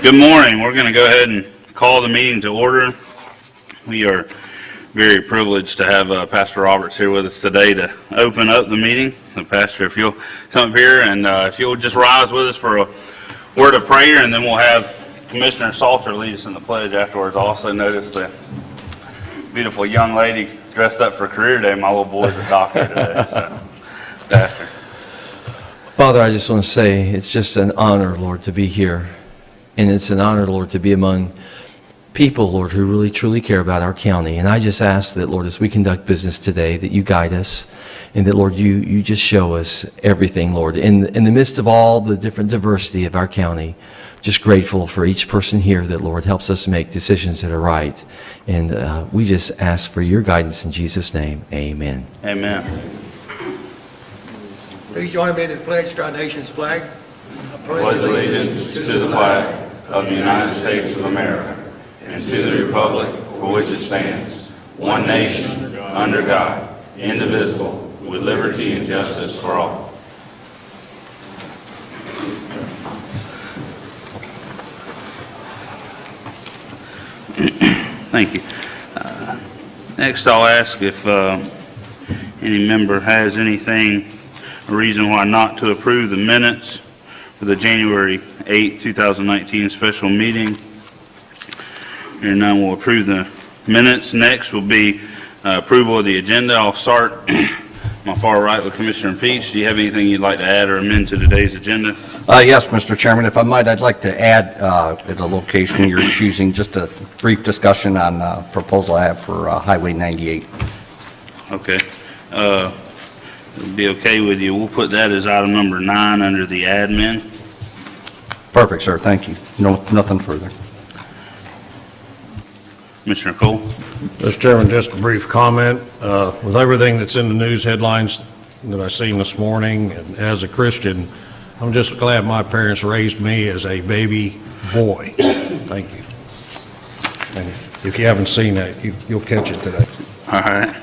Good morning. We're going to go ahead and call the meeting to order. We are very privileged to have Pastor Roberts here with us today to open up the meeting. So, Pastor, if you'll come up here and if you'll just rise with us for a word of prayer, and then we'll have Commissioner Salter lead us in the pledge afterwards. I also noticed the beautiful young lady dressed up for career day. My little boy's a doctor today. So, Pastor. Father, I just want to say it's just an honor, Lord, to be here. And it's an honor, Lord, to be among people, Lord, who really, truly care about our county. And I just ask that, Lord, as we conduct business today, that you guide us and that, Lord, you just show us everything, Lord. In the midst of all the different diversity of our county, just grateful for each person here that, Lord, helps us make decisions that are right. And we just ask for your guidance in Jesus' name. Amen. Amen. Please join me in the pledge to our nation's flag. I pledge allegiance to the flag of the United States of America and to the republic for which it stands, one nation, under God, indivisible, with liberty and justice for all. Thank you. Next, I'll ask if any member has anything, a reason why not to approve the minutes for the January 8, 2019 special meeting. Hearing none, we'll approve the minutes. Next will be approval of the agenda. I'll start my far right with Commissioner Peach. Do you have anything you'd like to add or amend to today's agenda? Yes, Mr. Chairman. If I might, I'd like to add at the location you're choosing, just a brief discussion on a proposal I have for Highway 98. Okay. It'll be okay with you. We'll put that as item number 9 under the admin. Perfect, sir. Thank you. No, nothing further. Commissioner Cole? Mr. Chairman, just a brief comment. With everything that's in the news headlines that I've seen this morning, and as a Christian, I'm just glad my parents raised me as a baby boy. Thank you. And if you haven't seen that, you'll catch it today. All right.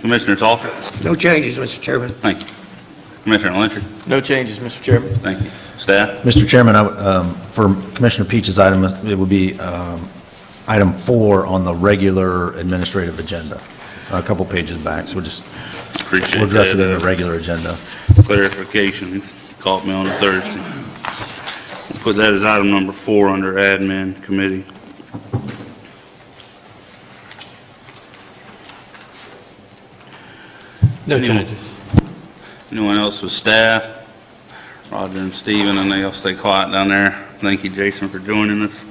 Commissioner Salter? No changes, Mr. Chairman. Thank you. Commissioner Lyncher? No changes, Mr. Chairman. Thank you. Staff? Mr. Chairman, for Commissioner Peach's item, it would be item 4 on the regular administrative agenda, a couple pages back. So we'll address it in the regular agenda. Clarification. Caught me on a Thursday. We'll put that as item number 4 under admin committee. No changes. Anyone else with staff? Roger and Steven, I know y'all stay quiet down there. Thank you, Jason, for joining us.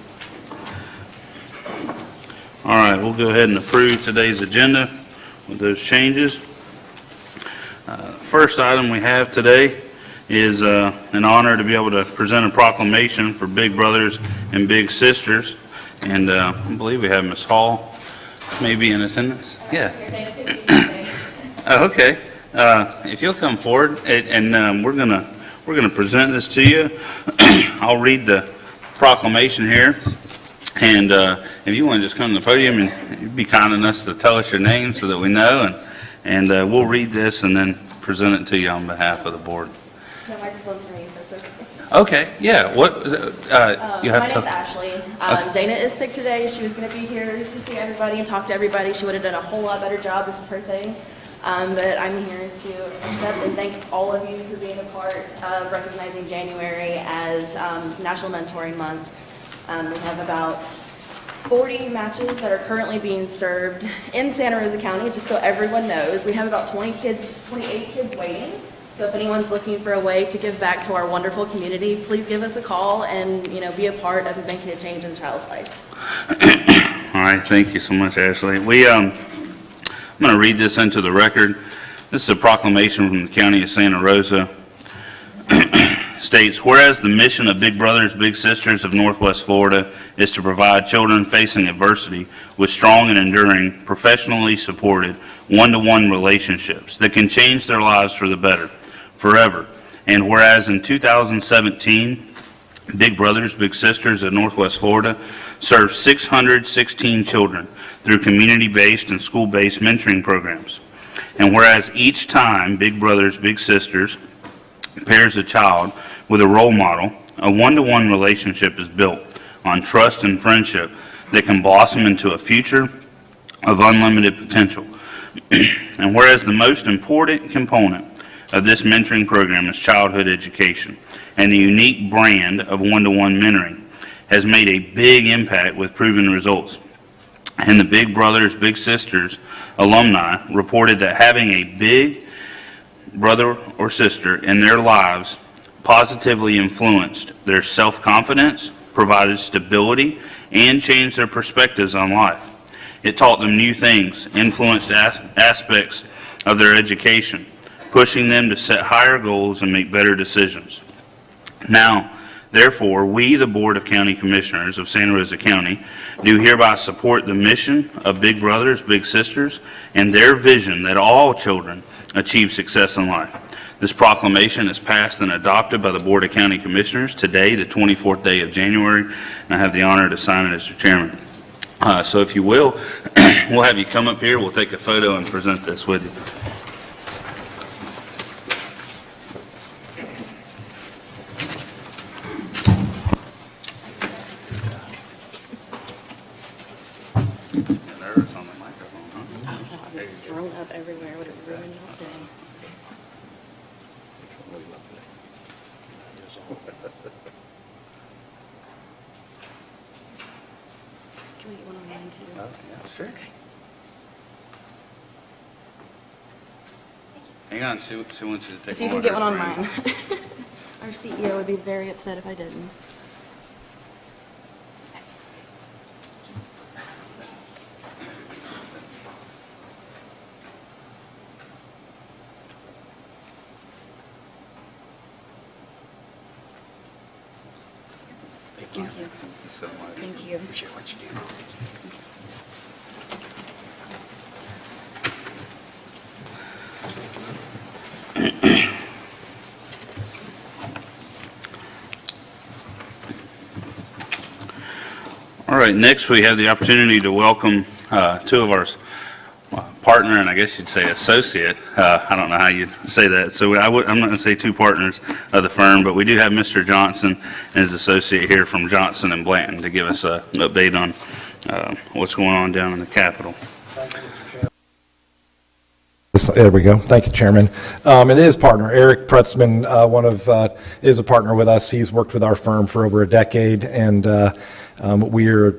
All right, we'll go ahead and approve today's agenda with those changes. First item we have today is an honor to be able to present a proclamation for Big Brothers and Big Sisters. And I believe we have Ms. Hall maybe in attendance. Yeah. Oh, okay. If you'll come forward, and we're gonna present this to you. I'll read the proclamation here, and if you want to just come to the podium and you'd be kind enough to tell us your name so that we know, and we'll read this and then present it to you on behalf of the board. No microphone for me, that's okay. Okay. Yeah. What? You have my to. name's Ashley. Dana is sick today. She was going to be here to see everybody and talk to everybody. She would have done a whole lot better job. This is her thing. But I'm here to accept and thank all of you for being a part of recognizing January as National Mentoring Month. We have about 40 matches that are currently being served in Santa Rosa County, just so everyone knows. We have about 28 kids waiting. So if anyone's looking for a way to give back to our wonderful community, please give us a call and be a part of making a change in a child's life. All right. Thank you so much, Ashley. I'm going to read this into the record. This is a proclamation from the County of Santa Rosa. States, whereas the mission of Big Brothers Big Sisters of Northwest Florida is to provide children facing adversity with strong and enduring, professionally supported, one-to-one relationships that can change their lives for the better, forever. And whereas in 2017, Big Brothers Big Sisters of Northwest Florida served 616 children through community-based and school-based mentoring programs. And whereas each time Big Brothers Big Sisters pairs a child with a role model A one-to-one relationship is built on trust and friendship that can blossom into a future of unlimited potential. And whereas the most important component of this mentoring program is childhood education, and the unique brand of one-to-one mentoring has made a big impact with proven results. And the Big Brothers Big Sisters alumni reported that having a big brother or sister in their lives positively influenced their self-confidence, provided stability, and changed their perspectives on life. It taught them new things, influenced aspects of their education, pushing them to set higher goals and make better decisions. Now, therefore, we, the Board of County Commissioners of Santa Rosa County, do hereby support the mission of Big Brothers Big Sisters and their vision that all children achieve success in life. This proclamation is passed and adopted by the Board of County Commissioners today, the 24th day of January, and I have the honor to sign it as your chairman. So if you will, we'll have you come up here, we'll take a photo and present this with you. Nervous on the microphone, huh? Thrown up everywhere, would it ruin y'all's day? Can we get one on mine too? Yeah, sure. Hang on, she wants you to take If you one can of get one on hers. mine. Our CEO would be very upset if I didn't. Thank you. So much. Thank you. Appreciate what you do. All right, next we have the opportunity to welcome two of our partner, and I guess you'd say associate. I don't know how you'd say that. So I'm not going to say two partners of the firm, but we do have Mr. Johnson and his associate here from Johnson and Blanton to give us an update on what's going on down in the Capitol. There we go. Thank you, Chairman. It is partner, Eric Pretzman, is a partner with us. He's worked with our firm for over a decade, and we're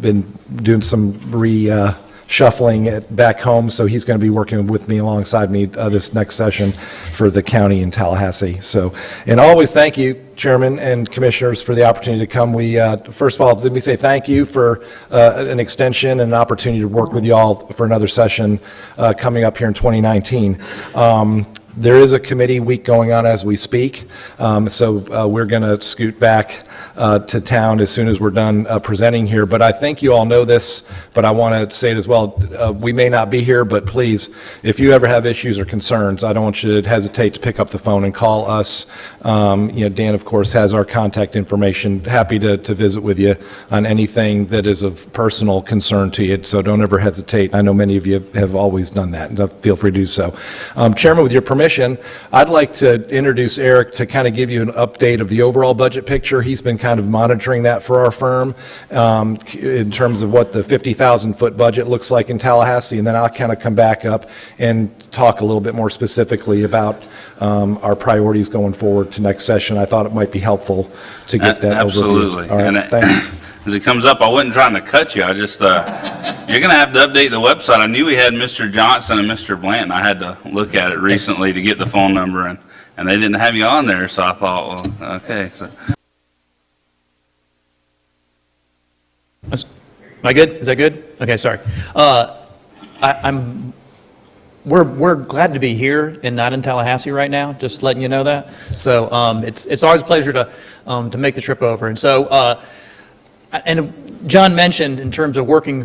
been doing some reshuffling back home, so he's going to be working with me alongside me this next session for the county in Tallahassee. So, and always thank you, Chairman and Commissioners, for the opportunity to come. We first of all, let me say thank you for an extension and an opportunity to work with you all for another session coming up here in 2019. There is a committee week going on as we speak, so we're going to scoot back to town as soon as we're done presenting here. But I think you all know this, but I want to say it as well. We may not be here, but please, if you ever have issues or concerns, I don't want you to hesitate to pick up the phone and call us. Dan, of course, has our contact information. Happy to visit with you on anything that is of personal concern to you, so don't ever hesitate. I know many of you have always done that, and feel free to do so. Chairman, with your permission, I'd like to introduce Eric to kind of give you an update of the overall budget picture. He's been kind of monitoring that for our firm in terms of what the 50,000-foot budget looks like in Tallahassee, and then I'll kind of come back up and talk a little bit more specifically about our priorities going forward to next session. I thought it might be helpful to get that Absolutely. overview. All right, And thanks. As it comes up, I wasn't trying to cut you. I just, you're going to have to update the website. I knew we had Mr. Johnson and Mr. Blanton. I had to look at it recently to get the phone number, and they didn't have you on there, so I thought, well, okay. So. Am I good? Is that good? Okay, sorry. We're glad to be here and not in Tallahassee right now, just letting you know that. So it's always a pleasure to make the trip over. And so, and John mentioned in terms of working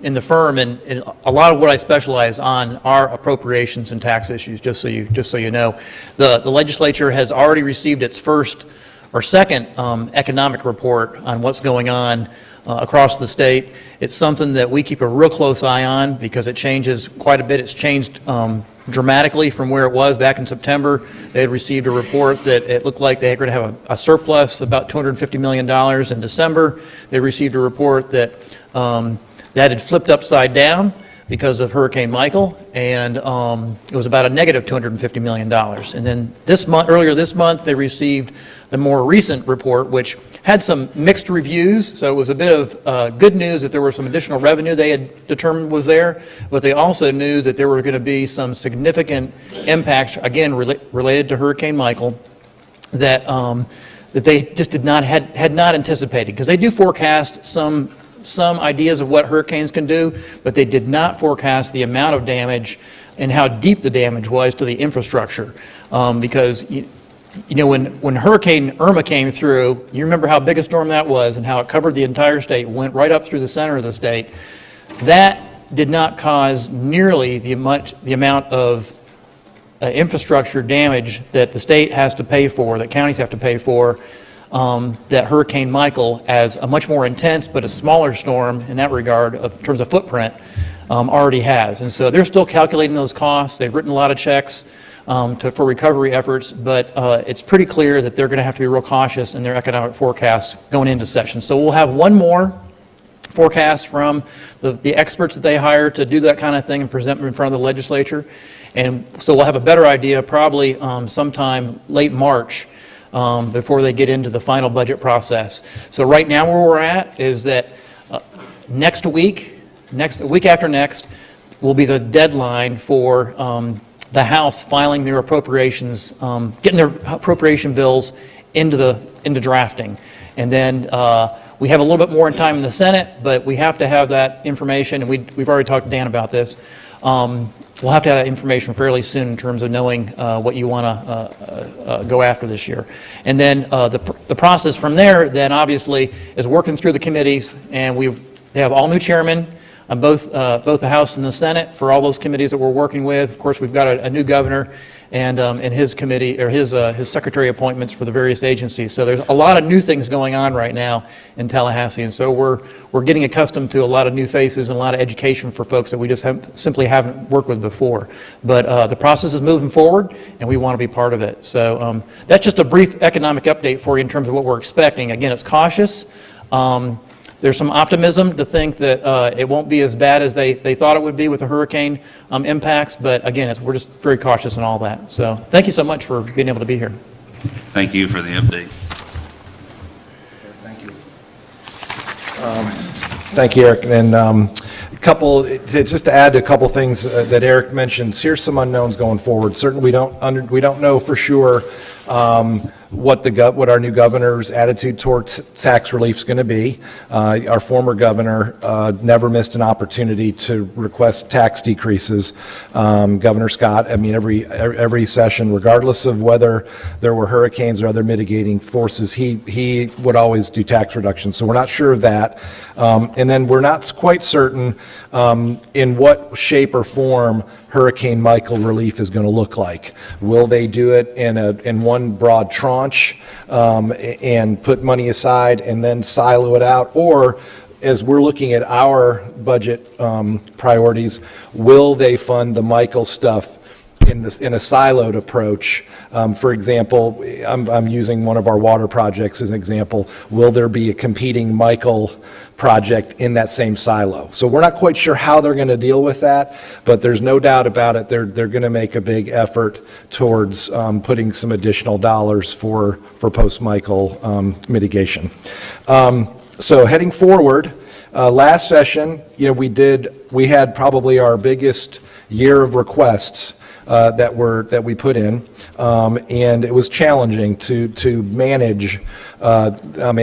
in the firm, and a lot of what I specialize on are appropriations and tax issues, just so you know. The legislature has already received its first or second economic report on what's going on across the state. It's something that we keep a real close eye on because it changes quite a bit. It's changed dramatically from where it was back in September. They had received a report that it looked like they were going to have a surplus of about $250 million in December. They received a report that that had flipped upside down because of Hurricane Michael, and it was about a negative $250 million. And then earlier this month, they received the more recent report, which had some mixed reviews. So it was a bit of good news that there was some additional revenue they had determined was there, but they also knew that there were going to be some significant impacts, again, related to Hurricane Michael, that they just had not anticipated, because they do forecast some ideas of what hurricanes can do, but they did not forecast the amount of damage and how deep the damage was to the infrastructure. Because you know, when Hurricane Irma came through, you remember how big a storm that was and how it covered the entire state, went right up through the center of the state. That did not cause nearly the amount of infrastructure damage that the state has to pay for, that counties have to pay for, that Hurricane Michael, as a much more intense but a smaller storm in that regard, in terms of footprint, already has. And so they're still calculating those costs. They've written a lot of checks for recovery efforts, but it's pretty clear that they're going to have to be real cautious in their economic forecasts going into session. So we'll have one more forecast from the experts that they hire to do that kind of thing and present them in front of the legislature. And so we'll have a better idea probably sometime late March before they get into the final budget process. So right now where we're at is that next week after next, will be the deadline for the House filing their appropriations, getting their appropriation bills into drafting. And then we have a little bit more time in the Senate, but we have to have that information, and we've already talked to Dan about this. We'll have to have that information fairly soon in terms of knowing what you want to go after this year. And then the process from there then obviously is working through the committees, and they have all new chairmen on both the House and the Senate for all those committees that we're working with. Of course, we've got a new governor and his committee, or his secretary appointments for the various agencies. So there's a lot of new things going on right now in Tallahassee, and so we're getting accustomed to a lot of new faces and a lot of education for folks that we just simply haven't worked with before. But the process is moving forward, and we want to be part of it. So that's just a brief economic update for you in terms of what we're expecting. Again, it's cautious. There's some optimism to think that it won't be as bad as they thought it would be with the hurricane impacts, but again, we're just very cautious in all that. So thank you so much for being able to be here. Thank you for the update. Thank you. Thank you, Eric. And just to add to a couple things that Eric mentioned, here's some unknowns going forward. Certainly, we don't know for sure what our new governor's attitude toward tax relief is going to be. Our former governor never missed an opportunity to request tax decreases. Governor Scott, I mean, every session, regardless of whether there were hurricanes or other mitigating forces, he would always do tax reductions. So we're not sure of that. And then we're not quite certain in what shape or form Hurricane Michael relief is going to look like. Will they do it in one broad tranche and put money aside and then silo it out? Or, as we're looking at our budget priorities, will they fund the Michael stuff in a siloed approach? For example, I'm using one of our water projects as an example. Will there be a competing Michael project in that same silo? So we're not quite sure how they're going to deal with that, but there's no doubt about it. They're going to make a big effort towards putting some additional dollars for post-Michael mitigation. So heading forward, last session, we had probably our biggest year of requests that we put in, and it was challenging to manage. I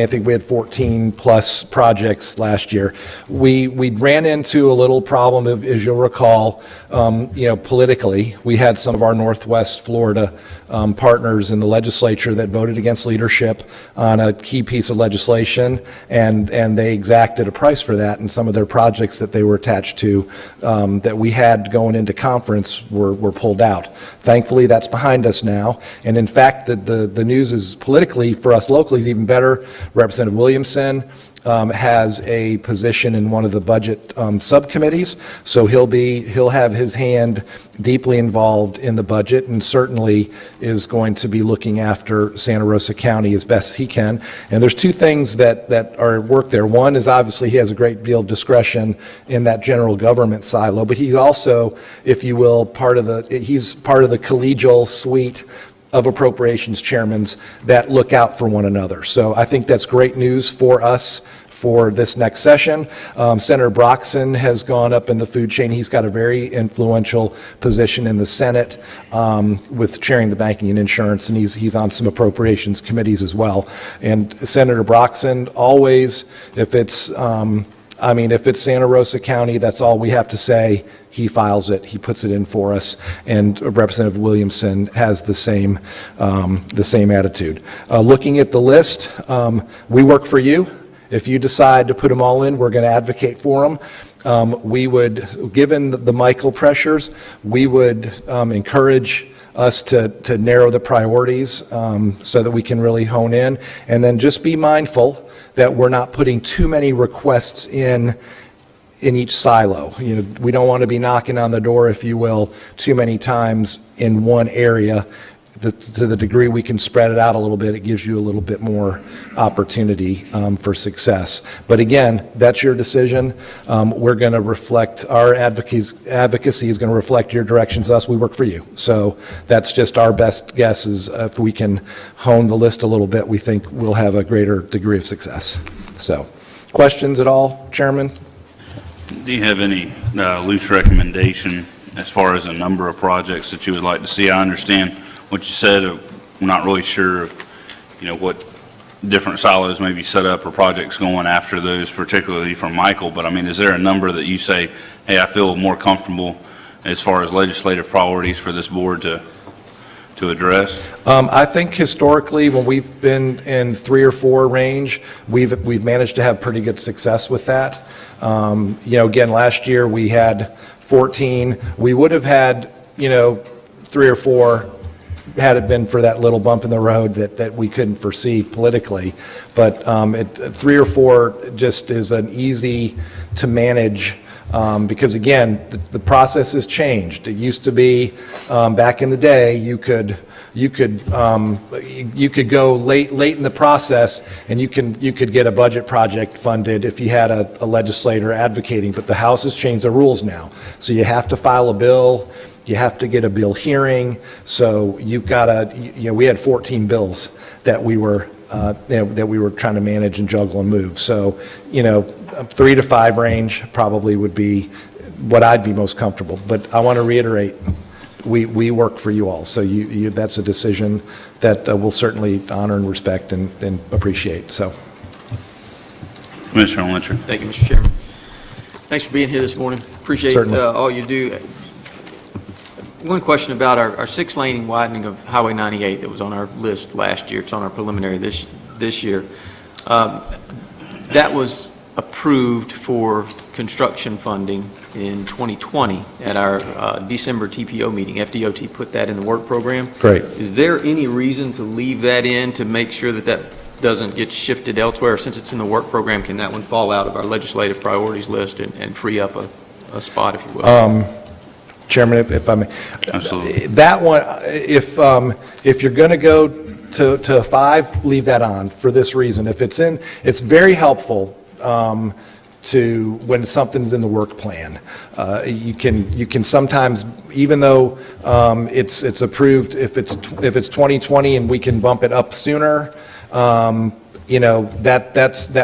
think we had 14 plus projects last year. We ran into a little problem, as you'll recall, politically. We had some of our Northwest Florida partners in the legislature that voted against leadership on a key piece of legislation, and they exacted a price for that, and some of their projects that they were attached to that we had going into conference were pulled out. Thankfully, that's behind us now, and in fact, the news is politically for us locally is even better. Representative Williamson has a position in one of the budget subcommittees, so he'll have his hand deeply involved in the budget, and certainly is going to be looking after Santa Rosa County as best he can. And there's two things that are at work there. One is obviously he has a great deal of discretion in that general government silo, but he's also, if you will, he's part of the collegial suite of appropriations chairmans that look out for one another. So I think that's great news for us for this next session. Senator Broxson has gone up in the food chain. He's got a very influential position in the Senate with chairing the Banking and Insurance, and he's on some appropriations committees as well. And Senator Broxson always, if it's Santa Rosa County, that's all we have to say. He files it, he puts it in for us, and Representative Williamson has the same attitude. Looking at the list, we work for you. If you decide to put them all in, we're going to advocate for them. We would, given the Michael pressures, we would encourage us to narrow the priorities so that we can really hone in, and then just be mindful that we're not putting too many requests in each silo. You know, we don't want to be knocking on the door, if you will, too many times in one area. To the degree we can spread it out a little bit, it gives you a little bit more opportunity for success. But again, that's your decision. We're going to reflect, our advocacy is going to reflect your directions to us. We work for you. So that's just our best guess, is if we can hone the list a little bit, we think we'll have a greater degree of success. So, questions at all, Chairman? Do you have any loose recommendation as far as a number of projects that you would like to see? I understand what you said. I'm not really sure, what different silos may be set up or projects going after those, particularly from Michael. But I mean, is there a number that you say, hey, I feel more comfortable as far as legislative priorities for this board to address? I think historically, when we've been in 3 or 4 range, we've managed to have pretty good success with that. Again, last year we had 14. We would have had, 3 or 4 had it been for that little bump in the road that we couldn't foresee politically. But 3 or 4 just is an easy to manage, because again, the process has changed. It used to be, back in the day, you could go late in the process, and you could get a budget project funded if you had a legislator advocating. But the House has changed the rules now, so you have to file a bill. You have to get a bill hearing, so you've got to. We had 14 bills that we were trying to manage and juggle and move. So, 3 to 5 range probably would be what I'd be most comfortable. But I want to reiterate, we work for you all, so that's a decision that we'll certainly honor and respect and appreciate. So, Commissioner Lyncher. Thank you, Mr. Chairman. Thanks for being here this morning. Appreciate all you do. One question about our 6-lane widening of Highway 98 that was on our list last year. It's on our preliminary this year. That was approved for construction funding in 2020 at our December TPO meeting. FDOT put that in the work program. Great. Is there any reason to leave that in to make sure that doesn't get shifted elsewhere? Since it's in the work program, can that one fall out of our legislative priorities list and free up a spot, if you will? Chairman, if I may. Absolutely. That one, if you're going to go to 5, leave that on for this reason. If it's in, it's very helpful to when something's in the work plan. You can sometimes, even though it's approved, if it's 2020 and we can bump it up sooner, that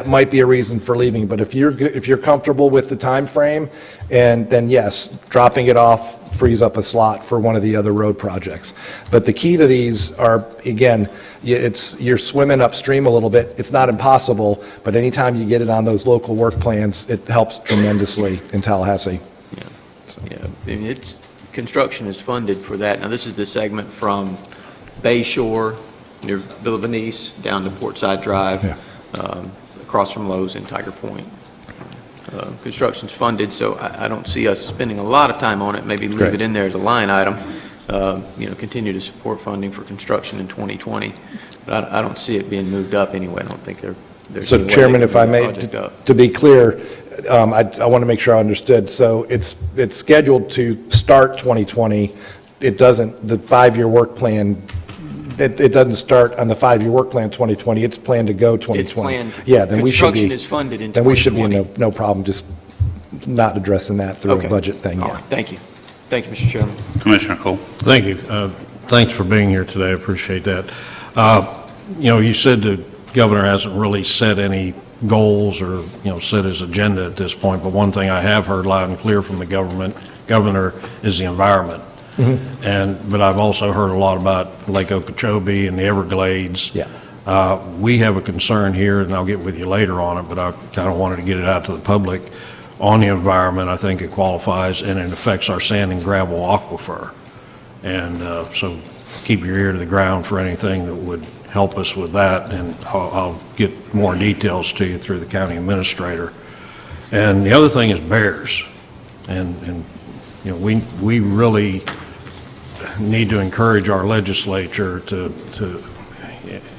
might be a reason for leaving. But if you're comfortable with the time frame, and then yes, dropping it off frees up a slot for one of the other road projects. But the key to these are, again, you're swimming upstream a little bit. It's not impossible, but anytime you get it on those local work plans, it helps tremendously in Tallahassee. Yeah. Construction is funded for that. Now, this is the segment from Bay Shore near Villa Venice down to Portside Drive, across from Lowe's and Tiger Point. Construction's funded, so I don't see us spending a lot of time on it. Maybe leave it in there as a line item. Continue to support funding for construction in 2020. But I don't see it being moved up anyway. I don't think there's So any way they Chairman, can if I bring the may, project up. to be clear, I want to make sure I understood. So it's scheduled to start 2020. It doesn't, the 5-year work plan, it doesn't start on the 5-year work plan 2020. It's planned to go 2020. It's planned. Yeah, then we should be. Construction is funded in Then we should be in 2020. no problem just not addressing that through Okay. a budget thing, All yeah. right, thank you. Thank you, Mr. Chairman. Commissioner Cole. Thank you. Thanks for being here today. I appreciate that. You said the governor hasn't really set any goals or, set his agenda at this point, but one thing I have heard loud and clear from the governor is the environment. But I've also heard a lot about Lake Okeechobee and the Everglades. Yeah. We have a concern here, and I'll get with you later on it, but I kind of wanted to get it out to the public. On the environment, I think it qualifies, and it affects our sand and gravel aquifer. And so keep your ear to the ground for anything that would help us with that, and I'll get more details to you through the county administrator. And the other thing is bears. And we really need to encourage our legislature to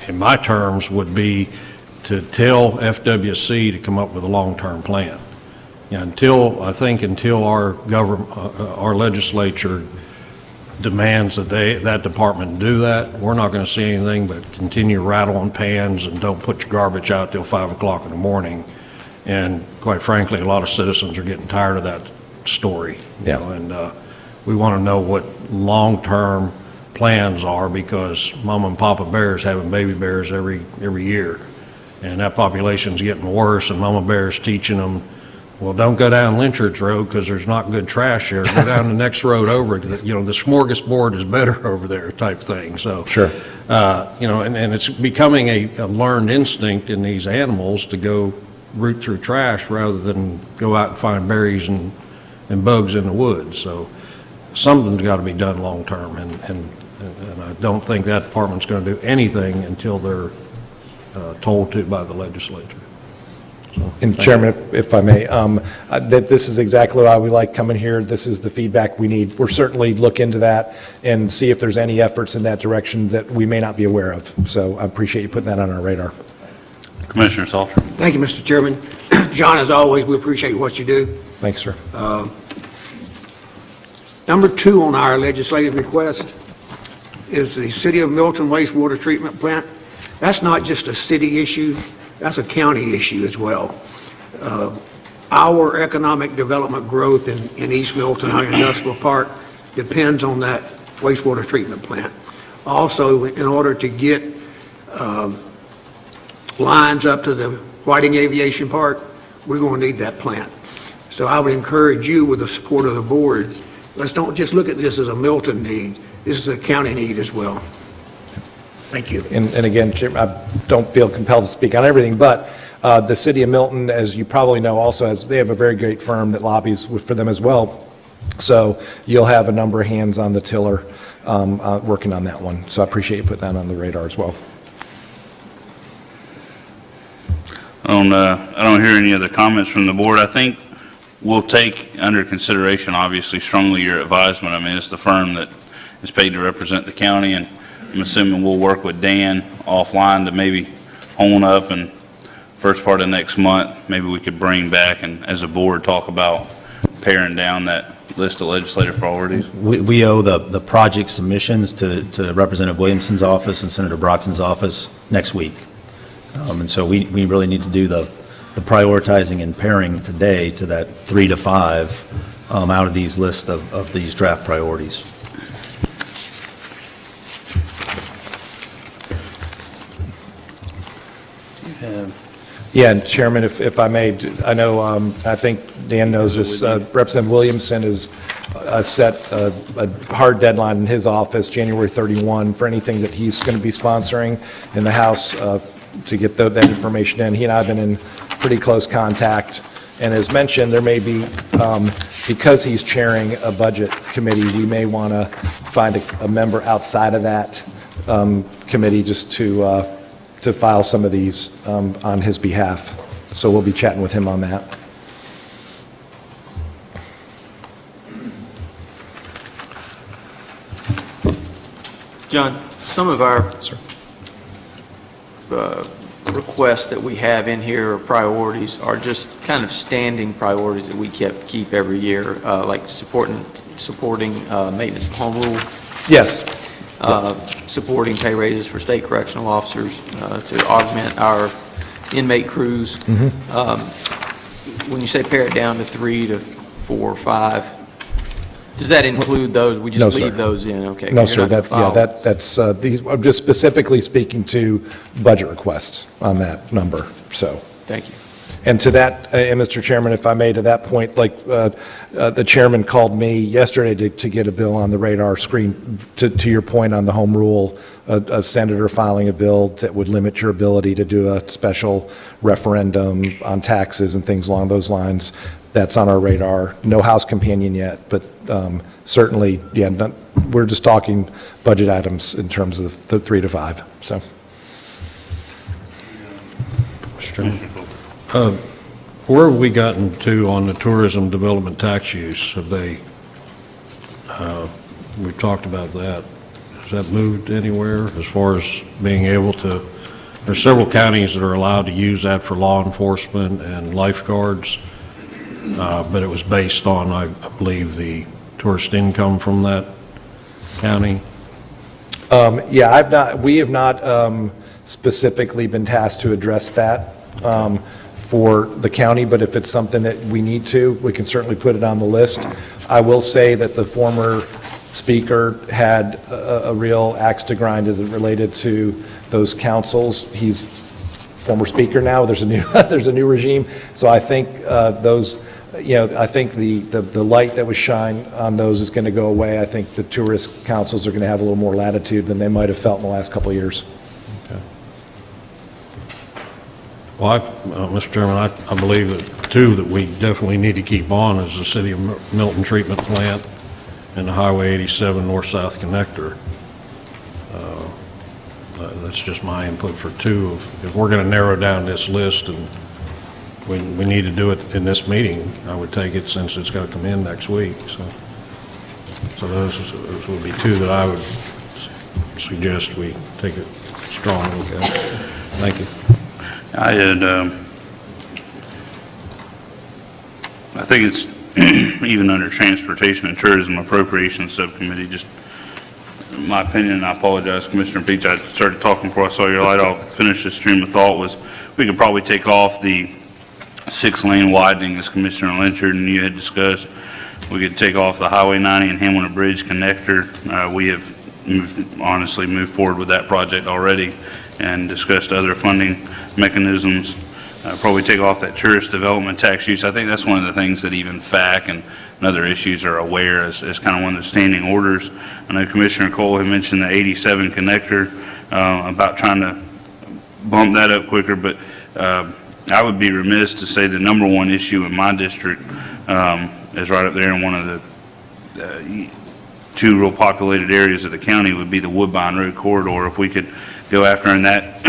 in my terms, would be to tell FWC to come up with a long-term plan. Until our government, our legislature demands that that department do that, we're not going to see anything but continue rattling pans and don't put your garbage out till 5 o'clock in the morning. And quite frankly, a lot of citizens are getting tired of that story. Yeah. And we want to know what long-term plans are, because Mama and Papa Bear's having baby bears every year. And that population's getting worse, and Mama Bear's teaching them, well, don't go down Lynchard's Road because there's not good trash there. Go down the next road over. The smorgasbord is better over there type thing. So, Sure. And it's becoming a learned instinct in these animals to go root through trash rather than go out and find berries and bugs in the woods. So something's got to be done long term, and I don't think that department's going to do anything until they're told to by the legislature. And Chairman, if I may, that this is exactly why we like coming here. This is the feedback we need. We'll certainly look into that and see if there's any efforts in that direction that we may not be aware of. So I appreciate you putting that on our radar. Commissioner Salter. Thank you, Mr. Chairman. John, as always, we appreciate what you do. Thanks, sir. Number 2 on our legislative request is the City of Milton wastewater treatment plant. That's not just a city issue, that's a county issue as well. Our economic development growth in East Milton, our industrial park, depends on that wastewater treatment plant. Also, in order to get lines up to the Whiting Aviation Park, we're going to need that plant. So I would encourage you, with the support of the board, let's don't just look at this as a Milton need. This is a county need as well. Thank you. And again, Chair, I don't feel compelled to speak on everything, but the City of Milton, as you probably know, also they have a very great firm that lobbies for them as well. So you'll have a number of hands on the tiller working on that one. So I appreciate you putting that on the radar as well. I don't hear any other comments from the board. I think we'll take under consideration, obviously, strongly your advisement. I mean, it's the firm that is paid to represent the county, and I'm assuming we'll work with Dan offline to maybe hone up, and first part of next month, maybe we could bring back and, as a board, talk about paring down that list of legislative priorities. We owe the project submissions to Representative Williamson's office and Senator Broxton's office next week. And so we really need to do the prioritizing and pairing today to that 3 to 5 out of these lists of these draft priorities. Yeah, and Chairman, if I may, I know, I think Dan knows this, Representative Williamson has set a hard deadline in his office, January 31, for anything that he's going to be sponsoring in the House to get that information in. He and I have been in pretty close contact, and as mentioned, there may be, because he's chairing a budget committee, we may want to find a member outside of that committee just to file some of these on his behalf. So we'll be chatting with him on that. John, some of our requests that we have in here, or priorities, are just kind of standing priorities that we keep every year, like supporting maintenance of home rule, Yes. supporting pay raises for state correctional officers to augment our inmate crews. When you say pare it down to 3 to 4 or 5, does that include those? We No, just sir. leave those in? Okay. No, You're sir, not gonna file- that's, I'm just specifically speaking to budget requests on that number, so. Thank you. And to that, and Mr. Chairman, if I may, to that point, like, the chairman called me yesterday to get a bill on the radar screen, to your point on the home rule, a senator filing a bill that would limit your ability to do a special referendum on taxes and things along those lines. That's on our radar. No House companion yet, but certainly, yeah, we're just talking budget items in terms of the 3 to 5, so. Where have we gotten to on the tourism development tax use? Have they, we've talked about that. Has that moved anywhere as far as being able to, there's several counties that are allowed to use that for law enforcement and lifeguards, but it was based on, I believe, the tourist income from that county. Yeah, we have not specifically been tasked to address that for the county, but if it's something that we need to, we can certainly put it on the list. I will say that the former speaker had a real axe to grind as it related to those councils. He's former speaker now. There's a new there's a new regime, so I think I think the light that was shined on those is going to go away. I think the tourist councils are going to have a little more latitude than they might have felt in the last couple of years. Well, Mr. Chairman, I believe that two that we definitely need to keep on is the City of Milton Treatment Plant and the Highway 87 North-South Connector. That's just my input for two. If we're going to narrow down this list and we need to do it in this meeting, I would take it since it's got to come in next week. So those would be two that I would suggest we take a strong look at. Thank you. I think it's even under Transportation and Tourism Appropriations Subcommittee, just in my opinion, and I apologize, Commissioner Peach, I started talking before I saw your light. I'll finish this stream of thought. Was we could probably take off the 6-lane widening, as Commissioner Lynchard and you had discussed. We could take off the Highway 90 and Hamilton Bridge connector. We have honestly moved forward with that project already and discussed other funding mechanisms. Probably take off that tourist development tax use. I think that's one of the things that even FAC and other issues are aware as kind of one of the standing orders. I know Commissioner Cole had mentioned the 87 connector, about trying to bump that up quicker, but I would be remiss to say the number one issue in my district is right up there in one of the two real populated areas of the county would be the Woodbine Road corridor. If we could go after in that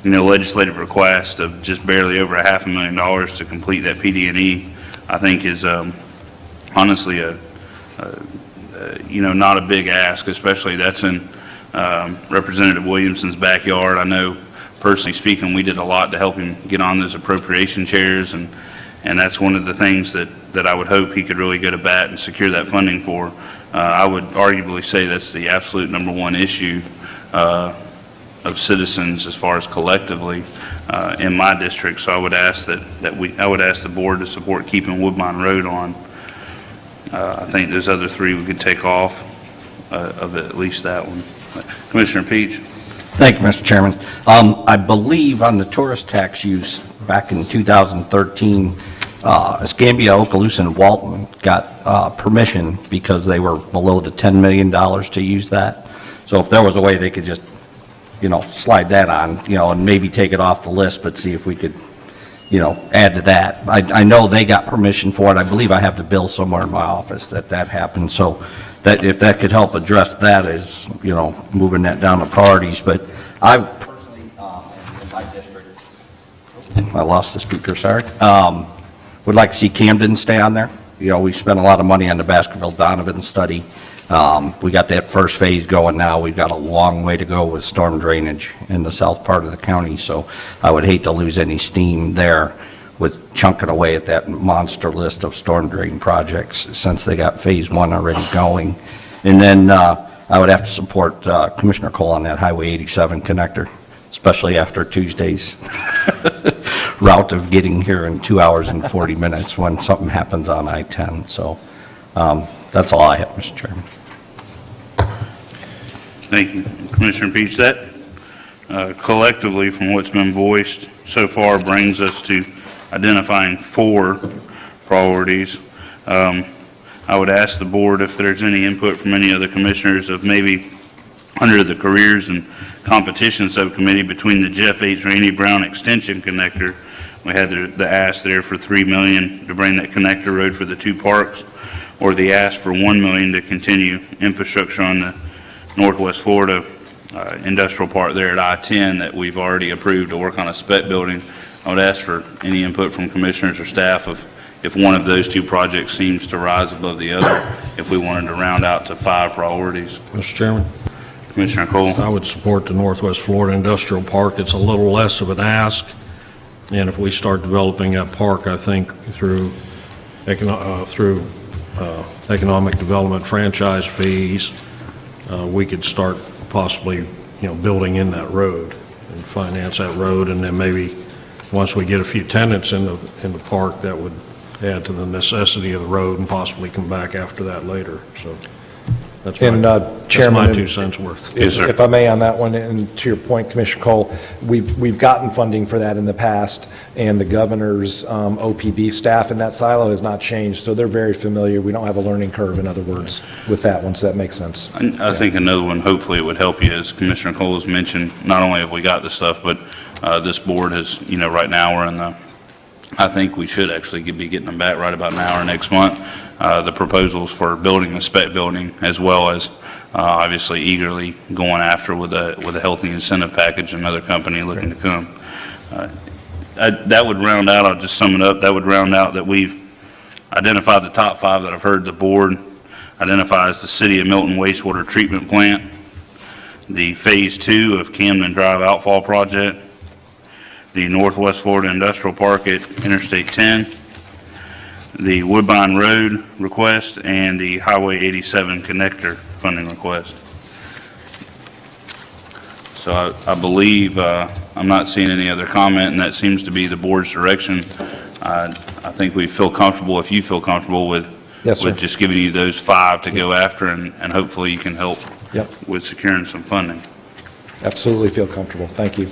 legislative request of just barely over $500,000 to complete that PD&E, I think is honestly not a big ask, especially that's in Representative Williamson's backyard. I know, personally speaking, we did a lot to help him get on those appropriation chairs, and that's one of the things that I would hope he could really go to bat and secure that funding for. I would arguably say that's the absolute number one issue of citizens as far as collectively in my district. So I would ask I would ask the board to support keeping Woodbine Road on. I think those other three we could take off of at least that one. Commissioner Peach. Thank you, Mr. Chairman. I believe on the tourist tax use back in 2013, Escambia, Okaloosa, and Walton got permission because they were below the $10 million to use that. So if there was a way they could just, slide that on, and maybe take it off the list, but see if we could, add to that. I know they got permission for it. I believe I have the bill somewhere in my office that happened. So that if that could help address that as, moving that down the priorities. But I personally, in my district, I lost the speaker, sorry, would like to see Camden stay on there. we spent a lot of money on the Baskerville-Donovan study. We got that first phase going now. We've got a long way to go with storm drainage in the south part of the county, so I would hate to lose any steam there with chunking away at that monster list of storm drain projects since they got phase one already going. And then I would have to support Commissioner Cole on that Highway 87 connector, especially after Tuesday's route of getting here in 2 hours and 40 minutes when something happens on I-10. So that's all I have, Mr. Chairman. Thank you. Commissioner Peach, that collectively, from what's been voiced so far, brings us to identifying 4 priorities. I would ask the board if there's any input from any other commissioners of maybe under the Careers and Competition Subcommittee between the Jeff H. Rainey Brown Extension Connector. We had the ask there for $3 million to bring that connector road for the 2 parks, or the ask for $1 million to continue infrastructure on the Northwest Florida industrial park there at I-10 that we've already approved to work on a spec building. I would ask for any input from commissioners or staff of if one of those 2 projects seems to rise above the other, if we wanted to round out to 5 priorities. Mr. Chairman, Commissioner Cole? I would support the Northwest Florida Industrial Park. It's a little less of an ask, and if we start developing that park, I think through economic development franchise fees, we could start possibly, building in that road and finance that road, and then maybe once we get a few tenants in the park, that would add to the necessity of the road and possibly come back after that later. So that's my 2 cents worth. Yes, sir. If I may on that one, and to your point, Commissioner Cole, we've gotten funding for that in the past, and the governor's OPB staff in that silo has not changed, so they're very familiar. We don't have a learning curve, in other words, with that one, so that makes sense. I think another one, hopefully it would help you, as Commissioner Cole has mentioned, not only have we got the stuff, but this board has, right now we're in I think we should actually be getting them back right about now or next month, the proposals for building a spec building, as well as obviously eagerly going after with a healthy incentive package, another company looking to come. That would round out, I'll just sum it up, that would round out that we've identified the top 5 that I've heard the board identify as the City of Milton wastewater treatment plant, the Phase 2 of Camden Drive outfall project, the Northwest Florida Industrial Park at Interstate 10, the Woodbine Road request, and the Highway 87 connector funding request. So I believe, I'm not seeing any other comment, and that seems to be the board's direction. I think we feel comfortable, if you feel comfortable with, Yes, sir. with just giving you those 5 to go after, and hopefully you can help Yep. with securing some funding. Absolutely feel comfortable. Thank you.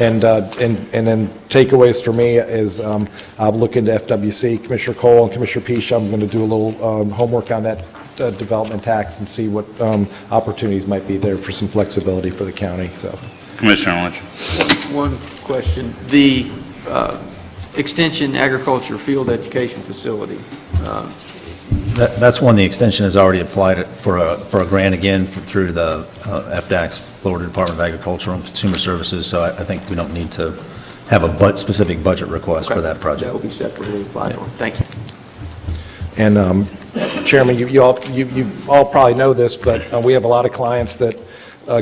And then takeaways for me is I'll look into FWC, Commissioner Cole and Commissioner Peach. I'm going to do a little homework on that development tax and see what opportunities might be there for some flexibility for the county. So, Commissioner Lynch. One question. The Extension Agriculture Field Education Facility, That's one the extension has already applied for a grant again through the FDAC's, Florida Department of Agriculture and Consumer Services, so I think we don't need to have a specific budget request for that project. that will be separately applied for. Thank you. and Chairman, you all probably know this, but we have a lot of clients that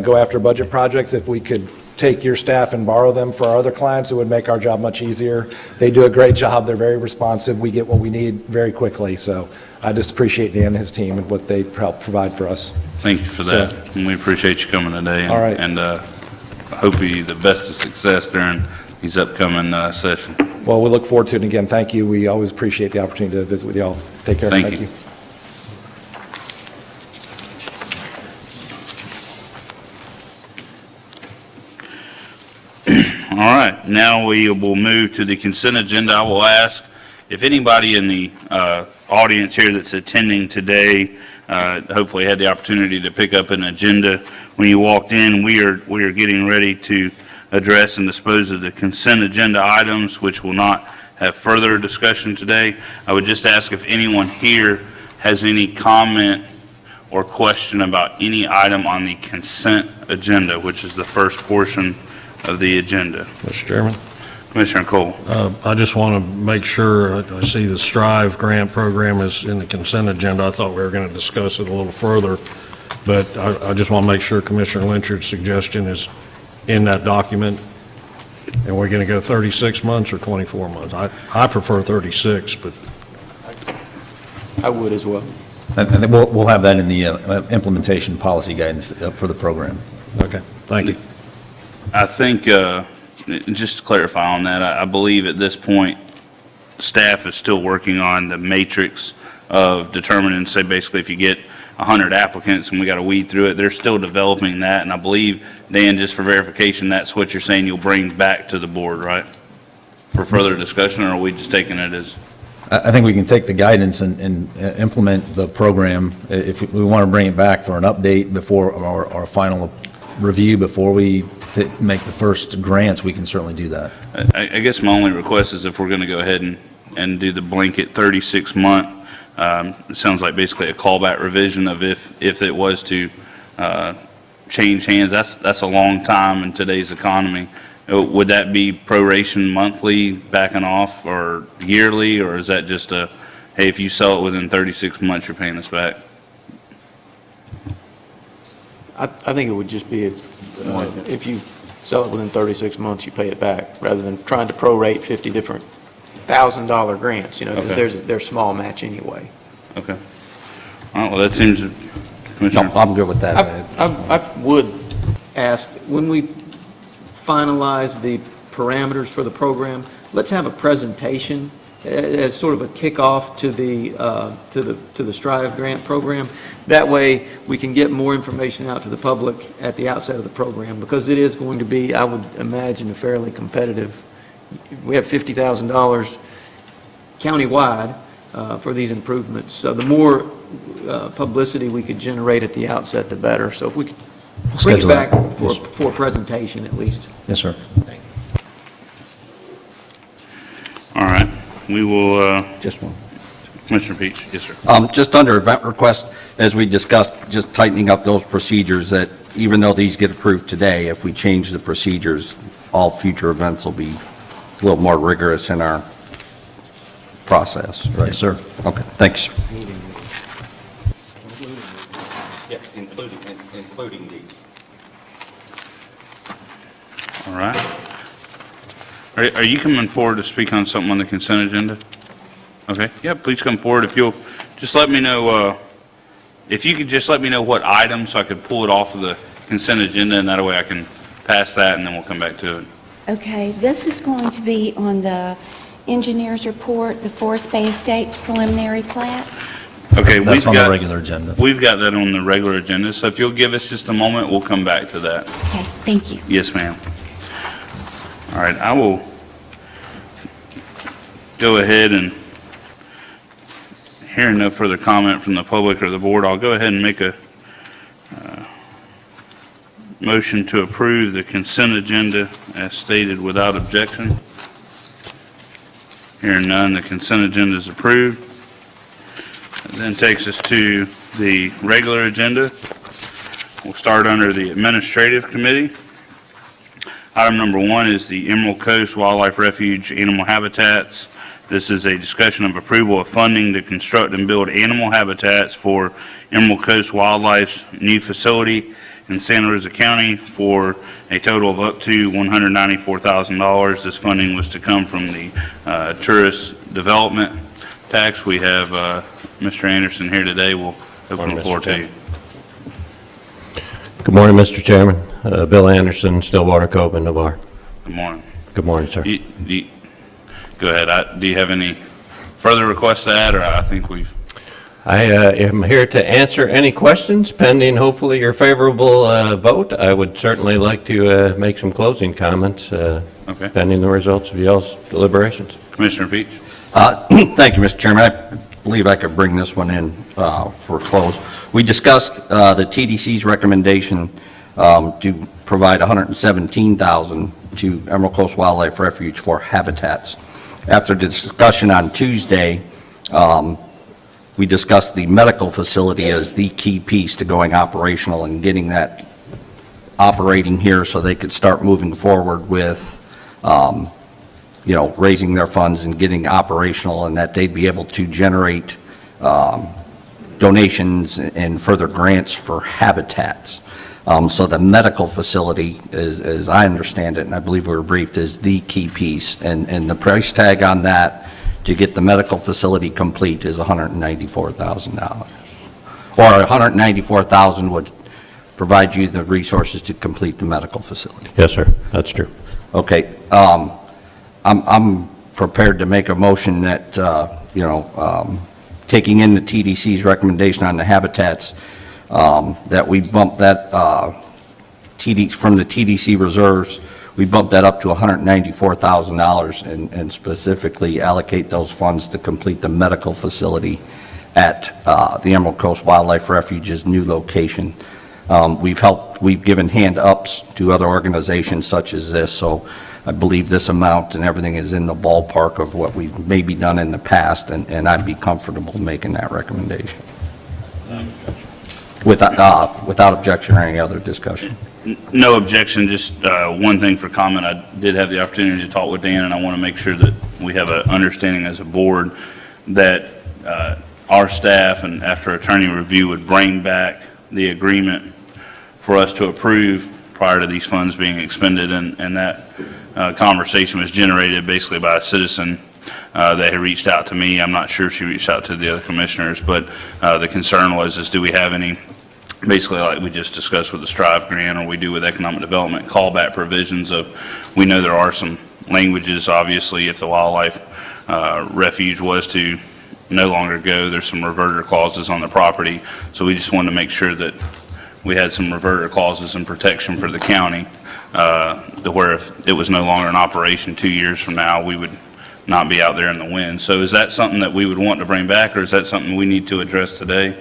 go after budget projects. If we could take your staff and borrow them for our other clients, it would make our job much easier. They do a great job. They're very responsive. We get what we need very quickly. So I just appreciate Dan and his team and what they help provide for us. Thank you for that, and we appreciate you coming today. All right. And hope you the best of success during these upcoming sessions. Well, we look forward to it. And again, thank you. We always appreciate the opportunity to visit with you all. Take care. Thank you. All right, now we will move to the consent agenda. I will ask if anybody in the audience here that's attending today hopefully had the opportunity to pick up an agenda when you walked in. We are getting ready to address and dispose of the consent agenda items, which will not have further discussion today. I would just ask if anyone here has any comment or question about any item on the consent agenda, which is the first portion of the agenda. Mr. Chairman? Commissioner Cole. I just want to make sure, I see the Strive grant program is in the consent agenda. I thought we were going to discuss it a little further, but I just want to make sure Commissioner Lynchard's suggestion is in that document. And we're going to go 36 months or 24 months? I prefer 36, but I would as well. And then we'll have that in the implementation policy guidance for the program. okay, thank you. I think, just to clarify on that, I believe at this point, staff is still working on the matrix of determining, say, basically if you get 100 applicants and we got to weed through it, they're still developing that. And I believe, Dan, just for verification, that's what you're saying you'll bring back to the board, right? For further discussion, or are we just taking it as? I think we can take the guidance and implement the program. If we want to bring it back for an update before our final review, before we make the first grants, we can certainly do that. I guess my only request is if we're going to go ahead and do the blanket 36-month, it sounds like basically a callback revision of if it was to change hands. That's a long time in today's economy. Would that be proration monthly, backing off, or yearly, or is that just a, hey, if you sell it within 36 months, you're paying us back? I think it would just be, if you sell it within 36 months, you pay it back, rather than trying to prorate 50 different $1,000 grants, because Okay. they're small match anyway. Okay. All right, well, that seems, Commissioner. I'm good with that. I would ask, when we finalize the parameters for the program, let's have a presentation as sort of a kickoff to the Strive grant program. That way, we can get more information out to the public at the outset of the program, because it is going to be, I would imagine, fairly competitive. We have $50,000 countywide for these improvements. So the more publicity we could generate at the outset, the better. So if we could bring it Schedule back that. for a presentation at least. Yes, sir. All right, we will, Just one. Commissioner Peach, yes, sir. Just under event request, as we discussed, just tightening up those procedures, that even though these get approved today, if we change the procedures, all future events will be a little more rigorous in our process, right? Yes, sir. Okay, thanks. Yeah, including these. All right. Are you coming forward to speak on something on the consent agenda? Okay, yeah, please come forward. If you'll just let me know, if you could just let me know what item so I could pull it off of the consent agenda, and that way I can pass that and then we'll come back to it. Okay, this is going to be on the engineer's report, the Forest Bay Estates preliminary plat. Okay, That's on the regular agenda. we've got that on the regular agenda, so if you'll give us just a moment, we'll come back to that. Okay, thank you. Yes, ma'am. All right, I will go ahead and, hearing no further comment from the public or the board, I'll go ahead and make a motion to approve the consent agenda as stated without objection. Hearing none, the consent agenda is approved. It then takes us to the regular agenda. We'll start under the Administrative Committee. Item number 1 is the Emerald Coast Wildlife Refuge Animal Habitats. This is a discussion of approval of funding to construct and build animal habitats for Emerald Coast Wildlife's new facility in Santa Rosa County for a total of up to $194,000. This funding was to come from the tourist development tax. We have Mr. Anderson here today. We'll open the floor to you. Good morning, Mr. Chairman. Bill Anderson, Stillwater Cove in Navarre. Good morning. Good morning, sir. Go ahead. Do you have any further requests to add, or I think we've... I am here to answer any questions pending, hopefully, your favorable vote. I would certainly like to make some closing comments pending the results of y'all's deliberations. Commissioner Peach? Thank you, Mr. Chairman. I believe I could bring this one in for close. We discussed the TDC's recommendation to provide $117,000 to Emerald Coast Wildlife Refuge for habitats. After the discussion on Tuesday, we discussed the medical facility as the key piece to going operational and getting that operating here so they could start moving forward with raising their funds and getting operational, and that they'd be able to generate donations and further grants for habitats. So the medical facility, as I understand it, and I believe we were briefed, is the key piece. And the price tag on that to get the medical facility complete is $194,000. Or $194,000 would provide you the resources to complete the medical facility. Yes, sir, that's true. Okay. I'm prepared to make a motion that, taking in the TDC's recommendation on the habitats, that we bump that from the TDC reserves, we bump that up to $194,000 and specifically allocate those funds to complete the medical facility at the Emerald Coast Wildlife Refuge's new location. We've given hand-ups to other organizations such as this, so I believe this amount and everything is in the ballpark of what we've maybe done in the past, and I'd be comfortable making that recommendation. Without objection or any other discussion. No objection, just one thing for comment. I did have the opportunity to talk with Dan, and I want to make sure that we have an understanding as a board that our staff and after attorney review would bring back the agreement for us to approve prior to these funds being expended, and that conversation was generated basically by a citizen that had reached out to me. I'm not sure if she reached out to the other commissioners, but the concern was, do we have any, basically like we just discussed with the Strive grant or we do with economic development, callback provisions of, we know there are some languages, obviously, if the wildlife refuge was to no longer go, there's some reverter clauses on the property. So we just wanted to make sure that we had some reverter clauses and protection for the county to where if it was no longer in operation 2 years from now, we would not be out there in the wind. So is that something that we would want to bring back, or is that something we need to address today?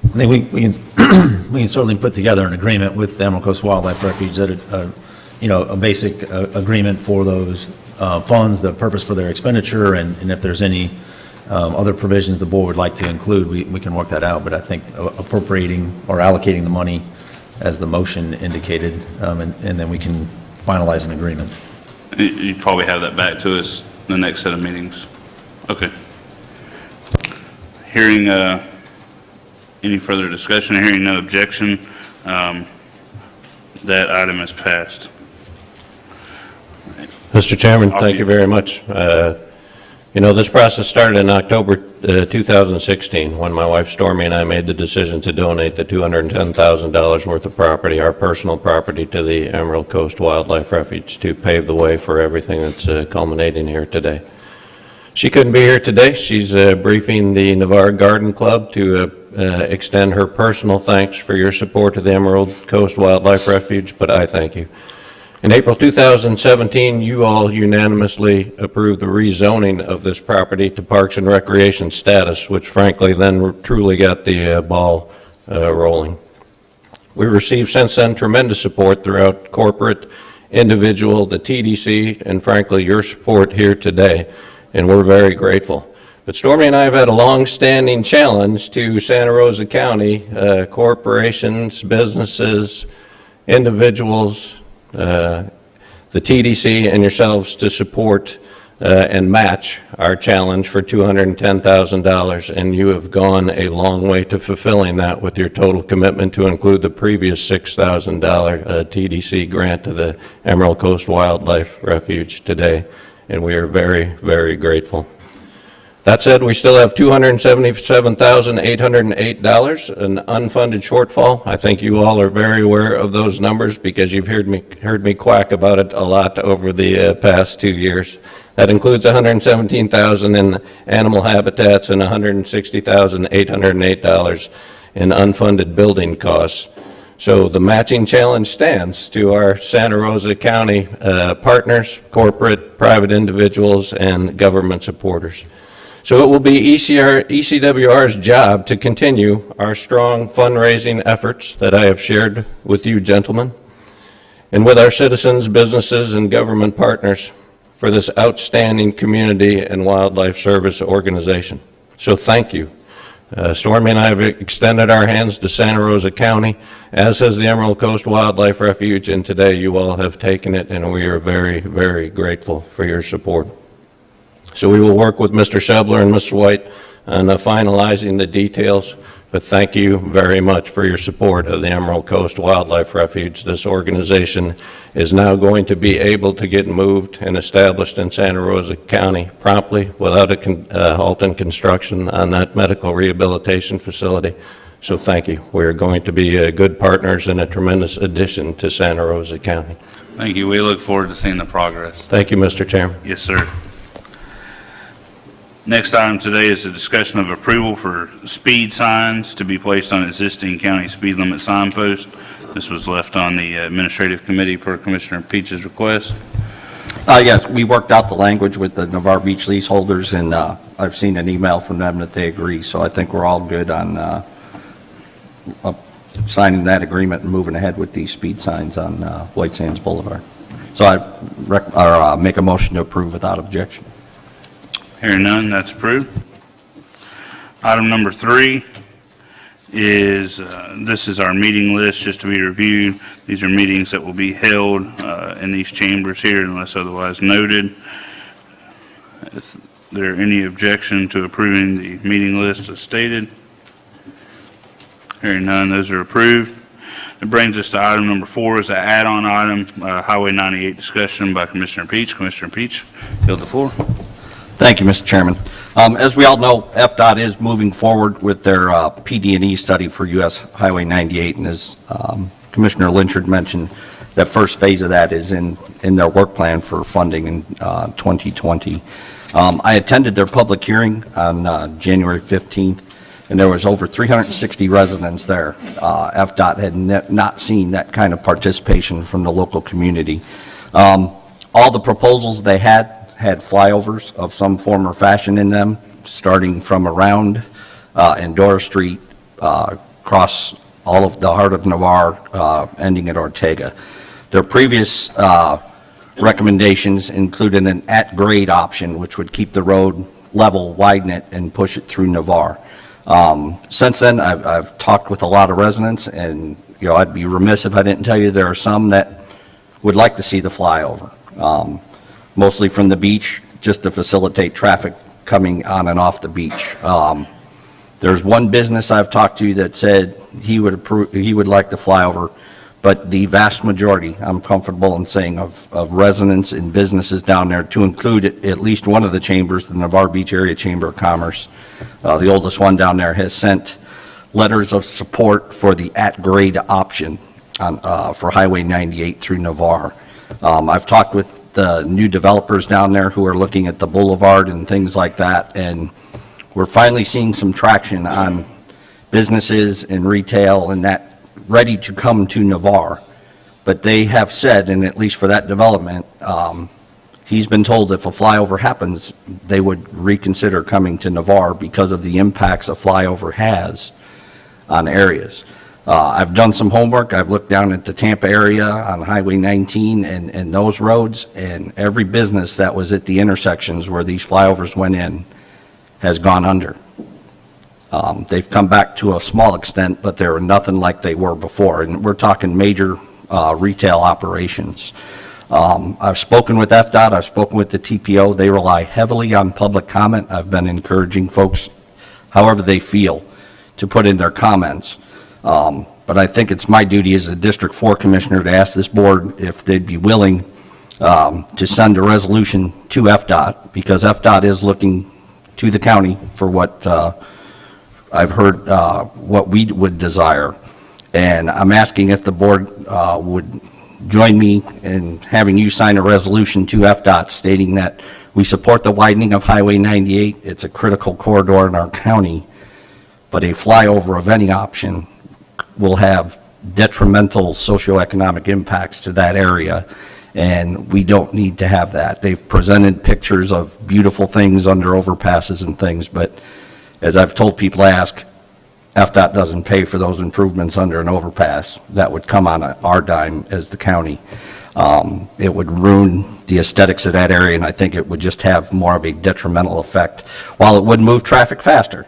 I think we can we can certainly put together an agreement with the Emerald Coast Wildlife Refuge that a basic agreement for those funds, the purpose for their expenditure, and if there's any other provisions the board would like to include, we can work that out. But I think appropriating or allocating the money as the motion indicated, and then we can finalize an agreement. You probably have that back to us in the next set of meetings. Okay. Hearing any further discussion, hearing no objection, that item is passed. Mr. Chairman, thank you very much. This process started in October 2016 when my wife Stormy and I made the decision to donate the $210,000 worth of property, our personal property, to the Emerald Coast Wildlife Refuge to pave the way for everything that's culminating here today. She couldn't be here today. She's briefing the Navarre Garden Club to extend her personal thanks for your support of the Emerald Coast Wildlife Refuge, but I thank you. In April 2017, you all unanimously approved the rezoning of this property to Parks and Recreation status, which frankly then truly got the ball rolling. We've received since then tremendous support throughout corporate, individual, the TDC, and frankly your support here today, and we're very grateful. But Stormy and I have had a long-standing challenge to Santa Rosa County, corporations, businesses, individuals, the TDC and yourselves to support and match our challenge for $210,000, and you have gone a long way to fulfilling that with your total commitment to include the previous $6,000 TDC grant to the Emerald Coast Wildlife Refuge today, and we are very, very grateful. That said, we still have $277,808, an unfunded shortfall. I think you all are very aware of those numbers because you've heard me quack about it a lot over the past 2 years. That includes $117,000 in animal habitats and $160,808 in unfunded building costs. So the matching challenge stands to our Santa Rosa County partners, corporate, private individuals, and government supporters. So it will be ECWR's job to continue our strong fundraising efforts that I have shared with you gentlemen, and with our citizens, businesses, and government partners for this outstanding community and wildlife service organization. So thank you Stormy and I have extended our hands to Santa Rosa County, as has the Emerald Coast Wildlife Refuge, and today you all have taken it, and we are very, very grateful for your support. So we will work with Mr. Shebler and Mr. White on finalizing the details, but thank you very much for your support of the Emerald Coast Wildlife Refuge. This organization is now going to be able to get moved and established in Santa Rosa County promptly without a halt in construction on that medical rehabilitation facility. So thank you. We're going to be good partners and a tremendous addition to Santa Rosa County. Thank you. We look forward to seeing the progress. Thank you, Mr. Chairman. Yes, sir. Next item today is a discussion of approval for speed signs to be placed on existing county speed limit signposts. This was left on the administrative committee per Commissioner Peach's request. Yes, we worked out the language with the Navarre Beach leaseholders, and I've seen an email from them that they agree, so I think we're all good on signing that agreement and moving ahead with these speed signs on White Sands Boulevard. So I make a motion to approve without objection. Hearing none, that's approved. Item number 3 is, this is our meeting list just to be reviewed. These are meetings that will be held in these chambers here unless otherwise noted. Is there any objection to approving the meeting list as stated? Hearing none, those are approved. It brings us to item number 4 is an add-on item, Highway 98 discussion by Commissioner Peach. Commissioner Peach, yield the floor. Thank you, Mr. Chairman. As we all know, FDOT is moving forward with their PD&E study for U.S. Highway 98, and as Commissioner Lynchard mentioned, that first phase of that is in their work plan for funding in 2020. I attended their public hearing on January 15th, and there was over 360 residents there. FDOT had not seen that kind of participation from the local community. All the proposals they had flyovers of some form or fashion in them, starting from around Endora Street, across all of the heart of Navarre, ending at Ortega. Their previous recommendations included an at-grade option, which would keep the road level, widen it, and push it through Navarre. Since then, I've talked with a lot of residents, and I'd be remiss if I didn't tell you there are some that would like to see the flyover. Mostly from the beach, just to facilitate traffic coming on and off the beach. There's one business I've talked to that said he would like the flyover, but the vast majority, I'm comfortable in saying, of residents and businesses down there, to include at least one of the chambers, the Navarre Beach Area Chamber of Commerce, the oldest one down there, has sent letters of support for the at-grade option for Highway 98 through Navarre. I've talked with the new developers down there who are looking at the boulevard and things like that, and we're finally seeing some traction on businesses and retail and that ready to come to Navarre. But they have said, and at least for that development, he's been told if a flyover happens, they would reconsider coming to Navarre because of the impacts a flyover has on areas. I've done some homework. I've looked down at the Tampa area on Highway 19 and those roads, and every business that was at the intersections where these flyovers went in has gone under. They've come back to a small extent, but they're nothing like they were before, and we're talking major retail operations. I've spoken with FDOT. I've spoken with the TPO. They rely heavily on public comment. I've been encouraging folks, however they feel, to put in their comments. But I think it's my duty as a District 4 Commissioner to ask this board if they'd be willing to send a resolution to FDOT, because FDOT is looking to the county for what I've heard what we would desire. And I'm asking if the board would join me in having you sign a resolution to FDOT stating that we support the widening of Highway 98. It's a critical corridor in our county, but a flyover of any option will have detrimental socioeconomic impacts to that area, and we don't need to have that. They've presented pictures of beautiful things under overpasses and things, but as I've told people to ask, FDOT doesn't pay for those improvements under an overpass. That would come on our dime as the county. It would ruin the aesthetics of that area, and I think it would just have more of a detrimental effect. While it would move traffic faster,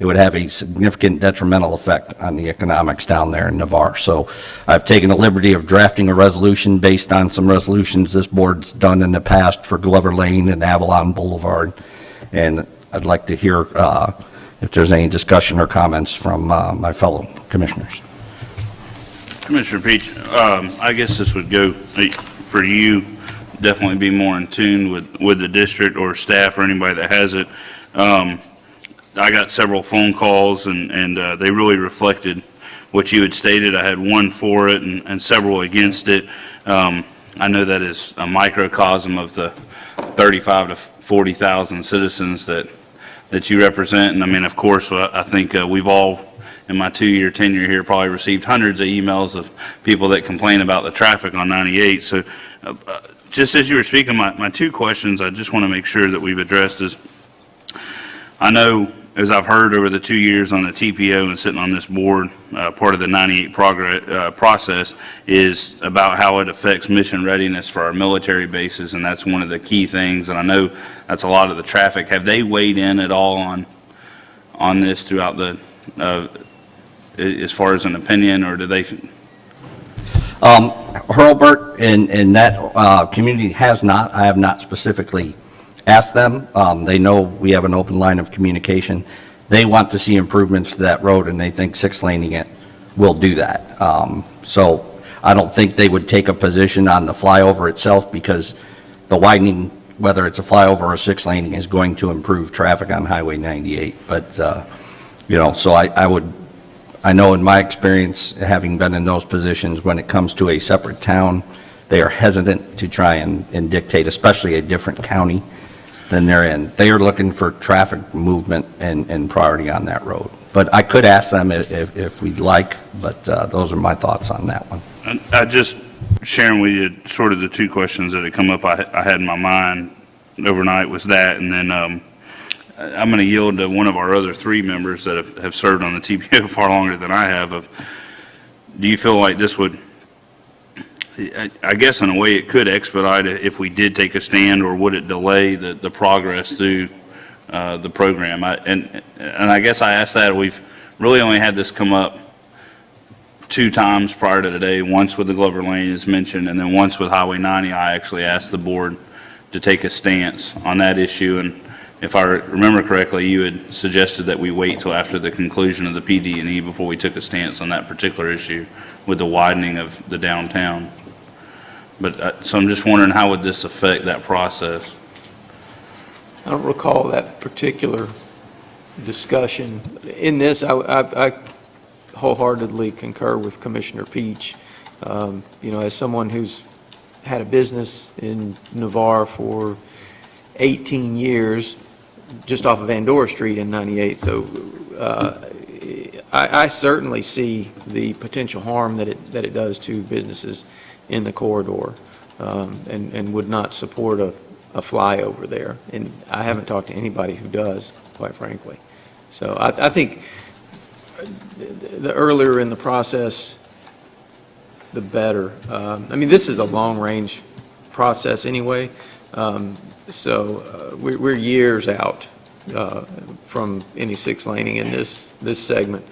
it would have a significant detrimental effect on the economics down there in Navarre. So I've taken the liberty of drafting a resolution based on some resolutions this board's done in the past for Glover Lane and Avalon Boulevard. And I'd like to hear if there's any discussion or comments from my fellow commissioners. Commissioner Peach, I guess this would go for you, definitely be more in tune with the district or staff or anybody that has it. I got several phone calls, and they really reflected what you had stated. I had one for it and several against it. I know that is a microcosm of the 35 to 40,000 citizens that you represent. And I mean, of course, I think we've all, in my 2-year tenure here, probably received hundreds of emails of people that complain about the traffic on 98. So just as you were speaking, my two questions I just want to make sure that we've addressed is, I know, as I've heard over the 2 years on the TPO and sitting on this board, part of the 98 process is about how it affects mission readiness for our military bases, and that's one of the key things, and I know that's a lot of the traffic. Have they weighed in at all on this throughout the, as far as an opinion, or do they? Hurlburt and that community has not. I have not specifically asked them. They know we have an open line of communication. They want to see improvements to that road, and they think six-laning it will do that. So I don't think they would take a position on the flyover itself, because the widening, whether it's a flyover or six-laning, is going to improve traffic on Highway 98. But, you know, so I know in my experience, having been in those positions, when it comes to a separate town, they are hesitant to try and dictate, especially a different county than they're in. They are looking for traffic movement and priority on that road. But I could ask them if we'd like, but those are my thoughts on that one. I just sharing with you sort of the two questions that had come up I had in my mind overnight was that, and then I'm going to yield to one of our other three members that have served on the TPO far longer than I have. Do you feel like this would, I guess in a way it could expedite it if we did take a stand, or would it delay the progress through the program? And I guess I asked that. We've really only had this come up 2 times prior to today, once with the Glover Lane as mentioned, and then once with Highway 90. I actually asked the board to take a stance on that issue, and if I remember correctly, you had suggested that we wait till after the conclusion of the PD&E before we took a stance on that particular issue with the widening of the downtown. But so I'm just wondering, how would this affect that process? I don't recall that particular discussion. In this, I wholeheartedly concur with Commissioner Peach. You know, as someone who's had a business in Navarre for 18 years, just off of Andorra Street in 98, so I certainly see the potential harm that it does to businesses in the corridor, and would not support a flyover there. And I haven't talked to anybody who does, quite frankly. So I think the earlier in the process, the better. I mean, this is a long-range process anyway, so we're years out from any six-laning in this segment.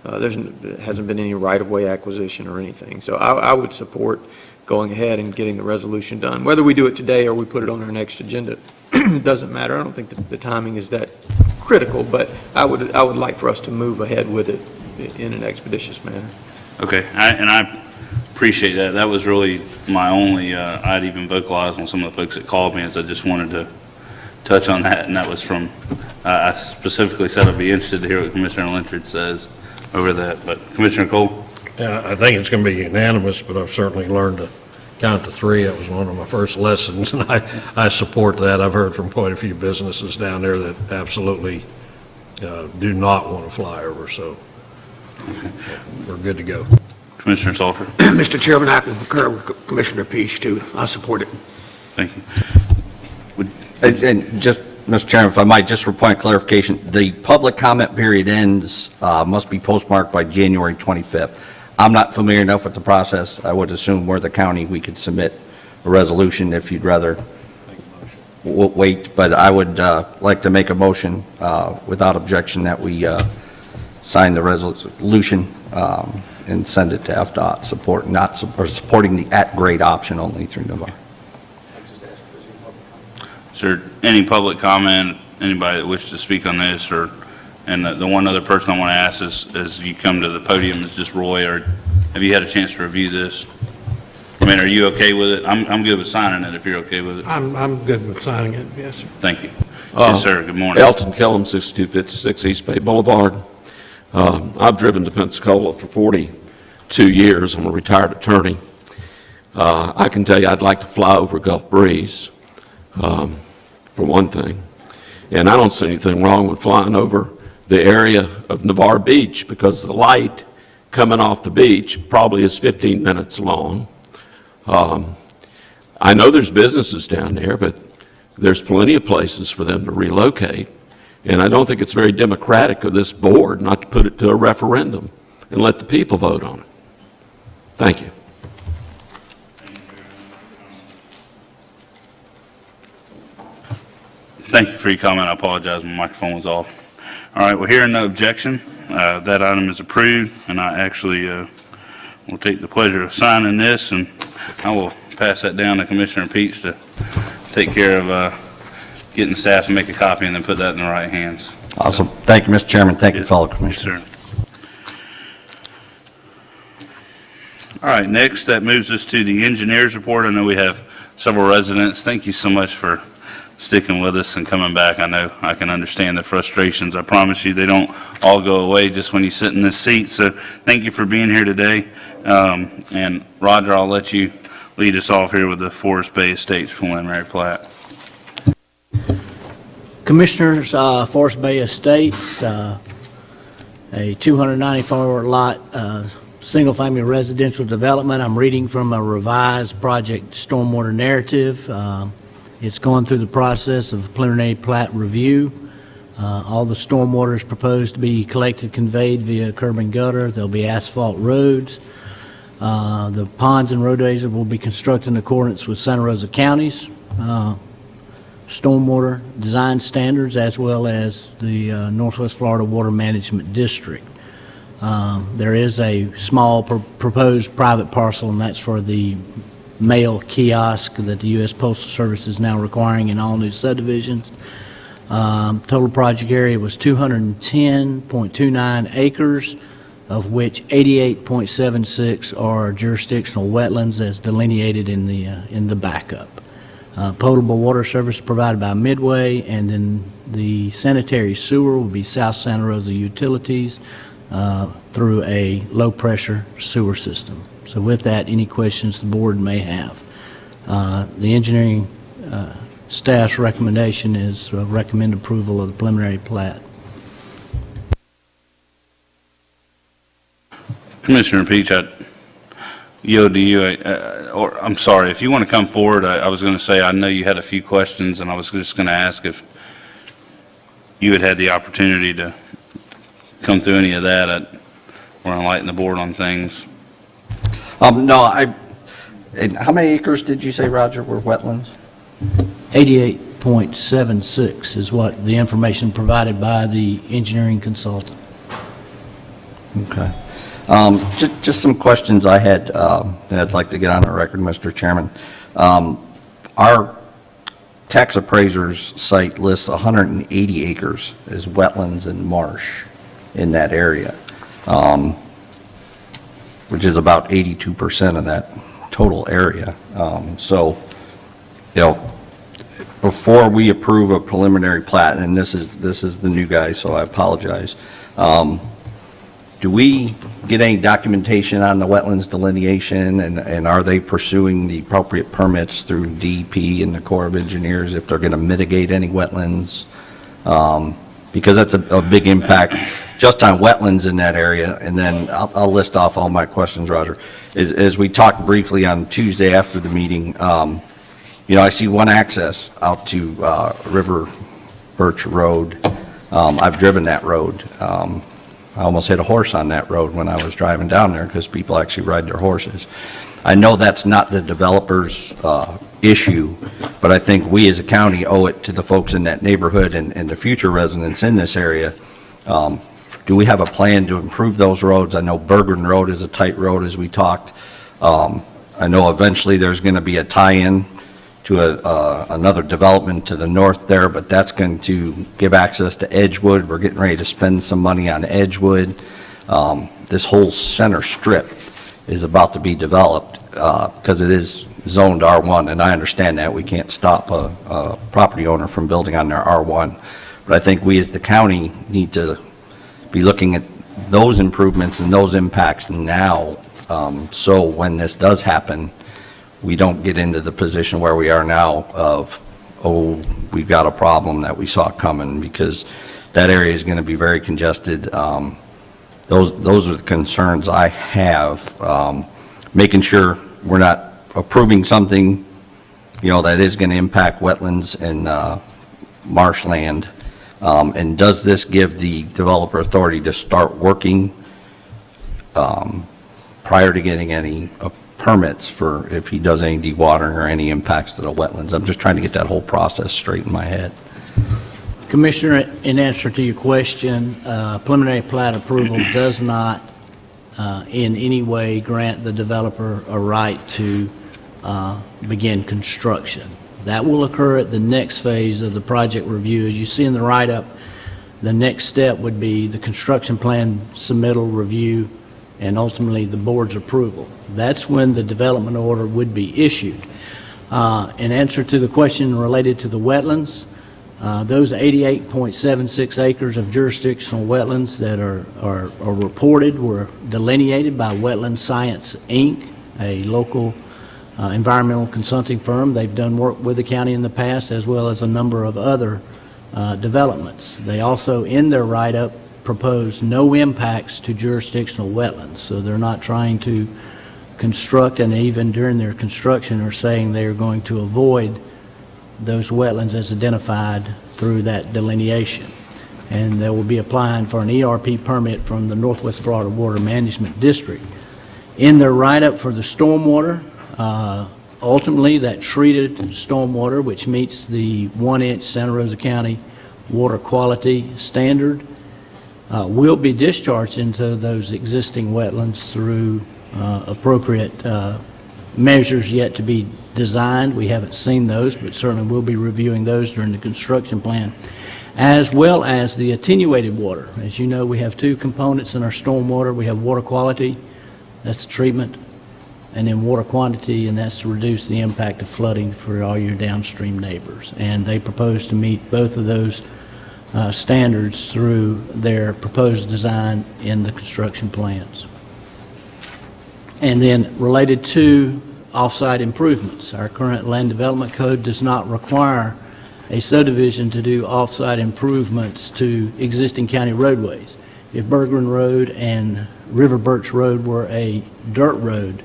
There hasn't been any right-of-way acquisition or anything. So I would support going ahead and getting the resolution done. Whether we do it today or we put it on our next agenda, it doesn't matter. I don't think the timing is that critical, but I would like for us to move ahead with it in an expeditious manner. Okay, and I appreciate that. That was really my only, I'd even vocalized on some of the folks that called me, as I just wanted to touch on that, and that was from, I specifically said I'd be interested to hear what Commissioner Lynchard says over that. But Commissioner Cole? Yeah, I think it's going to be unanimous, but I've certainly learned to count to 3. That was one of my first lessons, and I support that. I've heard from quite a few businesses down there that absolutely do not want to fly over, so we're good to go. Commissioner Salter? Mr. Chairman, I concur with Commissioner Peach, too. I support it. Thank you. And just, Mr. Chairman, if I might, just for point of clarification, the public comment period ends, must be postmarked by January 25th. I'm not familiar enough with the process. I would assume we're the county, we could submit a resolution if you'd rather wait, but I would like to make a motion without objection that we sign the resolution and send it to FDOT, supporting the at-grade option only through Navarre. Is there any public comment, anybody that wishes to speak on this, and the one other person I want to ask is, as you come to the podium, is just Roy, or have you had a chance to review this? I mean, are you okay with it? I'm good with signing it if you're okay with it. I'm good with signing it, yes, sir. Thank you. Yes, sir. Good morning. Elton Kellum, 6256 East Bay Boulevard. I've driven to Pensacola for 42 years. I'm a retired attorney. I can tell you I'd like to fly over Gulf Breeze, for one thing. And I don't see anything wrong with flying over the area of Navarre Beach, because the light coming off the beach probably is 15 minutes long. I know there's businesses down there, but there's plenty of places for them to relocate. And I don't think it's very democratic of this board not to put it to a referendum and let the people vote on it. Thank you. Thank you for your comment. I apologize, my microphone was off. All right, well, hearing no objection, that item is approved, and I actually will take the pleasure of signing this, and I will pass that down to Commissioner Peach to take care of getting staff to make a copy and then put that in the right hands. Awesome. Thank you, Mr. Chairman. Thank you, fellow commissioners. Yes, sir. All right, next, that moves us to the engineer's report. I know we have several residents. Thank you so much for sticking with us and coming back. I know I can understand the frustrations. I promise you they don't all go away just when you sit in this seat. So thank you for being here today. And Roger, I'll let you lead us off here with the Forest Bay Estates preliminary plat. Commissioners, Forest Bay Estates, a 294 lot single-family residential development. I'm reading from a revised project stormwater narrative. It's going through the process of preliminary plat review. All the stormwater is proposed to be collected, conveyed via curb and gutter. There'll be asphalt roads. The ponds and roadways will be constructed in accordance with Santa Rosa County's stormwater design standards, as well as the Northwest Florida Water Management District. There is a small proposed private parcel, and that's for the mail kiosk that the U.S. Postal Service is now requiring in all new subdivisions. Total project area was 210.29 acres, of which 88.76 are jurisdictional wetlands as delineated in the backup. Potable water service provided by Midway, and then the sanitary sewer will be South Santa Rosa Utilities through a low-pressure sewer system. So with that, any questions the board may have. The engineering staff's recommendation is recommend approval of the preliminary plat. Commissioner Peach, I yield to you, or I'm sorry, if you want to come forward, I was going to say, I know you had a few questions, and I was just going to ask if you had the opportunity to come through any of that. I want to enlighten the board on things. No, and how many acres did you say, Roger, were wetlands? 88.76 is what the information provided by the engineering consultant. Okay. Just some questions I had that I'd like to get on the record, Mr. Chairman. Our tax appraiser's site lists 180 acres as wetlands and marsh in that area, which is about 82% of that total area. So, you know, before we approve a preliminary plat, and this is the new guy, so I apologize. Do we get any documentation on the wetlands delineation, and are they pursuing the appropriate permits through DEP and the Corps of Engineers if they're going to mitigate any wetlands? Because that's a big impact just on wetlands in that area. And then I'll list off all my questions, Roger. As we talked briefly on Tuesday after the meeting, you know, I see one access out to River Birch Road. I've driven that road. I almost hit a horse on that road when I was driving down there because people actually ride their horses. I know that's not the developer's issue, but I think we as a county owe it to the folks in that neighborhood and the future residents in this area. Do we have a plan to improve those roads? I know Bergren Road is a tight road, as we talked. I know eventually there's going to be a tie-in to another development to the north there, but that's going to give access to Edgewood. We're getting ready to spend some money on Edgewood. This whole center strip is about to be developed because it is zoned R1, and I understand that. We can't stop a property owner from building on their R1. But I think we as the county need to be looking at those improvements and those impacts now, so when this does happen, we don't get into the position where we are now of, oh, we've got a problem that we saw coming, because that area is going to be very congested. Those are the concerns I have, making sure we're not approving something, that is going to impact wetlands and marshland. And does this give the developer authority to start working prior to getting any permits for if he does any dewatering or any impacts to the wetlands? I'm just trying to get that whole process straight in my head. Commissioner, in answer to your question, preliminary plat approval does not in any way grant the developer a right to begin construction. That will occur at the next phase of the project review. As you see in the write-up, the next step would be the construction plan submittal review and ultimately the board's approval. That's when the development order would be issued. In answer to the question related to the wetlands, those 88.76 acres of jurisdictional wetlands that are reported were delineated by Wetland Science, Inc., a local environmental consulting firm. They've done work with the county in the past, as well as a number of other developments. They also, in their write-up, proposed no impacts to jurisdictional wetlands, so they're not trying to construct, and even during their construction are saying they're going to avoid those wetlands as identified through that delineation. And they will be applying for an ERP permit from the Northwest Florida Water Management District. In their write-up for the stormwater, ultimately that treated stormwater, which meets the 1-inch Santa Rosa County water quality standard, will be discharged into those existing wetlands through appropriate measures yet to be designed. We haven't seen those, but certainly we'll be reviewing those during the construction plan, as well as the attenuated water. As you know, we have two components in our stormwater. We have water quality, that's treatment, and then water quantity, and that's to reduce the impact of flooding for all your downstream neighbors. And they propose to meet both of those standards through their proposed design in the construction plans. And then related to off-site improvements, our current land development code does not require a subdivision to do off-site improvements to existing county roadways. If Bergren Road and River Birch Road were a dirt road,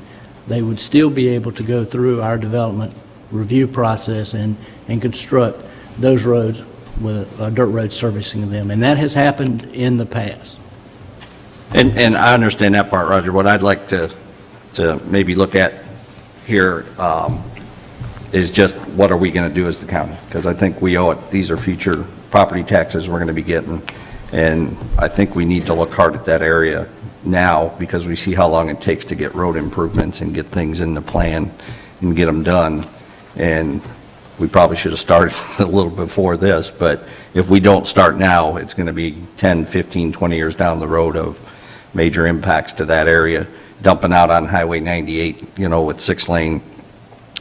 they would still be able to go through our development review process and construct those roads with a dirt road servicing them. And that has happened in the past. And I understand that part, Roger. What I'd like to maybe look at here is just what are we going to do as the county? Because I think we owe it. These are future property taxes we're going to be getting. And I think we need to look hard at that area now, because we see how long it takes to get road improvements and get things in the plan and get them done. And we probably should have started a little before this, but if we don't start now, it's going to be 10, 15, 20 years down the road of major impacts to that area. Dumping out on Highway 98, with 6-lane,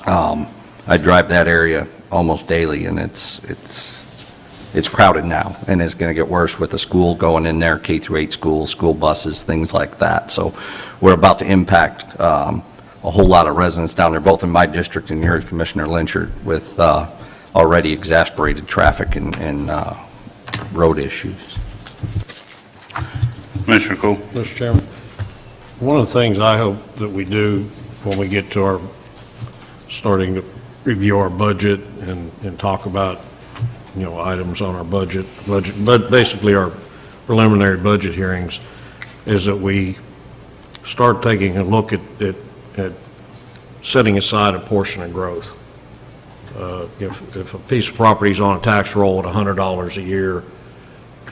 I drive that area almost daily, and it's crowded now, and it's going to get worse with the school going in there, K-8 school buses, things like that. So we're about to impact a whole lot of residents down there, both in my district and yours, Commissioner Lynchard, with already exasperated traffic and road issues. Commissioner Cole. Mr. Chairman, one of the things I hope that we do when we get to our starting to review our budget and talk about items on our budget, but basically our preliminary budget hearings, is that we start taking a look at setting aside a portion of growth. If a piece of property is on a tax roll at $100 a year,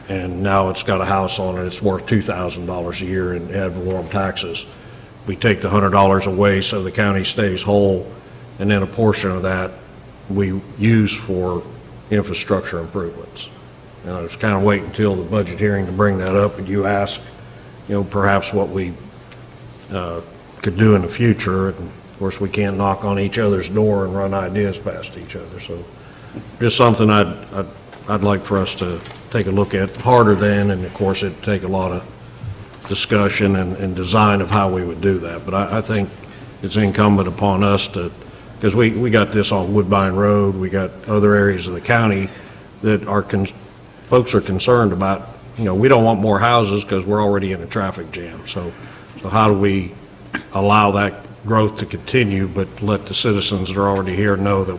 and now it's got a house on it, it's worth $2,000 a year in ad valorem taxes, we take the $100 away so the county stays whole, and then a portion of that we use for infrastructure improvements. And I was kind of waiting until the budget hearing to bring that up, and you asked, perhaps what we could do in the future. And of course, we can't knock on each other's door and run ideas past each other. So just something I'd like for us to take a look at harder than, and of course, it'd take a lot of discussion and design of how we would do that. But I think it's incumbent upon us to, because we got this on Woodbine Road, we got other areas of the county that folks are concerned about. We don't want more houses because we're already in a traffic jam. So how do we allow that growth to continue, but let the citizens that are already here know that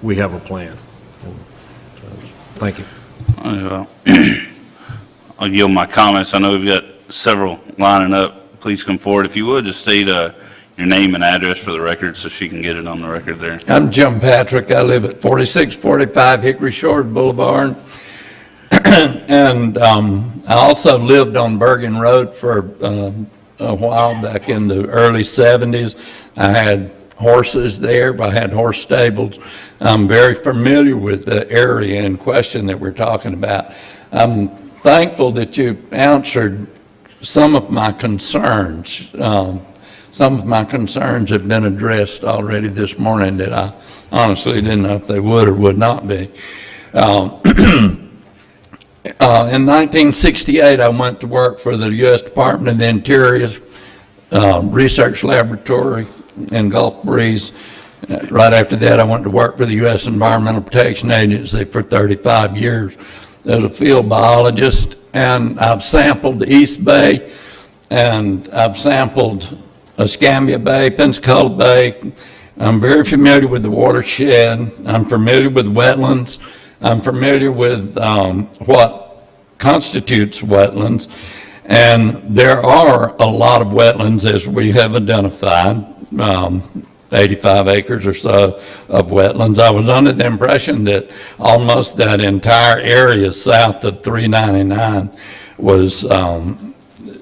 we have a plan? Thank you. I'll yield my comments. I know we've got several lining up. Please come forward. If you would, just state your name and address for the record so she can get it on the record there. I'm Jim Patrick. I live at 4645 Hickory Shores Boulevard. And I also lived on Bergen Road for a while back in the early 70s. I had horses there. I had horse stables. I'm very familiar with the area in question that we're talking about. I'm thankful that you answered some of my concerns. Some of my concerns have been addressed already this morning that I honestly didn't know if they would or would not be. In 1968, I went to work for the U.S. Department of the Interior Research Laboratory in Gulf Breeze. Right after that, I went to work for the U.S. Environmental Protection Agency for 35 years as a field biologist, and I've sampled the East Bay, and I've sampled Escambia Bay, Pensacola Bay. I'm very familiar with the watershed. I'm familiar with wetlands. I'm familiar with what constitutes wetlands, and there are a lot of wetlands as we have identified, 85 acres or so of wetlands. I was under the impression that almost that entire area south of 399 was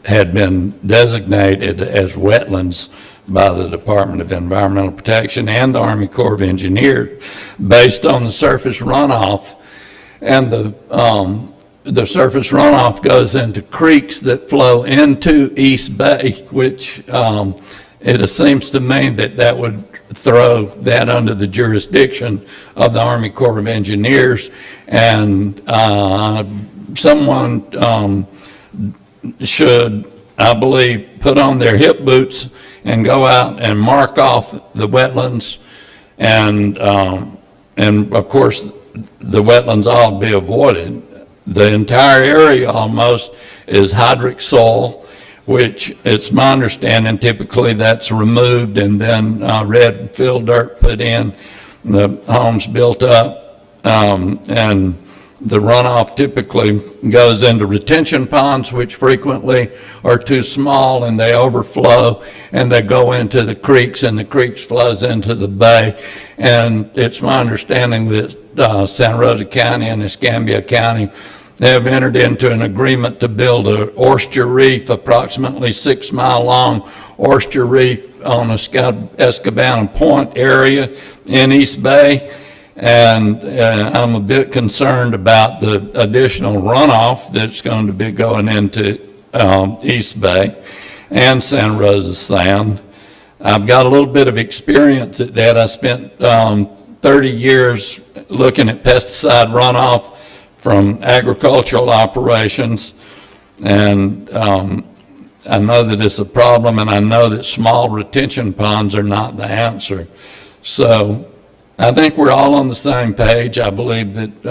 had been designated as wetlands by the Department of Environmental Protection and the Army Corps of Engineers based on the surface runoff. And the surface runoff goes into creeks that flow into East Bay, which it seems to me that would throw that under the jurisdiction of the Army Corps of Engineers. And someone should, I believe, put on their hip boots and go out and mark off the wetlands, and of course the wetlands all be avoided. The entire area almost is hydric soil, which it's my understanding typically that's removed and then red fill dirt put in, the homes built up, and the runoff typically goes into retention ponds, which frequently are too small and they overflow and they go into the creeks, and the creeks flows into the bay. And it's my understanding that Santa Rosa County and Escambia County have entered into an agreement to build an oyster reef, approximately 6 mile long oyster reef on Escabana Point area in East Bay. And I'm a bit concerned about the additional runoff that's going to be going into East Bay and Santa Rosa Sound. I've got a little bit of experience at that. I spent 30 years looking at pesticide runoff from agricultural operations, and I know that it's a problem, and I know that small retention ponds are not the answer. So I think we're all on the same page. I believe that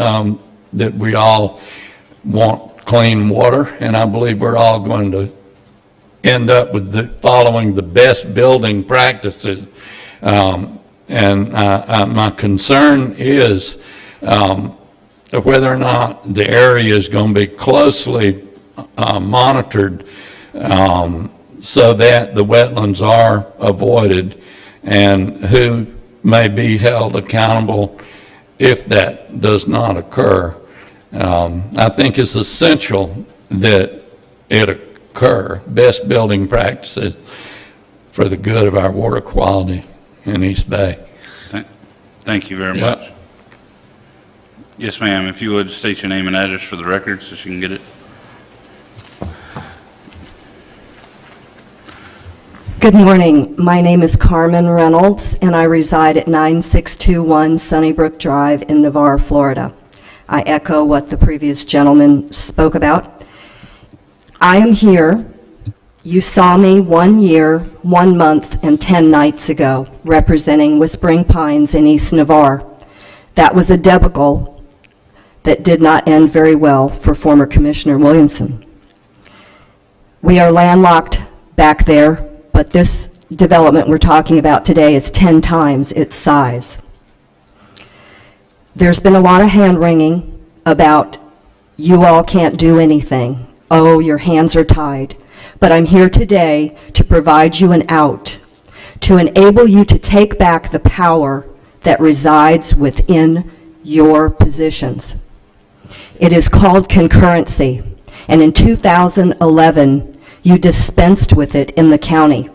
that we all want clean water, and I believe we're all going to end up with following the best building practices. And my concern is whether or not the area is going to be closely monitored so that the wetlands are avoided, and who may be held accountable if that does not occur. I think it's essential that it occur, best building practices for the good of our water quality in East Bay. Thank you very much. Yes, ma'am, if you would state your name and address for the record so she can get it. Good morning. My name is Carmen Reynolds, and I reside at 9621 Sunnybrook Drive in Navarre, Florida. I echo what the previous gentleman spoke about. I am here. You saw me 1 year, 1 month, and 10 nights ago representing Whispering Pines in East Navarre. That was a debacle that did not end very well for former Commissioner Williamson. We are landlocked back there, but this development we're talking about today is 10 times its size. There's been a lot of hand-wringing about you all can't do anything. Oh, your hands are tied. But I'm here today to provide you an out, to enable you to take back the power that resides within your positions. It is called concurrency, and in 2011, you dispensed with it in the county.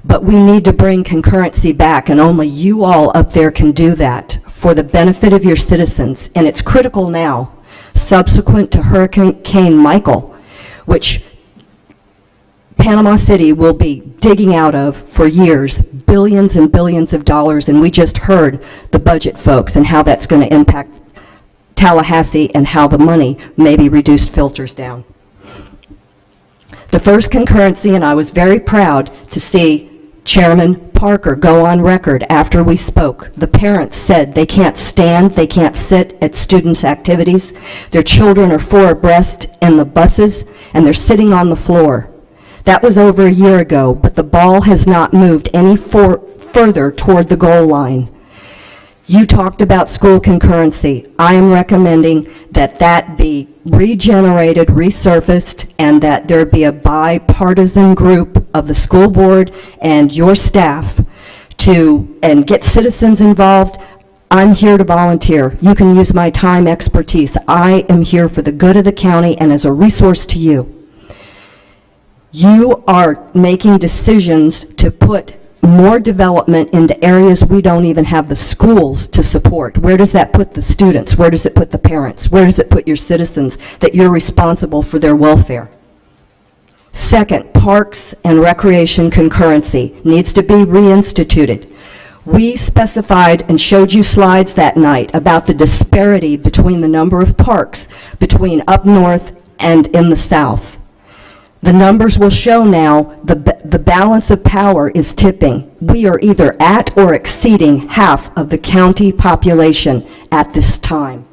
But we need to bring concurrency back, and only you all up there can do that for the benefit of your citizens, and it's critical now, subsequent to Hurricane Michael, which Panama City will be digging out of for years, billions and billions of dollars, and we just heard the budget folks and how that's going to impact Tallahassee and how the money may be reduced filters down. The first concurrency, and I was very proud to see Chairman Parker go on record after we spoke. The parents said they can't stand, they can't sit at students' activities. Their children are four abreast in the buses, and they're sitting on the floor. That was over a year ago, but the ball has not moved any further toward the goal line. You talked about school concurrency. I am recommending that that be regenerated, resurfaced, and that there be a bipartisan group of the school board and your staff and get citizens involved. I'm here to volunteer. You can use my time, expertise. I am here for the good of the county and as a resource to you. You are making decisions to put more development into areas we don't even have the schools to support. Where does that put the students? Where does it put the parents? Where does it put your citizens that you're responsible for their welfare? Second, parks and recreation concurrency needs to be reinstituted. We specified and showed you slides that night about the disparity between the number of parks between up north and in the south. The numbers will show now the balance of power is tipping. We are either at or exceeding half of the county population at this time.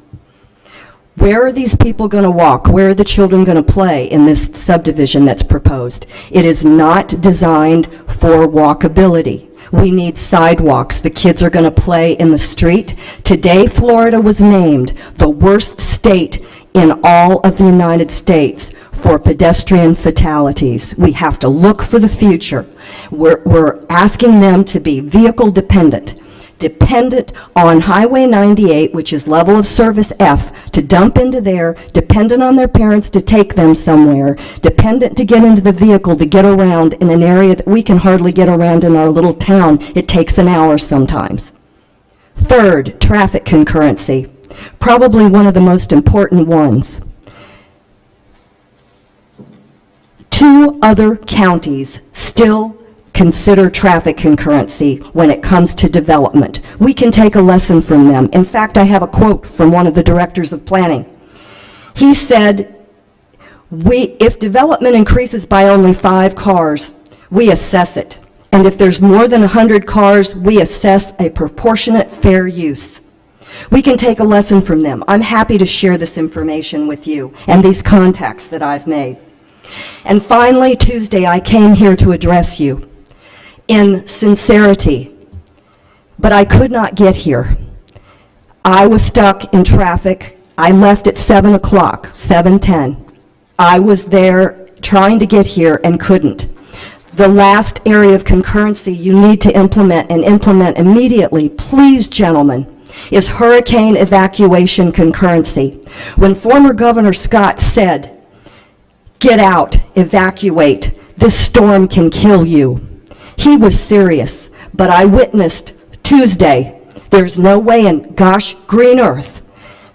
Where are these people going to walk? Where are the children going to play in this subdivision that's proposed? It is not designed for walkability. We need sidewalks. The kids are going to play in the street. Today, Florida was named the worst state in all of the United States for pedestrian fatalities. We have to look for the future. We're asking them to be vehicle dependent on Highway 98, which is level of service F, to dump into there, dependent on their parents to take them somewhere, dependent to get into the vehicle to get around in an area that we can hardly get around in our little town. It takes an hour sometimes. Third, traffic concurrency, probably one of the most important ones. 2 other counties still consider traffic concurrency when it comes to development. We can take a lesson from them. In fact, I have a quote from one of the directors of planning. He said, if development increases by only 5 cars, we assess it. And if there's more than 100 cars, we assess a proportionate fair use. We can take a lesson from them. I'm happy to share this information with you and these contacts that I've made. And finally, Tuesday, I came here to address you in sincerity, but I could not get here. I was stuck in traffic. I left at 7 o'clock, 7:10. I was there trying to get here and couldn't. The last area of concurrency you need to implement and implement immediately, please, gentlemen, is hurricane evacuation concurrency. When former Governor Scott said, "Get out, evacuate, this storm can kill you," he was serious, but I witnessed Tuesday, there's no way in gosh green earth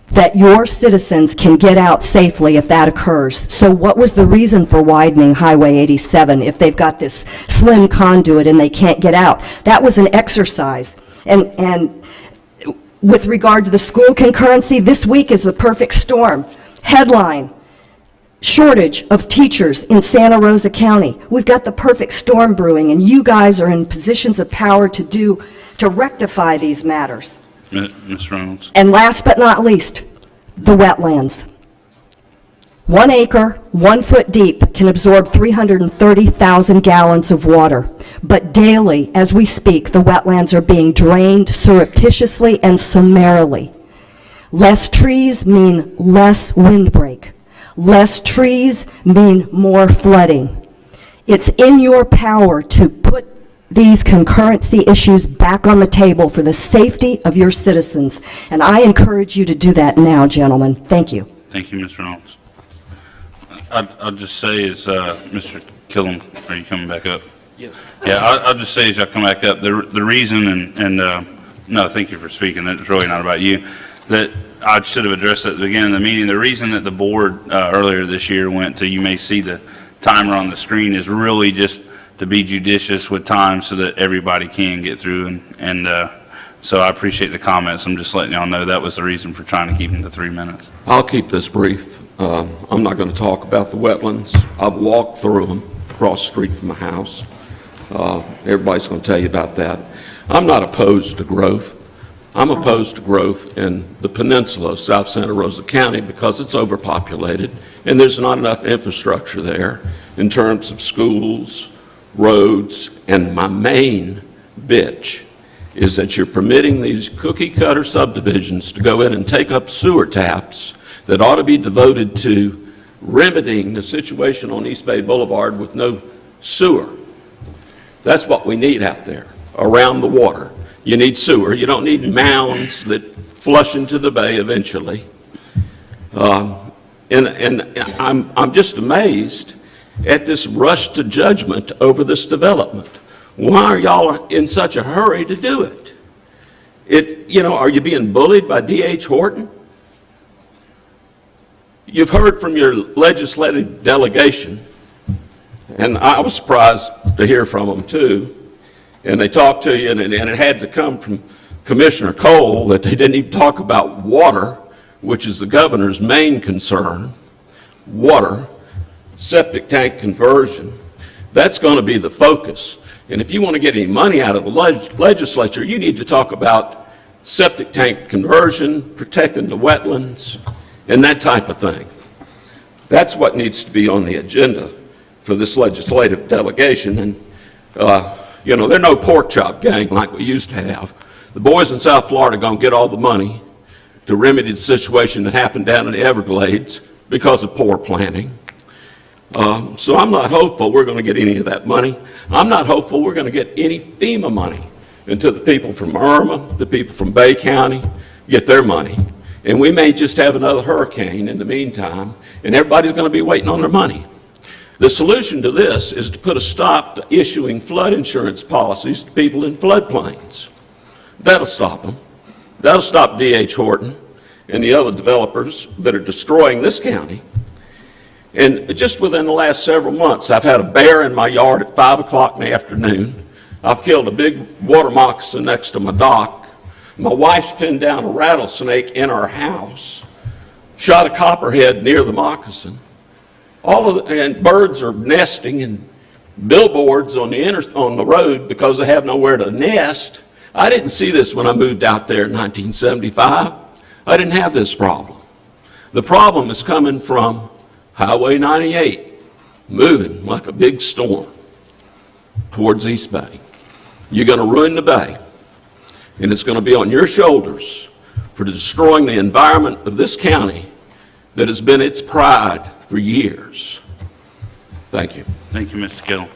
that your citizens can get out safely if that occurs. So what was the reason for widening Highway 87 if they've got this slim conduit and they can't get out? That was an exercise. And with regard to the school concurrency, this week is the perfect storm. Headline, shortage of teachers in Santa Rosa County. We've got the perfect storm brewing, and you guys are in positions of power to rectify these matters. Ms. Reynolds. And last but not least, the wetlands. 1 acre, 1 foot deep, can absorb 330,000 gallons of water. But daily, as we speak, the wetlands are being drained surreptitiously and summarily. Less trees mean less windbreak. Less trees mean more flooding. It's in your power to put these concurrency issues back on the table for the safety of your citizens. And I encourage you to do that now, gentlemen. Thank you. Thank you, Ms. Reynolds. I'll just say is, Mr. Killam, are you coming back up? Yes. Yeah, I'll just say as y'all come back up, the reason, no, thank you for speaking, it's really not about you, that I should have addressed at the beginning of the meeting. The reason that the board earlier this year went to, you may see the timer on the screen, is really just to be judicious with time so that everybody can get through. And so I appreciate the comments. I'm just letting y'all know that was the reason for trying to keep them to 3 minutes. I'll keep this brief. I'm not going to talk about the wetlands. I've walked through them across the street from my house. Everybody's going to tell you about that. I'm not opposed to growth. I'm opposed to growth in the peninsula of South Santa Rosa County because it's overpopulated and there's not enough infrastructure there in terms of schools, roads, and my main bitch is that you're permitting these cookie-cutter subdivisions to go in and take up sewer taps that ought to be devoted to remedying the situation on East Bay Boulevard with no sewer. That's what we need out there, around the water. You need sewer. You don't need mounds that flush into the bay eventually. And I'm just amazed at this rush to judgment over this development. Why are y'all in such a hurry to do it? Are you being bullied by D.H. Horton? You've heard from your legislative delegation, and I was surprised to hear from them too, and they talked to you, and it had to come from Commissioner Cole that they didn't even talk about water, which is the governor's main concern. Water, septic tank conversion, that's going to be the focus. And if you want to get any money out of the legislature, you need to talk about septic tank conversion, protecting the wetlands, and that type of thing. That's what needs to be on the agenda for this legislative delegation. And, they're no pork chop gang like we used to have. The boys in South Florida are going to get all the money to remedy the situation that happened down in the Everglades because of poor planning. So I'm not hopeful we're going to get any of that money. I'm not hopeful we're going to get any FEMA money until the people from Irma, the people from Bay County get their money. And we may just have another hurricane in the meantime, and everybody's going to be waiting on their money. The solution to this is to put a stop to issuing flood insurance policies to people in floodplains. That'll stop them. That'll stop D.H. Horton and the other developers that are destroying this county. And just within the last several months, I've had a bear in my yard at 5 o'clock in the afternoon. I've killed a big water moccasin next to my dock. My wife's pinned down a rattlesnake in our house, shot a copperhead near the moccasin. And birds are nesting in billboards on the road because they have nowhere to nest. I didn't see this when I moved out there in 1975. I didn't have this problem. The problem is coming from Highway 98, moving like a big storm towards East Bay. You're going to ruin the bay, and it's going to be on your shoulders for destroying the environment of this county that has been its pride for years. Thank you. Thank you, Mr. Kittle.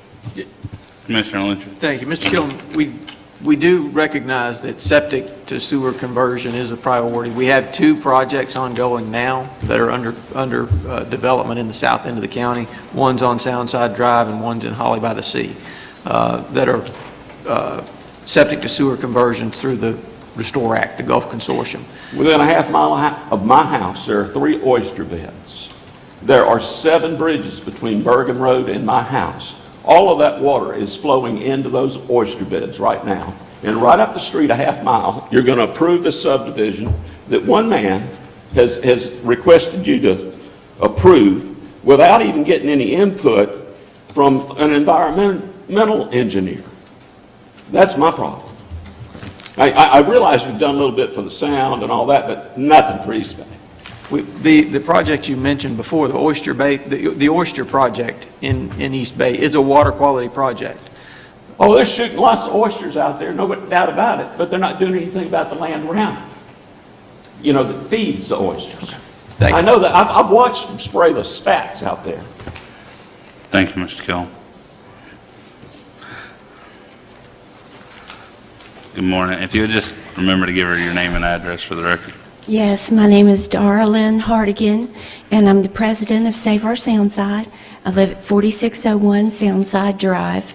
Commissioner Lynch. Thank you. Mr. Killen, we do recognize that septic to sewer conversion is a priority. We have 2 projects ongoing now that are under development in the south end of the county. One's on Soundside Drive and one's in Holly by the Sea that are septic to sewer conversion through the Restore Act, the Gulf Consortium. Within a half mile of my house, there are 3 oyster beds. There are 7 bridges between Bergen Road and my house. All of that water is flowing into those oyster beds right now. And right up the street a half mile, you're going to approve the subdivision that one man has requested you to approve without even getting any input from an environmental engineer. That's my problem. I realize you've done a little bit for the sound and all that, but nothing for East Bay. The project you mentioned before, the Oyster Bay, the Oyster Project in East Bay is a water quality project. Oh, they're shooting lots of oysters out there, no doubt about it, but they're not doing anything about the land around it. You know, that feeds the oysters. I know that. I've watched them spray the spats out there. Thank you, Mr. Kittle. Good morning. If you would just remember to give her your name and address for the record. Yes, my name is Darlene Hartigan, and I'm the president of Save Our Soundside. I live at 4601 Soundside Drive.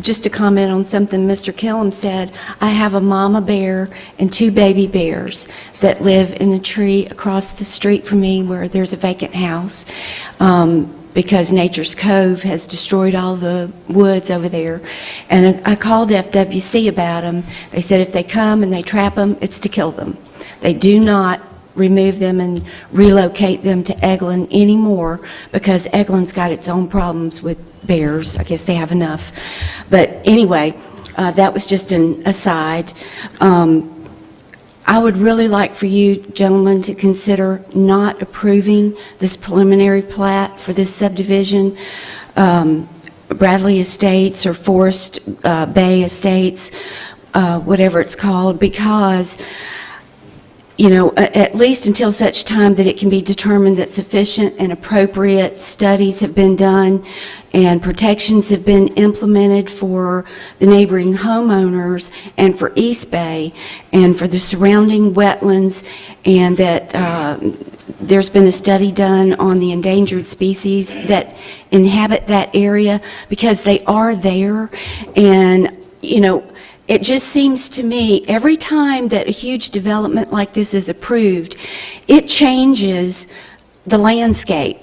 Just to comment on something Mr. Killam said, I have a mama bear and 2 baby bears that live in the tree across the street from me where there's a vacant house. Because Nature's Cove has destroyed all the woods over there. And I called FWC about them. They said if they come and they trap them, it's to kill them. They do not remove them and relocate them to Eglin anymore because Eglin's got its own problems with bears. I guess they have enough. But anyway, that was just an aside. I would really like for you gentlemen to consider not approving this preliminary plat for this subdivision, Bradley Estates or Forest Bay Estates, whatever it's called, because you know, at least until such time that it can be determined that sufficient and appropriate studies have been done and protections have been implemented for the neighboring homeowners and for East Bay and for the surrounding wetlands, and that there's been a study done on the endangered species that inhabit that area, because they are there. And, you know, it just seems to me every time that a huge development like this is approved, it changes the landscape.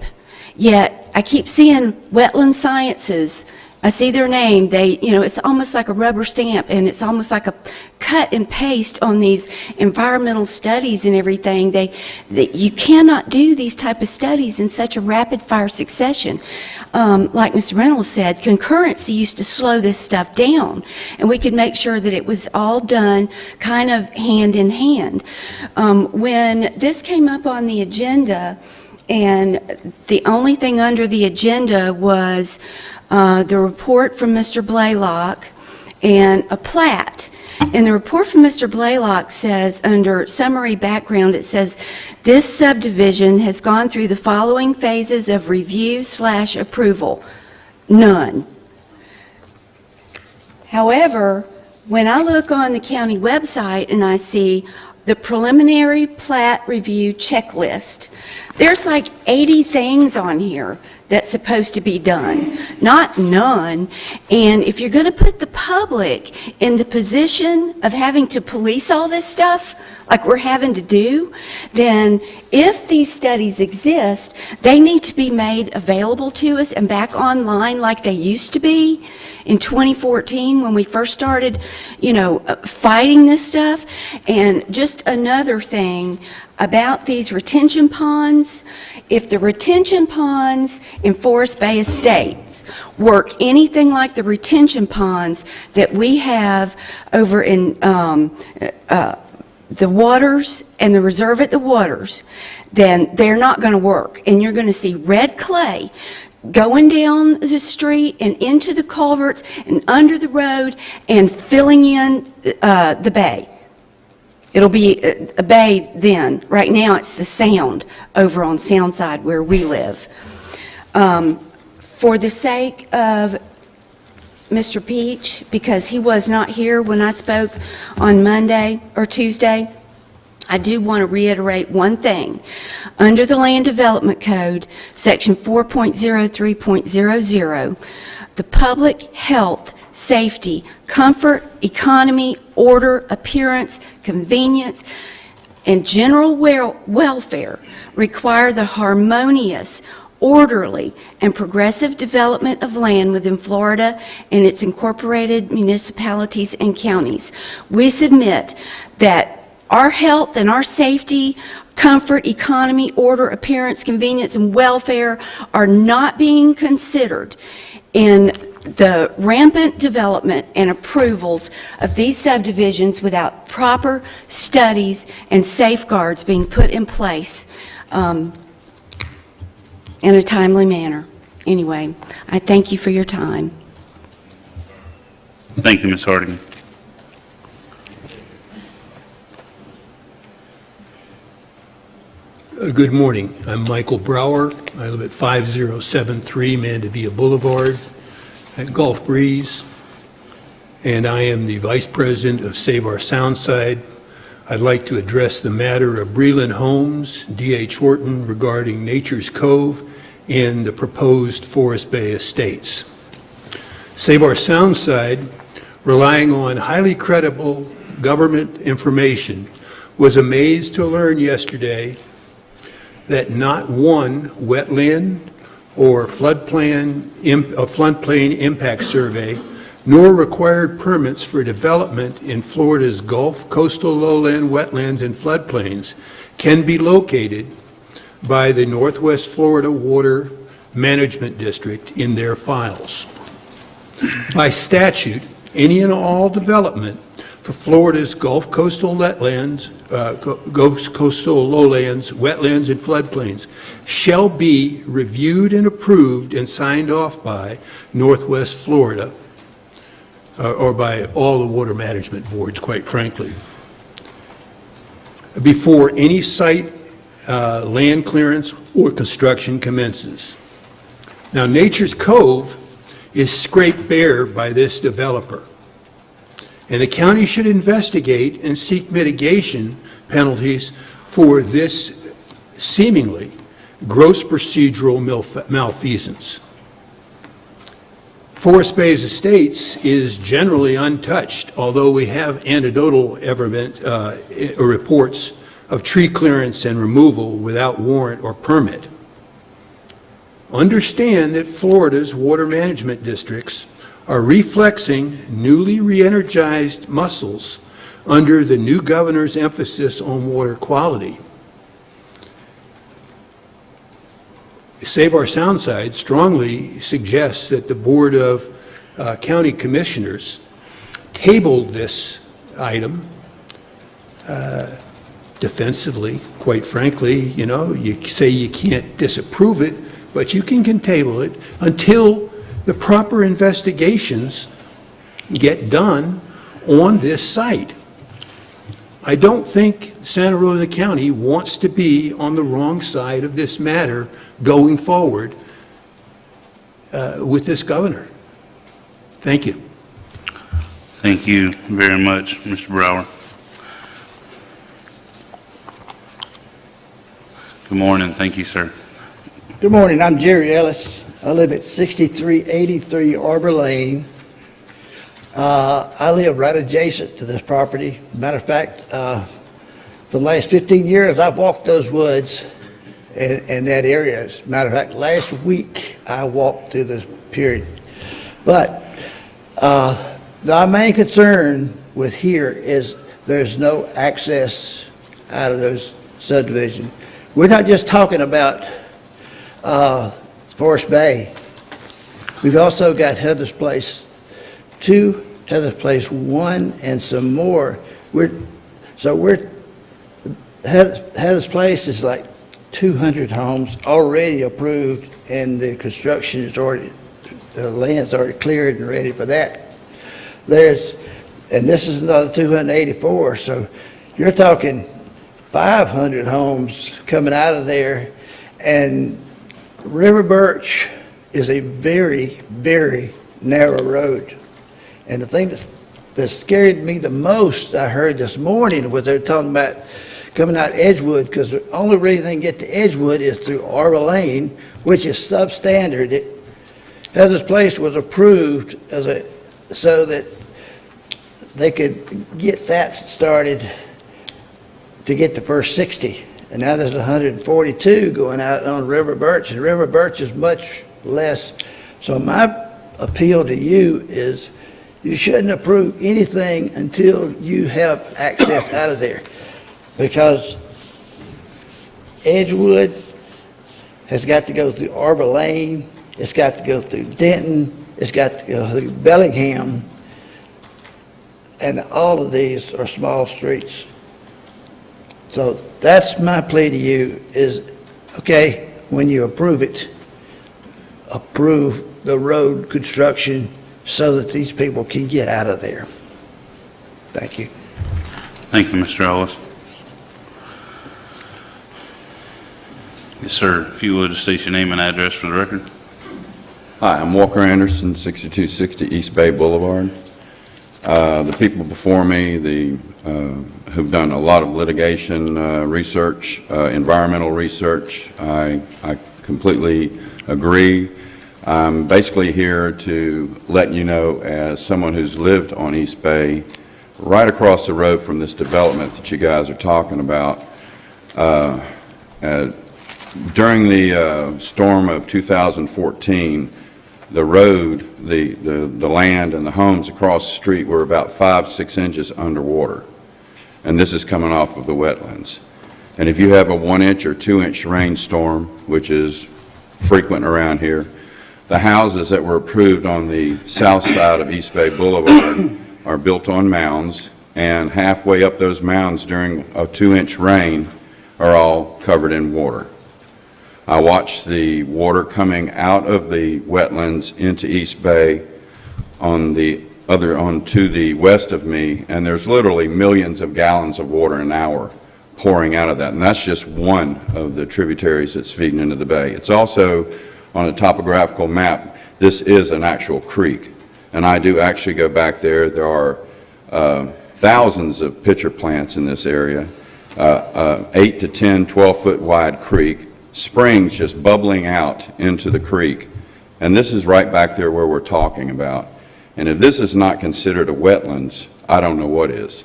Yet I keep seeing Wetland Sciences. I see their name. They, you know, it's almost like a rubber stamp, and it's almost like a cut and paste on these environmental studies and everything. You cannot do these type of studies in such a rapid-fire succession. Like Mr. Reynolds said, concurrency used to slow this stuff down, and we could make sure that it was all done kind of hand in hand. When this came up on the agenda, and the only thing under the agenda was the report from Mr. Blaylock and a plat. And the report from Mr. Blaylock says, under summary background, it says, this subdivision has gone through the following phases of review/approval. None. However, when I look on the county website and I see the preliminary plat review checklist, there's like 80 things on here that's supposed to be done, not none. And if you're going to put the public in the position of having to police all this stuff, like we're having to do, then if these studies exist, they need to be made available to us and back online like they used to be in 2014 when we first started, you know, fighting this stuff. And just another thing about these retention ponds, if the retention ponds in Forest Bay Estates work anything like the retention ponds that we have over in the waters and the reserve at the waters, then they're not going to work. And you're going to see red clay going down the street and into the culverts and under the road and filling in the bay. It'll be a bay then. Right now it's the Sound over on Soundside where we live. For the sake of Mr. Peach, because he was not here when I spoke on Monday or Tuesday, I do want to reiterate one thing. Under the Land Development Code, Section 4.03.00, the public health, safety, comfort, economy, order, appearance, convenience, and general welfare require the harmonious, orderly, and progressive development of land within Florida and its incorporated municipalities and counties. We submit that our health and our safety, comfort, economy, order, appearance, convenience, and welfare are not being considered in the rampant development and approvals of these subdivisions without proper studies and safeguards being put in place in a timely manner. Anyway, I thank you for your time. Thank you, Ms. Harding. Good morning. I'm Michael Brower. I live at 5073 Mandevilla Boulevard at Gulf Breeze, and I am the Vice President of Save Our Soundside. I'd like to address the matter of Breland Homes, D.H. Horton, regarding Nature's Cove and the proposed Forest Bay Estates. Save Our Soundside, relying on highly credible government information, was amazed to learn yesterday that not one wetland or floodplain impact survey nor required permits for development in Florida's Gulf, coastal lowland wetlands and floodplains can be located by the Northwest Florida Water Management District in their files. By statute, any and all development for Florida's Gulf coastal wetlands, Gulf coastal lowlands, wetlands, and floodplains shall be reviewed and approved and signed off by Northwest Florida, or by all the water management boards, quite frankly, before any site land clearance or construction commences. Now, Nature's Cove is scraped bare by this developer, and the county should investigate and seek mitigation penalties for this seemingly gross procedural malfeasance. Forest Bay's Estates is generally untouched, although we have anecdotal reports of tree clearance and removal without warrant or permit. Understand that Florida's water management districts are reflexing newly re-energized muscles under the new governor's emphasis on water quality. Save Our Soundside strongly suggests that the Board of County Commissioners tabled this item defensively, quite frankly. You know, you say you can't disapprove it, but you can table it until the proper investigations get done on this site. I don't think Santa Rosa County wants to be on the wrong side of this matter going forward with this governor. Thank you. Thank you very much, Mr. Brower. Good morning. Thank you, sir. Good morning. I'm Jerry Ellis. I live at 6383 Arbor Lane. I live right adjacent to this property. Matter of fact, for the last 15 years, I've walked those woods in that area. As a matter of fact, last week, I walked through this period. But our main concern with here is there's no access out of those subdivisions. We're not just talking about Forest Bay. We've also got Heather's Place 2, Heather's Place 1, and some more. Heather's Place is like 200 homes already approved, and the construction is already, the land's already cleared and ready for that. And this is another 284, so you're talking 500 homes coming out of there, and River Birch is a very, very narrow road. And the thing that scared me the most, I heard this morning, was they're talking about coming out Edgewood, because the only reason they can get to Edgewood is through Arbor Lane, which is substandard. This place was approved so that they could get that started to get the first 60. And now there's 142 going out on River Birch, and River Birch is much less. So my appeal to you is you shouldn't approve anything until you have access out of there. Because Edgewood has got to go through Arbor Lane, it's got to go through Denton, it's got to go through Bellingham, and all of these are small streets. So that's my plea to you is, okay, when you approve it, approve the road construction so that these people can get out of there. Thank you. Thank you, Mr. Ellis. Yes, sir. If you would, just state your name and address for the record. Hi, I'm Walker Anderson, 6260 East Bay Boulevard. The people before me, who've done a lot of litigation research, environmental research, I completely agree. I'm basically here to let you know, as someone who's lived on East Bay, right across the road from this development that you guys are talking about, during the storm of 2014, the road, the land and the homes across the street were about 5-6 inches underwater. And this is coming off of the wetlands. And if you have a 1-inch or 2-inch rainstorm, which is frequent around here, the houses that were approved on the south side of East Bay Boulevard are built on mounds, and halfway up those mounds during a 2-inch rain are all covered in water. I watched the water coming out of the wetlands into East Bay on to the west of me, and there's literally millions of gallons of water an hour pouring out of that. And that's just one of the tributaries that's feeding into the bay. It's also on a topographical map. This is an actual creek, and I do actually go back there. There are thousands of pitcher plants in this area, 8 to 10, 12-foot wide creek, springs just bubbling out into the creek. And this is right back there where we're talking about. And if this is not considered a wetlands, I don't know what is.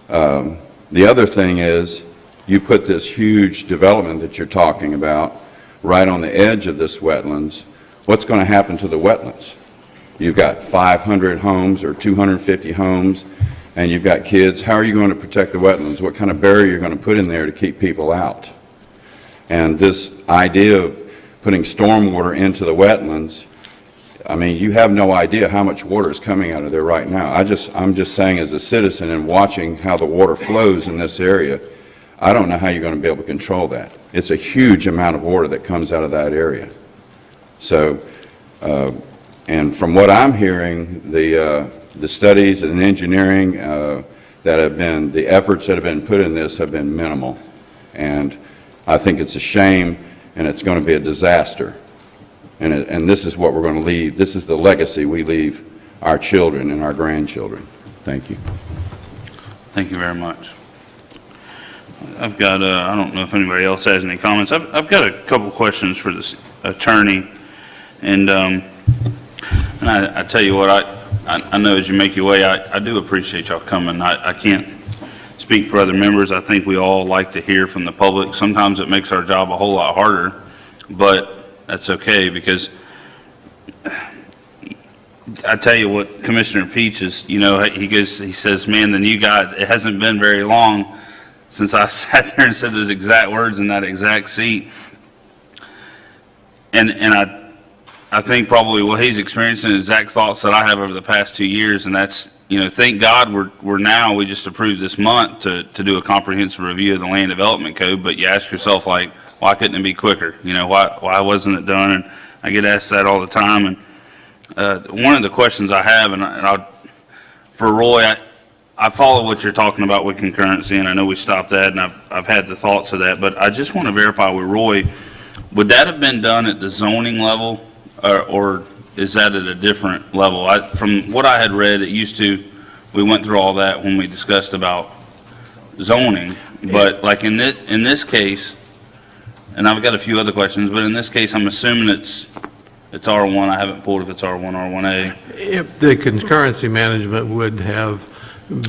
The other thing is, you put this huge development that you're talking about right on the edge of this wetlands. What's going to happen to the wetlands? You've got 500 homes or 250 homes, and you've got kids. How are you going to protect the wetlands? What kind of barrier you're going to put in there to keep people out? And this idea of putting stormwater into the wetlands, I mean, you have no idea how much water is coming out of there right now. I'm just saying, as a citizen and watching how the water flows in this area, I don't know how you're going to be able to control that. It's a huge amount of water that comes out of that area. So, and from what I'm hearing, the studies and engineering that have been, the efforts that have been put in this have been minimal. And I think it's a shame, and it's going to be a disaster. And this is what we're going to leave. This is the legacy we leave our children and our grandchildren. Thank you. Thank you very much. I've got, I don't know if anybody else has any comments. I've got a couple questions for this attorney. And I tell you what, I know as you make your way, I do appreciate y'all coming. I can't speak for other members. I think we all like to hear from the public. Sometimes it makes our job a whole lot harder, but that's okay, because I tell you what, Commissioner Peach is, you know, he says, man, the new guy, it hasn't been very long since I sat there and said those exact words in that exact seat. And I think probably what he's experiencing is exact thoughts that I have over the past 2 years, and that's, you know, thank God we just approved this month to do a comprehensive review of the land development code, but you ask yourself, like, why couldn't it be quicker? You know, why wasn't it done? And I get asked that all the time. And one of the questions I have, for Roy, I follow what you're talking about with concurrency, and I know we stopped that, and I've had the thoughts of that, but I just want to verify with Roy, would that have been done at the zoning level or is that at a different level? From what I had read, it used to, we went through all that when we discussed about zoning, but like in this case, and I've got a few other questions, but in this case, I'm assuming it's R1. I haven't pulled if it's R1, R1A. If the concurrency management would have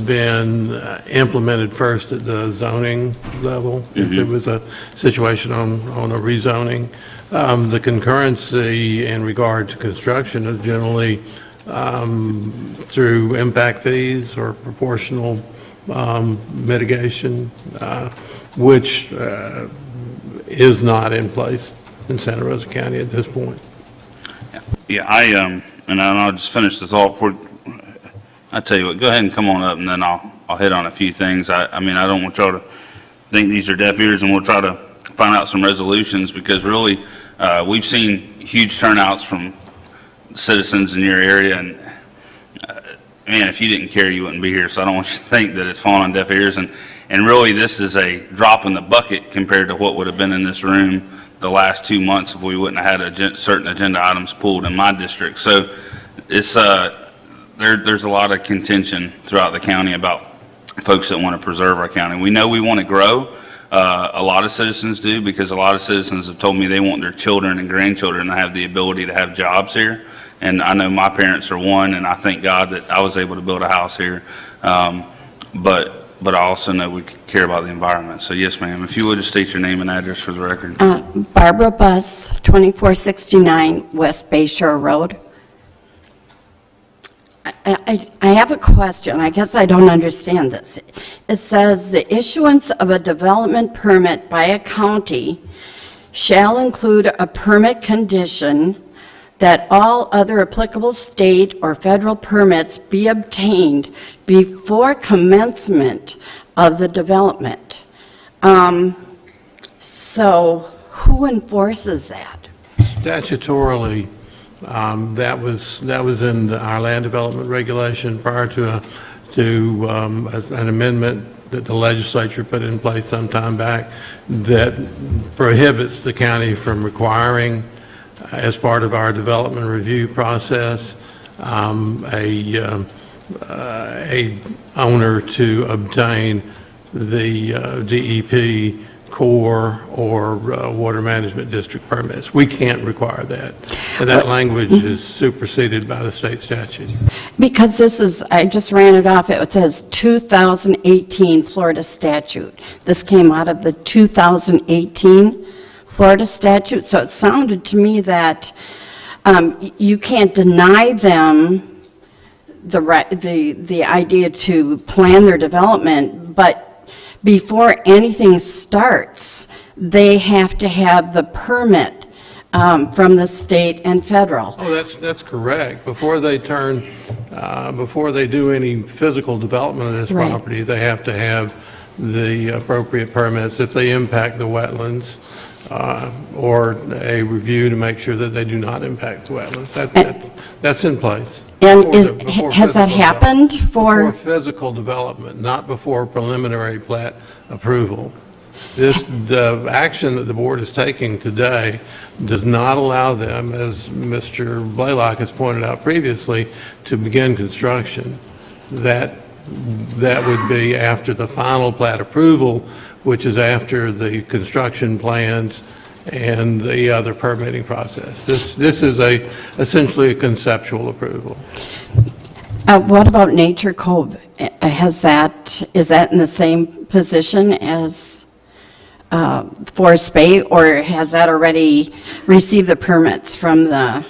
been implemented first at the zoning level, if there was a situation on a rezoning, the concurrency in regard to construction is generally through impact fees or proportional mitigation, which is not in place in Santa Rosa County at this point. Yeah, and I'll just finish this off. I tell you what, go ahead and come on up, and then I'll hit on a few things. I mean, I don't want y'all to think these are deaf ears, and we'll try to find out some resolutions, because really, we've seen huge turnouts from citizens in your area, and man, if you didn't care, you wouldn't be here. So I don't want you to think that it's falling on deaf ears, and really, this is a drop in the bucket compared to what would have been in this room the last 2 months if we wouldn't have had certain agenda items pulled in my district. So it's there's a lot of contention throughout the county about folks that want to preserve our county. We know we want to grow. A lot of citizens do, because a lot of citizens have told me they want their children and grandchildren to have the ability to have jobs here. And I know my parents are one, and I thank God that I was able to build a house here. But I also know we care about the environment. So yes, ma'am, if you would just state your name and address for the record. Barbara Buss, 2469 West Bay Shore Road. I have a question. I guess I don't understand this. It says the issuance of a development permit by a county shall include a permit condition that all other applicable state or federal permits be obtained before commencement of the development. So who enforces that? Statutorily, that was in our land development regulation prior to an amendment that the legislature put in place some time back that prohibits the county from requiring, as part of our development review process, a owner to obtain the DEP Corps or water management district permits. We can't require that. And that language is superseded by the state statute. Because this is, I just ran it off, it says 2018 Florida statute. This came out of the 2018 Florida statute, so it sounded to me that you can't deny them the idea to plan their development, but before anything starts, they have to have the permit from the state and federal. Oh, that's correct. Before they do any physical development of this property, they have to have the appropriate permits if they impact the wetlands, or a review to make sure that they do not impact the wetlands. That's in place. And has that happened before physical development, not before preliminary plat approval? The action that the board is taking today does not allow them, as Mr. Blaylock has pointed out previously, to begin construction. That would be after the final plat approval, which is after the construction plans and the other permitting process. This is essentially a conceptual approval. What about Nature Cove? Is that in the same position as Forest Bay, or has that already received the permits from the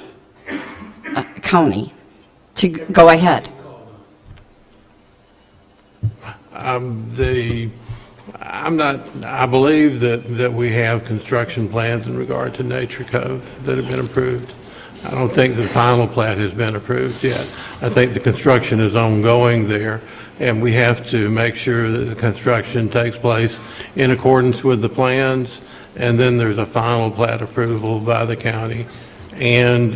county to go ahead? I believe that we have construction plans in regard to Nature Cove that have been approved. I don't think the final plat has been approved yet. I think the construction is ongoing there, and we have to make sure that the construction takes place in accordance with the plans, and then there's a final plat approval by the county, and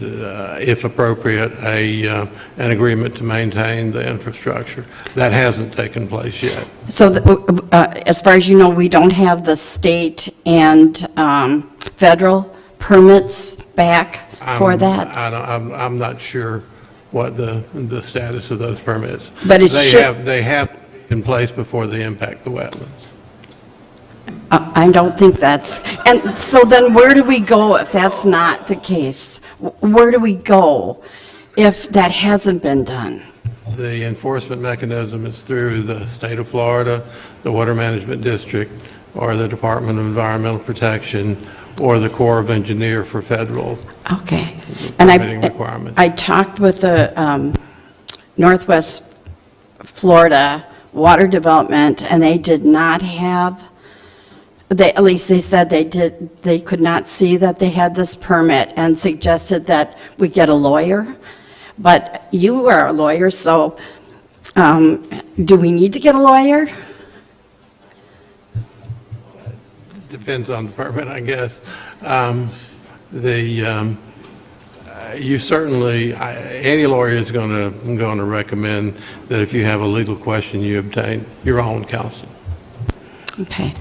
if appropriate, an agreement to maintain the infrastructure. That hasn't taken place yet. So as far as you know, we don't have the state and federal permits back? for that? I'm not sure what the status of those permits. But it should- They have in place before they impact the wetlands. I don't think that's, and so then where do we go if that's not the case? Where do we go if that hasn't been done? The enforcement mechanism is through the state of Florida, the Water Management District, or the Department of Environmental Protection, or the Corps of Engineer for federal Okay. And permitting requirements. I talked with the Northwest Florida Water Development, and they did not have, at least they said they could not see that they had this permit and suggested that we get a lawyer. But you are a lawyer, so do we need to get a lawyer? Depends on the permit, I guess. You certainly, any lawyer is going to recommend that if you have a legal question, you obtain your own counsel. Okay.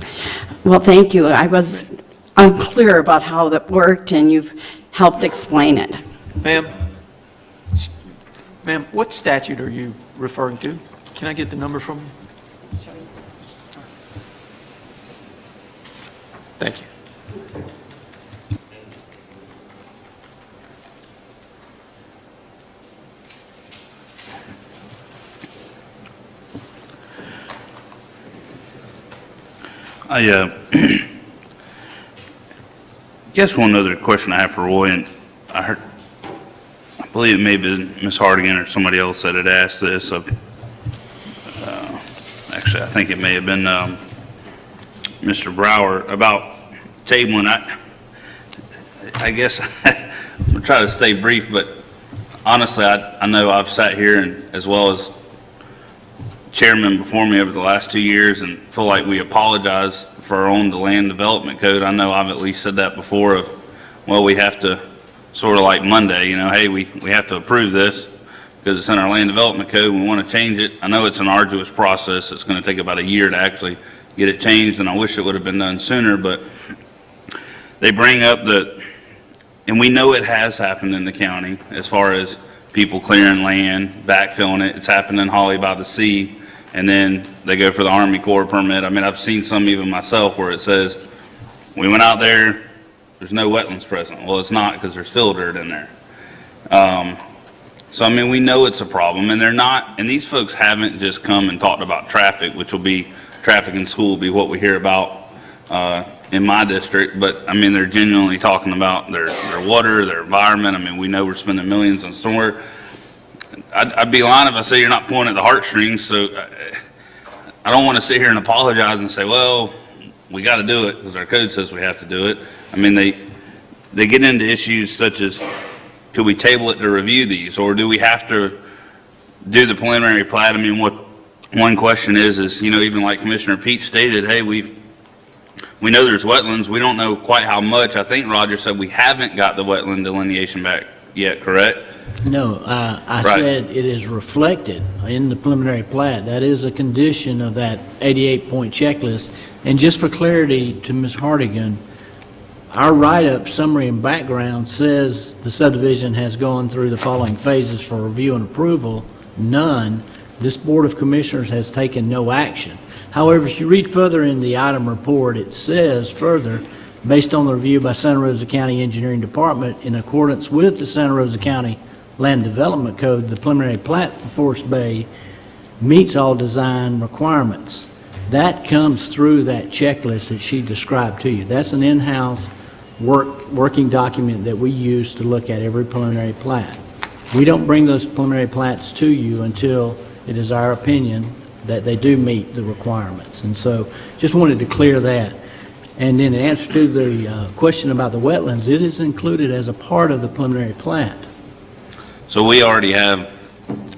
Well, thank you. I was unclear about how that worked, and you've helped explain it. Ma'am, what statute are you referring to? Can I get the number from you? Thank you. I guess one other question I have for Roy, and I believe it may have been Ms. Hardigan or somebody else that had asked this of, actually, I think it may have been Mr. Brower about tabling. I guess I'm going to try to stay brief, but honestly, I know I've sat here and as well as chairman before me over the last 2 years and feel like we apologize for our own land development code. I know I've at least said that before of, well, we have to sort of like Monday, hey, we have to approve this because it's in our land development code. We want to change it. I know it's an arduous process. It's going to take about a year to actually get it changed, and I wish it would have been done sooner, but they bring up and we know it has happened in the county as far as people clearing land, backfilling it. It's happened in Holly by the Sea, and then they go for the Army Corps permit. I mean, I've seen some even myself where it says, we went out there, there's no wetlands present. Well, it's not because there's fill dirt in there. So, I mean, we know it's a problem, and they're not, and these folks haven't just come and talked about traffic, which will be, traffic in school will be what we hear about in my district, but, I mean, they're genuinely talking about their water, their environment. I mean, we know we're spending millions on storm. I'd be lying if I say you're not pulling at the heartstrings, so I don't want to sit here and apologize and say, well, we got to do it because our code says we have to do it. I mean, they get into issues such as, could we table it to review these, or do we have to do the preliminary plat? I mean, what one question is, even like Commissioner Peach stated, hey, we know there's wetlands. We don't know quite how much. I think Roger said we haven't got the wetland delineation back yet, correct? No, I Right. said it is reflected in the preliminary plat. That is a condition of that 88-point checklist. And just for clarity to Ms. Hardigan, our write-up, summary, and background says the subdivision has gone through the following phases for review and approval. None. This Board of Commissioners has taken no action. However, if you read further in the item report, it says further, based on the review by Santa Rosa County Engineering Department in accordance with the Santa Rosa County Land Development Code, the preliminary plat for Forest Bay meets all design requirements. That comes through that checklist that she described to you. That's an in-house working document that we use to look at every preliminary plat. We don't bring those preliminary plats to you until it is our opinion that they do meet the requirements. And so just wanted to clear that. And in answer to the question about the wetlands, it is included as a part of the preliminary plat. So we already have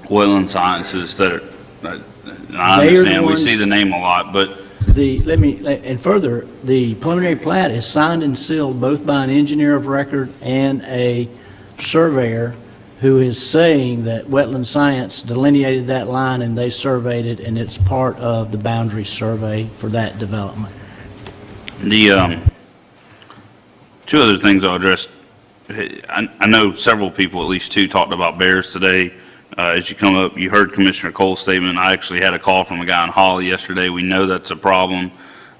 wetland sciences that are, I They are the understand, we ones- see the name a lot, but And further, the preliminary plat is signed and sealed both by an engineer of record and a surveyor who is saying that Wetland Science delineated that line and they surveyed it, and it's part of the boundary survey for that development. the two other things I'll address I know several people, at least two, talked about bears today. As you come up, you heard Commissioner Cole's statement. I actually had a call from a guy in Holly yesterday. We know that's a problem.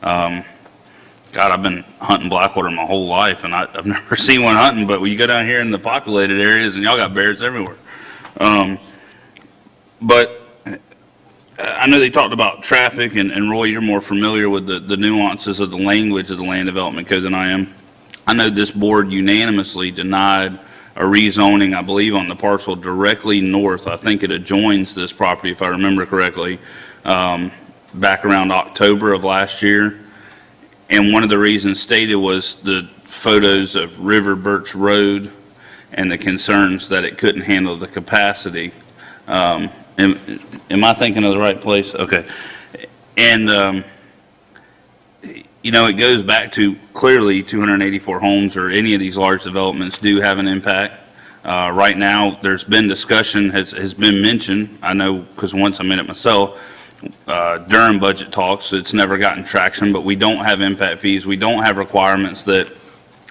God, I've been hunting blackwater my whole life, and I've never seen one hunting, but when you go down here in the populated areas, and y'all got bears everywhere. But I know they talked about traffic, and Roy, you're more familiar with the nuances of the language of the Land Development Code than I am. I know this board unanimously denied a rezoning, I believe, on the parcel directly north. I think it adjoins this property, if I remember correctly, back around October of last year. And one of the reasons stated was the photos of River Birch Road and the concerns that it couldn't handle the capacity. Am I thinking of the right place? Okay. And, you know, it goes back to clearly 284 homes or any of these large developments do have an impact. Right now, there's been discussion, has been mentioned, I know because once I'm in it myself, during budget talks, it's never gotten traction, but we don't have impact fees. We don't have requirements that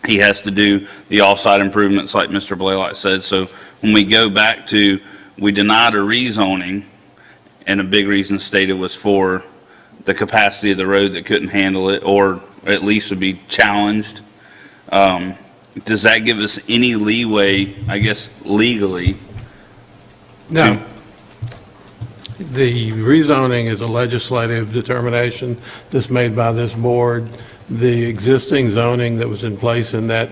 he has to do the off-site improvements like Mr. Blaylock said. So when we go back to, we denied a rezoning, and a big reason stated was for the capacity of the road that couldn't handle it, or at least would be challenged. Does that give us any leeway, I guess, legally? No. The rezoning is a legislative determination that's made by this board. The existing zoning that was in place in that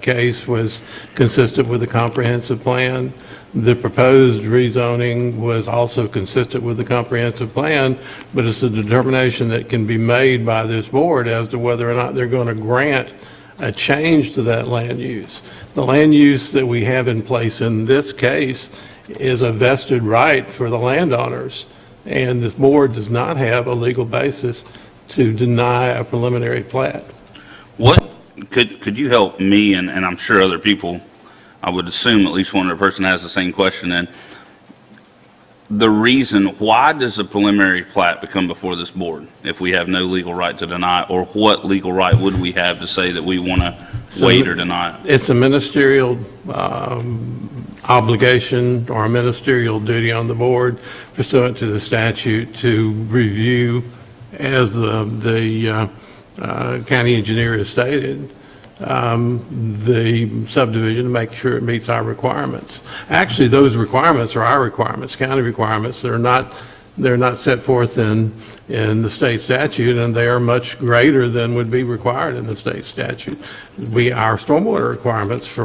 case was consistent with the comprehensive plan. The proposed rezoning was also consistent with the comprehensive plan, but it's a determination that can be made by this board as to whether or not they're going to grant a change to that land use. The land use that we have in place in this case is a vested right for the landowners, and this board does not have a legal basis to deny a preliminary plat. What, could you help me, and I'm sure other people, I would assume at least one other person has the same question, and the reason, why does a preliminary plat become before this board if we have no legal right to deny, or what legal right would we have to say that we want to wait or deny it? It's a ministerial obligation or a ministerial duty on the board pursuant to the statute to review, as the county engineer has stated, the subdivision to make sure it meets our requirements. Actually, those requirements are our requirements, county requirements. They're not set forth in the state statute, and they are much greater than would be required in the state statute. Our stormwater requirements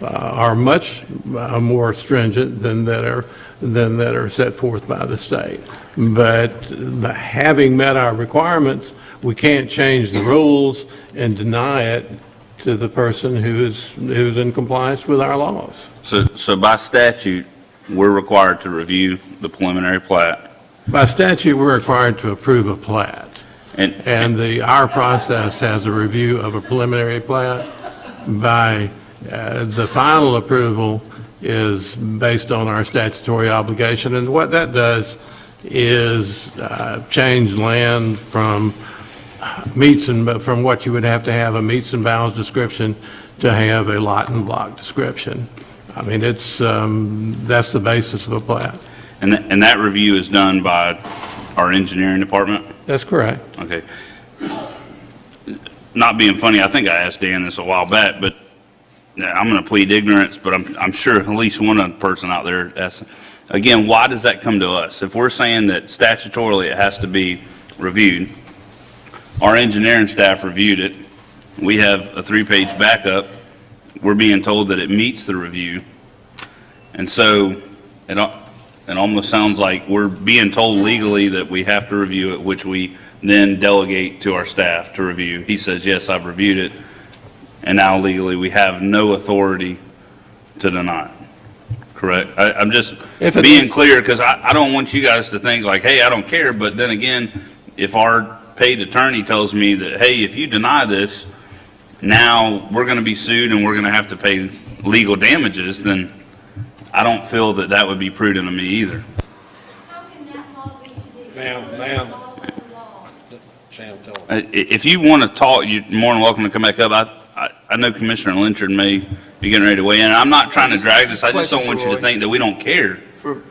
are much more stringent than that are set forth by the state. But having met our requirements, we can't change the rules and deny it to the person who's in compliance with our laws. So by statute, we're required to review the preliminary plat. By statute, we're required to approve a plat. And our process has a review of a preliminary plat. By the final approval is based on our statutory obligation. And what that does is change land from from what you would have to have a meets and bounds description to have a lot and block description. I mean, it's that's the basis of a plat. And that review is done by our engineering department? That's correct. Okay. Not being funny, I think I asked Dan this a while back, but I'm going to plead ignorance, but I'm sure at least one person out there asked. Again, why does that come to us? If we're saying that statutorily it has to be reviewed, our engineering staff reviewed it. We have a 3-page backup. We're being told that it meets the review. And so it almost sounds like we're being told legally that we have to review it, which we then delegate to our staff to review. He says, yes, I've reviewed it. And now legally we have no authority to deny it. Correct? I'm just being clear, because I don't want you guys to think like, hey, I don't care. But then again, if our paid attorney tells me that, hey, if you deny this, now we're going to be sued and we're going to have to pay legal damages, then I don't feel that that would be prudent of me either. How can that law be to the Ma'am. laws? If you want to talk, you're more than welcome to come back up. I know Commissioner Lynchard may be getting ready to weigh in. I'm not trying to drag this. I just don't want you to think that we don't care.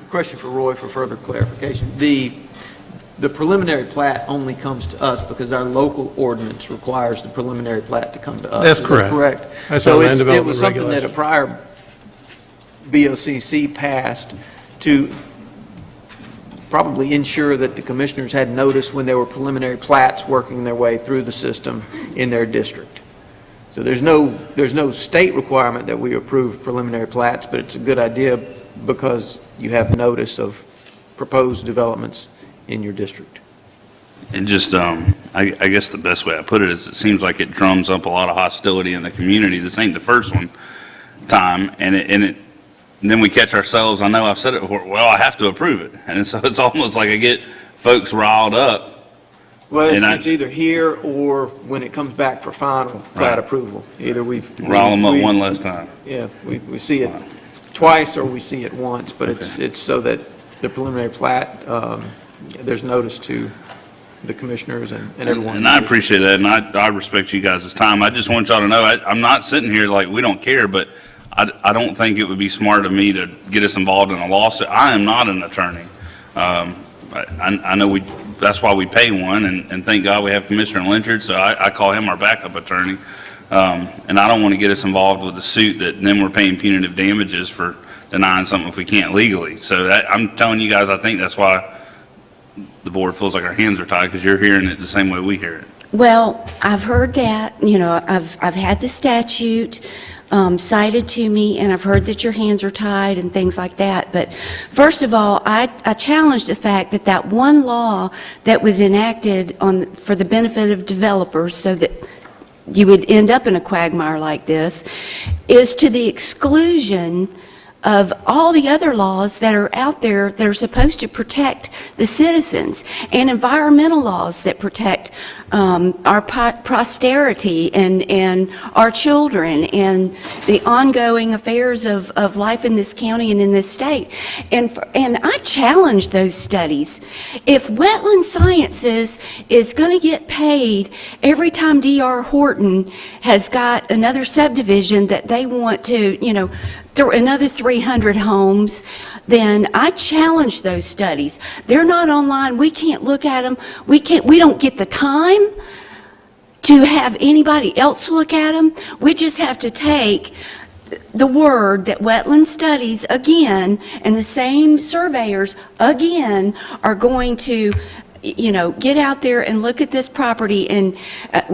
Question for Roy for further clarification. The preliminary plat only comes to us because our local ordinance requires the preliminary plat to come to us. That's Is that correct. correct? That's So our land it development was something that a prior BOCC passed to probably ensure that the commissioners had notice when there were preliminary plats working their way through the system in their district. So there's no state requirement that we approve preliminary plats, but it's a good idea because you have notice of proposed developments in your district. And just, I guess the best way I put it is it seems like it drums up a lot of hostility in the community. This ain't the first time, and then we catch ourselves. I know I've said it before. Well, I have to approve it, and so it's almost like I get folks riled up. Well, it's either here or when it comes back for final plat approval. Either we rile them up one last time. Yeah, we see it twice or we see it once, but it's so that the preliminary plat, there's notice to the commissioners and everyone. And I appreciate that, and I respect you guys' time. I just want y'all to know, I'm not sitting here like we don't care, but I don't think it would be smart of me to get us involved in a lawsuit. I am not an attorney. I know that's why we pay one, and thank God we have Commissioner Lynchard, so I call him our backup attorney. And I don't want to get us involved with a suit that then we're paying punitive damages for denying something if we can't legally. So I'm telling you guys, I think that's why the board feels like our hands are tied, because you're hearing it the same way we hear it. Well, I've heard that, I've had the statute cited to me, and I've heard that your hands are tied and things like that. But first of all, I challenge the fact that one law that was enacted for the benefit of developers so that you would end up in a quagmire like this is to the exclusion of all the other laws that are out there that are supposed to protect the citizens, and environmental laws that protect our posterity and our children and the ongoing affairs of life in this county and in this state. And I challenge those studies. If Wetland Sciences is going to get paid every time D.R. Horton has got another subdivision that they want to, another 300 homes, then I challenge those studies. They're not online. We can't look at them. We don't get the time to have anybody else look at them. We just have to take the word that Wetland Studies, again, and the same surveyors, again, are going to get out there and look at this property. And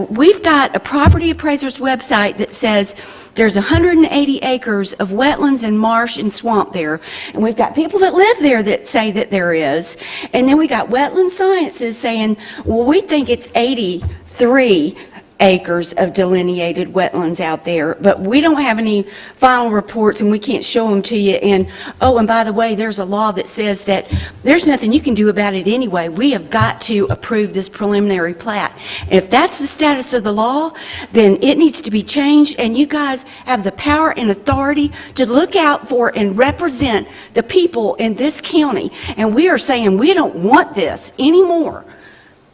we've got a property appraiser's website that says there's 180 acres of wetlands and marsh and swamp there. And we've got people that live there that say that there is. And then we got Wetland Sciences saying, well, we think it's 83 acres of delineated wetlands out there, but we don't have any final reports and we can't show them to you. And by the way, there's a law that says that there's nothing you can do about it anyway. We have got to approve this preliminary plat. If that's the status of the law, then it needs to be changed, and you guys have the power and authority to look out for and represent the people in this county. And we are saying we don't want this anymore.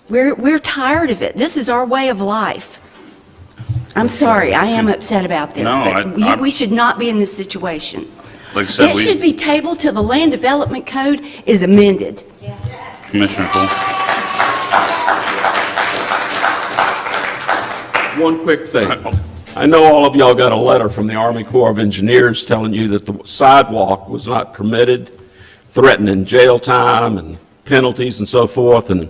We're tired of it. This is our way of life. I'm sorry, I am upset about this, but we should not be in this situation. Like I said, it should be tabled till the Land Development Code is amended. Commissioner Cole. One quick thing. I know all of y'all got a letter from the Army Corps of Engineers telling you that the sidewalk was not permitted, threatening jail time and penalties and so forth. And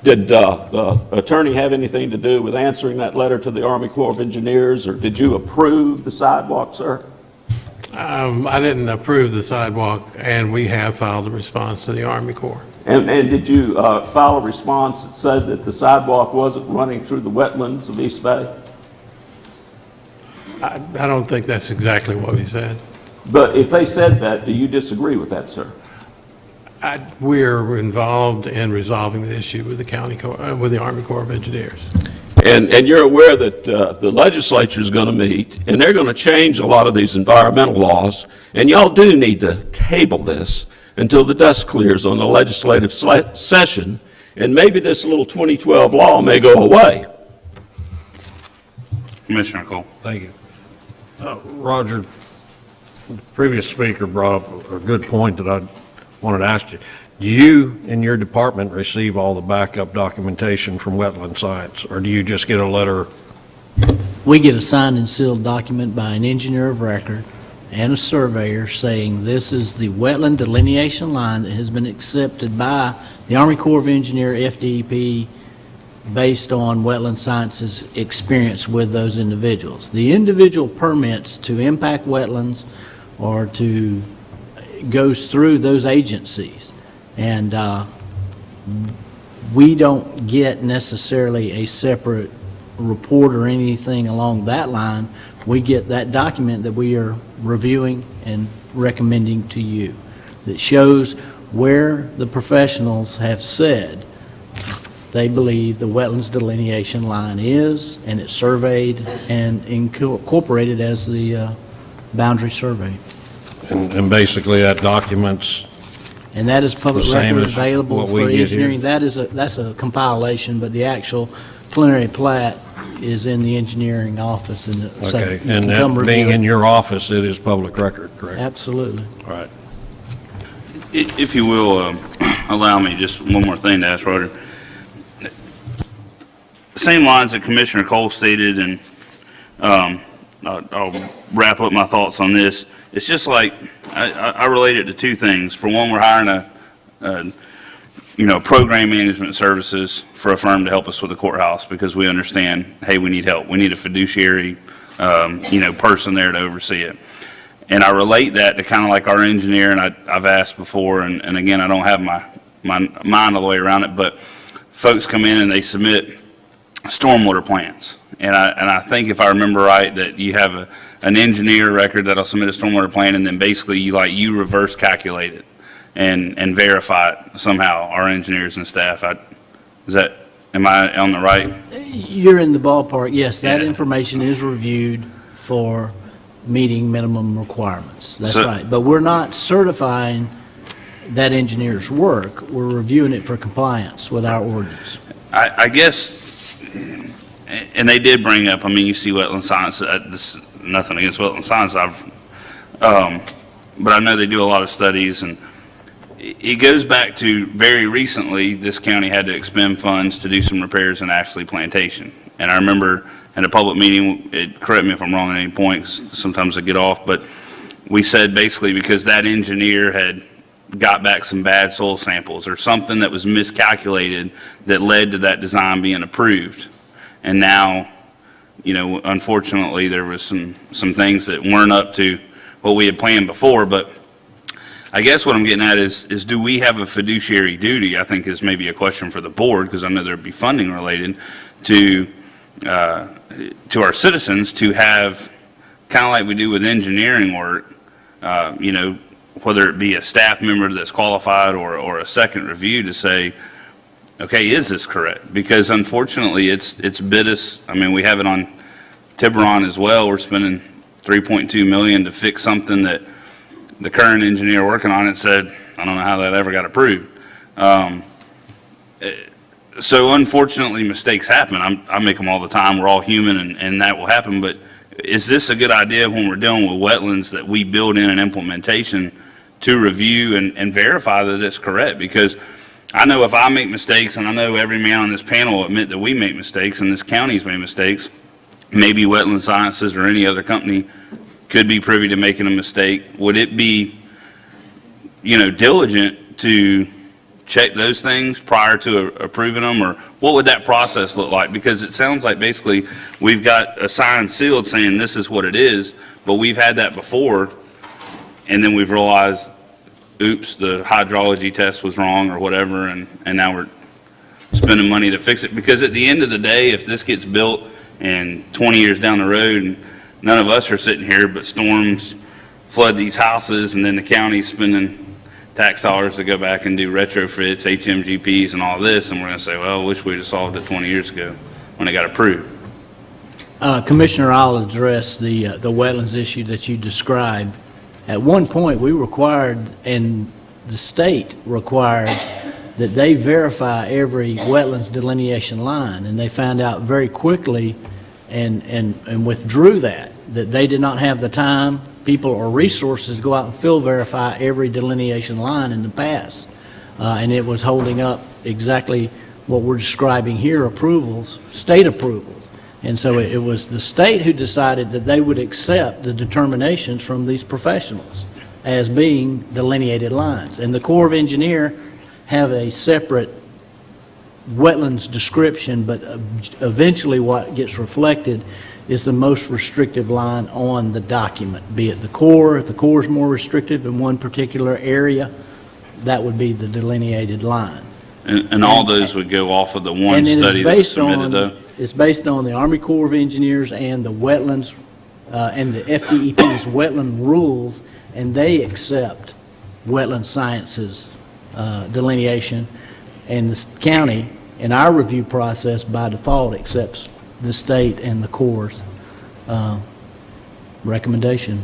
did the attorney have anything to do with answering that letter to the Army Corps of Engineers, or did you approve the sidewalk, sir? I didn't approve the sidewalk, and we have filed a response to the Army Corps. And did you file a response that said that the sidewalk wasn't running through the wetlands of East Bay? I don't think that's exactly what we said. But if they said that, do you disagree with that, sir? We're involved in resolving the issue with the Army Corps of Engineers. And you're aware that the legislature is going to meet, and they're going to change a lot of these environmental laws, and y'all do need to table this until the dust clears on the legislative session, and maybe this little 2012 law may go away. Commissioner Cole. Thank you. Roger, the previous speaker brought up a good point that I wanted to ask you. Do you, in your department, receive all the backup documentation from Wetland Science, or do you just get a letter? We get a signed and sealed document by an engineer of record and a surveyor saying this is the wetland delineation line that has been accepted by the Army Corps of Engineers, FDEP, based on Wetland Science's experience with those individuals. The individual permits to impact wetlands or to goes through those agencies. And we don't get necessarily a separate report or anything along that line. We get that document that we are reviewing and recommending to you that shows where the professionals have said they believe the wetlands delineation line is, and it's surveyed and incorporated as the boundary survey. And basically that documents. And that is public The same record as available what we for get here? engineering. That's a compilation, but the actual preliminary plat is in the engineering office. And so Okay, you can and come that review being it. in your office, it is public record, correct? Absolutely. All right. If you will, allow me just one more thing to ask Roger. Same lines that Commissioner Cole stated, and I'll wrap up my thoughts on this. It's just like, I relate it to two things. For one, we're hiring program management services for a firm to help us with the courthouse because we understand, hey, we need help. We need a fiduciary, person there to oversee it. And I relate that to kind of like our engineer, and I've asked before, and again, I don't have my mind all the way around it, but folks come in and they submit stormwater plans. And I think if I remember right, that you have an engineer record that'll submit a stormwater plan, and then basically you reverse calculate it and verify it somehow, our engineers and staff. Am I on the right? You're in the ballpark. Yes, that Yeah. information is reviewed for meeting minimum requirements. That's So- right. But we're not certifying that engineer's work. We're reviewing it for compliance with our ordinance. I guess, and they did bring up, you see Wetland Science, nothing against Wetland Science, but I know they do a lot of studies, and it goes back to very recently, this county had to expend funds to do some repairs in Ashley Plantation. And I remember in a public meeting, correct me if I'm wrong at any point, 'cause sometimes I get off, but we said basically because that engineer had got back some bad soil samples or something that was miscalculated that led to that design being approved. And now, unfortunately, there was some things that weren't up to what we had planned before, but I guess what I'm getting at is do we have a fiduciary duty, I think is maybe a question for the board, because I know there'd be funding related, to our citizens to have, kind of like we do with engineering work, whether it be a staff member that's qualified or a second review to say, okay, is this correct? Because unfortunately, it's bid us, we have it on Tiburon as well. We're spending $3.2 million to fix something that the current engineer working on it said, I don't know how that ever got approved. So unfortunately, mistakes happen. I make them all the time. We're all human, and that will happen. But is this a good idea when we're dealing with wetlands that we build in an implementation to review and verify that it's correct? Because I know if I make mistakes, and I know every man on this panel will admit that we make mistakes, and this county's made mistakes, maybe Wetland Sciences or any other company could be privy to making a mistake. Would it be, diligent to check those things prior to approving them, or what would that process look like? Because it sounds like basically we've got a signed sealed saying this is what it is, but we've had that before, and then we've realized, oops, the hydrology test was wrong or whatever, and now we're spending money to fix it. Because at the end of the day, if this gets built and 20 years down the road, and none of us are sitting here, but storms flood these houses, and then the county's spending tax dollars to go back and do retrofits, HMGPs, and all this, and we're going to say, well, I wish we'd have solved it 20 years ago when it got approved. Commissioner, I'll address the wetlands issue that you described. At one point, we required, and the state required, that they verify every wetlands delineation line, and they found out very quickly and withdrew that they did not have the time, people, or resources to go out and field verify every delineation line in the past. And it was holding up exactly what we're describing here, approvals, state approvals. And so it was the state who decided that they would accept the determinations from these professionals as being delineated lines. And the Corps of Engineers have a separate wetlands description, but eventually what gets reflected is the most restrictive line on the document, be it the Corps. If the Corps is more restrictive in one particular area, that would be the delineated line. And all those would go off of the one study that was submitted, though? It's based on the Army Corps of Engineers and the wetlands, and the FDEP's wetland rules, and they accept wetland sciences delineation, and the county, in our review process, by default, accepts the state and the Corps' recommendation.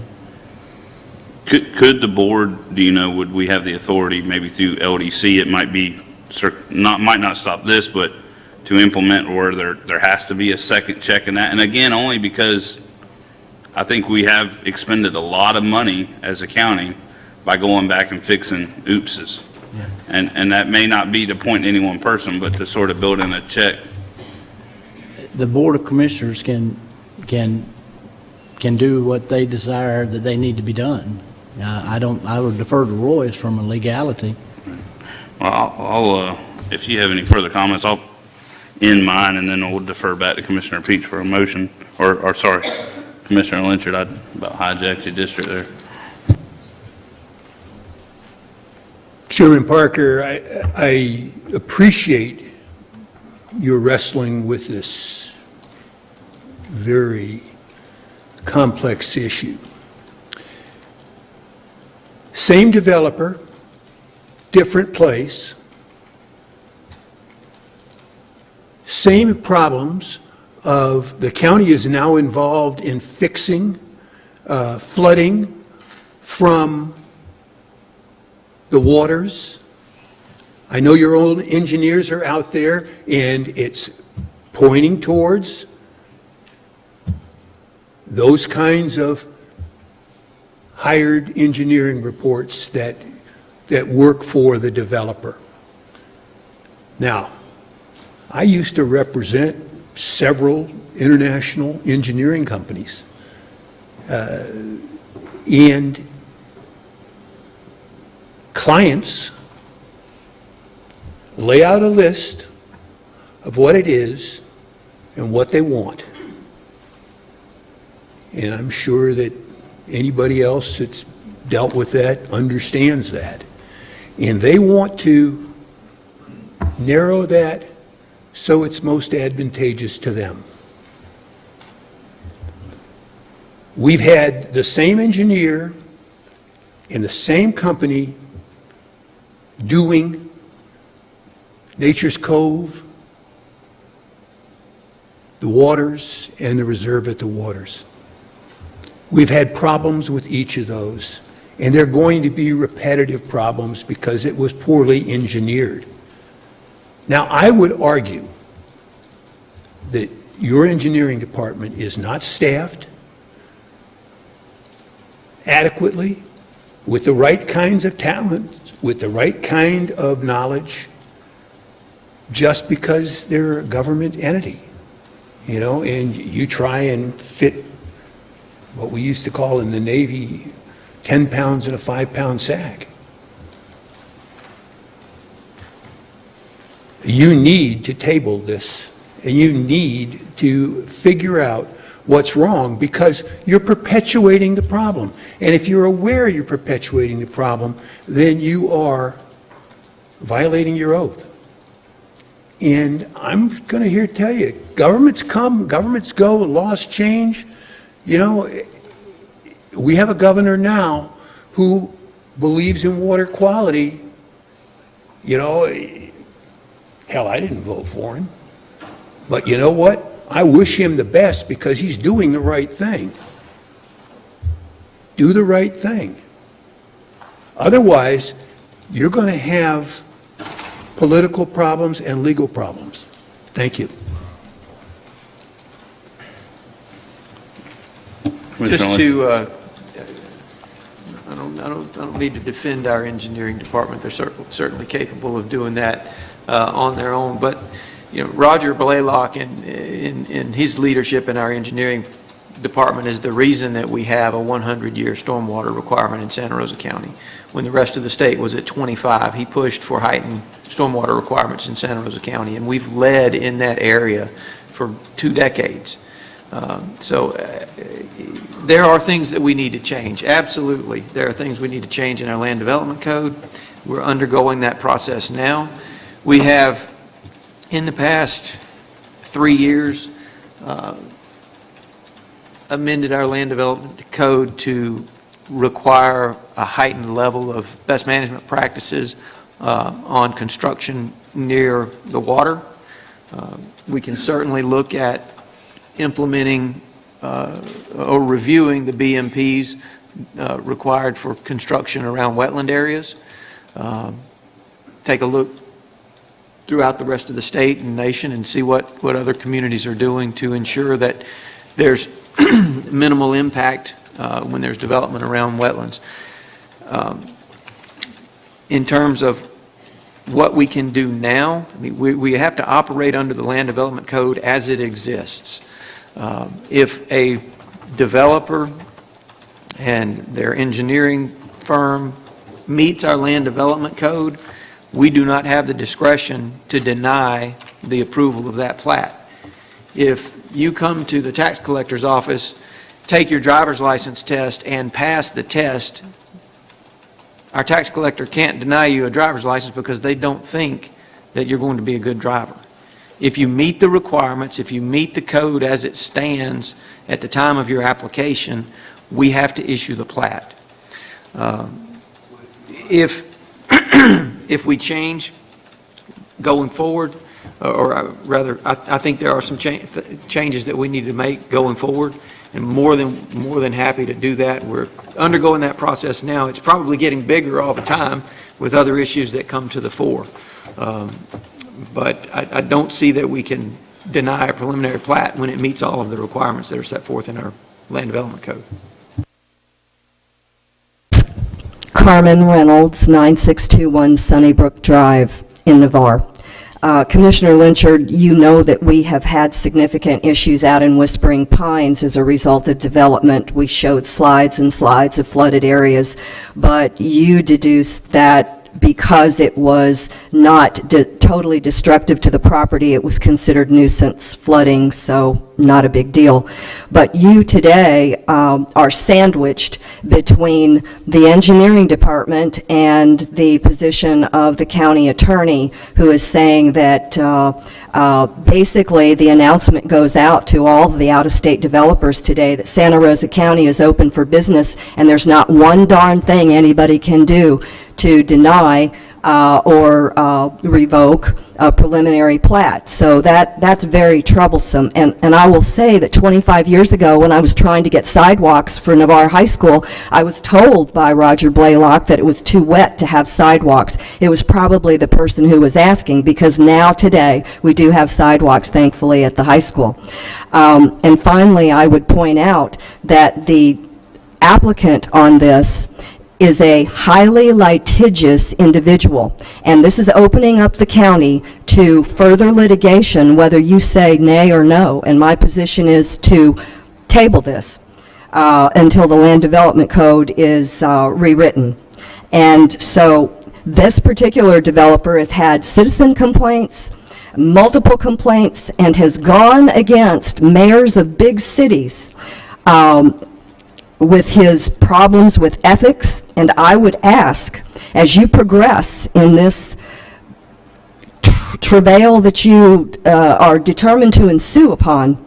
Could the board, do you know, would we have the authority, maybe through LDC, it might be, might not stop this, but to implement, or there has to be a second check in that? And again, only because I think we have expended a lot of money as a county by going back and fixing oopses. Yeah. And that may not be to point to any one person, but to sort of build in a check. The Board of Commissioners can do what they desire that they need to be done. I would defer to Royce from a legality. Well, I'll if you have any further comments, I'll end mine, and then we'll defer back to Commissioner Peach for a motion, or sorry, Commissioner Lynchard, I about hijacked your district there. Chairman Parker, I appreciate your wrestling with this very complex issue. Same developer, different place, same problems of the county is now involved in fixing flooding from the waters. I know your own engineers are out there, and it's pointing towards those kinds of hired engineering reports that work for the developer. Now, I used to represent several international engineering companies, and clients lay out a list of what it is and what they want. And I'm sure that anybody else that's dealt with that understands that. And they want to narrow that so it's most advantageous to them. We've had the same engineer in the same company doing Nature's Cove, the waters, and the reserve at the waters. We've had problems with each of those, and they're going to be repetitive problems because it was poorly engineered. Now, I would argue that your engineering department is not staffed adequately, with the right kinds of talent, with the right kind of knowledge, just because they're a government entity, you know, and you try and fit what we used to call in the Navy 10 pounds in a 5-pound sack. You need to table this, and you need to figure out what's wrong, because you're perpetuating the problem. And if you're aware you're perpetuating the problem, then you are violating your oath. And I'm going to here tell you, governments come, governments go, laws change. You know, we have a governor now who believes in water quality. You know, hell, I didn't vote for him. But you know what? I wish him the best, because he's doing the right thing. Do the right thing. Otherwise, you're going to have political problems and legal problems. Thank you. Just to, I don't need to defend our engineering department. They're certainly capable of doing that on their own. But, Roger Blaylock and his leadership in our engineering department is the reason that we have a 100-year stormwater requirement in Santa Rosa County. When the rest of the state was at 25, he pushed for heightened stormwater requirements in Santa Rosa County, and we've led in that area for 2 decades. There are things that we need to change. Absolutely, there are things we need to change in our land development code. We're undergoing that process now. We have, in the past 3 years, amended our land development code to require a heightened level of best management practices on construction near the water. We can certainly look at implementing or reviewing the BMPs required for construction around wetland areas. Take a look throughout the rest of the state and nation and see what other communities are doing to ensure that there's minimal impact when there's development around wetlands. In terms of what we can do now, I mean, we have to operate under the land development code as it exists. If a developer and their engineering firm meets our land development code, we do not have the discretion to deny the approval of that plat. If you come to the tax collector's office, take your driver's license test, and pass the test, our tax collector can't deny you a driver's license because they don't think that you're going to be a good driver. If you meet the requirements, if you meet the code as it stands at the time of your application, we have to issue the plat. If we change going forward, or rather, I think there are some changes that we need to make going forward, and more than happy to do that. We're undergoing that process now. It's probably getting bigger all the time with other issues that come to the fore. But I don't see that we can deny a preliminary plat when it meets all of the requirements that are set forth in our land development code. Carmen Reynolds, 9621 Sunnybrook Drive in Navarre. Commissioner Lynchard, you know that we have had significant issues out in Whispering Pines as a result of development. We showed slides and slides of flooded areas, but you deduced that because it was not totally destructive to the property, it was considered nuisance flooding, so not a big deal. But you today are sandwiched between the engineering department and the position of the county attorney, who is saying that basically the announcement goes out to all the out-of-state developers today that Santa Rosa County is open for business, and there's not one darn thing anybody can do to deny or revoke a preliminary plat. So that's very troublesome. And I will say that 25 years ago, when I was trying to get sidewalks for Navarre High School, I was told by Roger Blaylock that it was too wet to have sidewalks. It was probably the person who was asking, because now today we do have sidewalks, thankfully, at the high school. And finally, I would point out that the applicant on this is a highly litigious individual, and this is opening up the county to further litigation, whether you say nay or no, and my position is to table this until the Land Development Code is rewritten. And so this particular developer has had citizen complaints, multiple complaints, and has gone against mayors of big cities with his problems with ethics. And I would ask, as you progress in this travail that you are determined to ensue upon,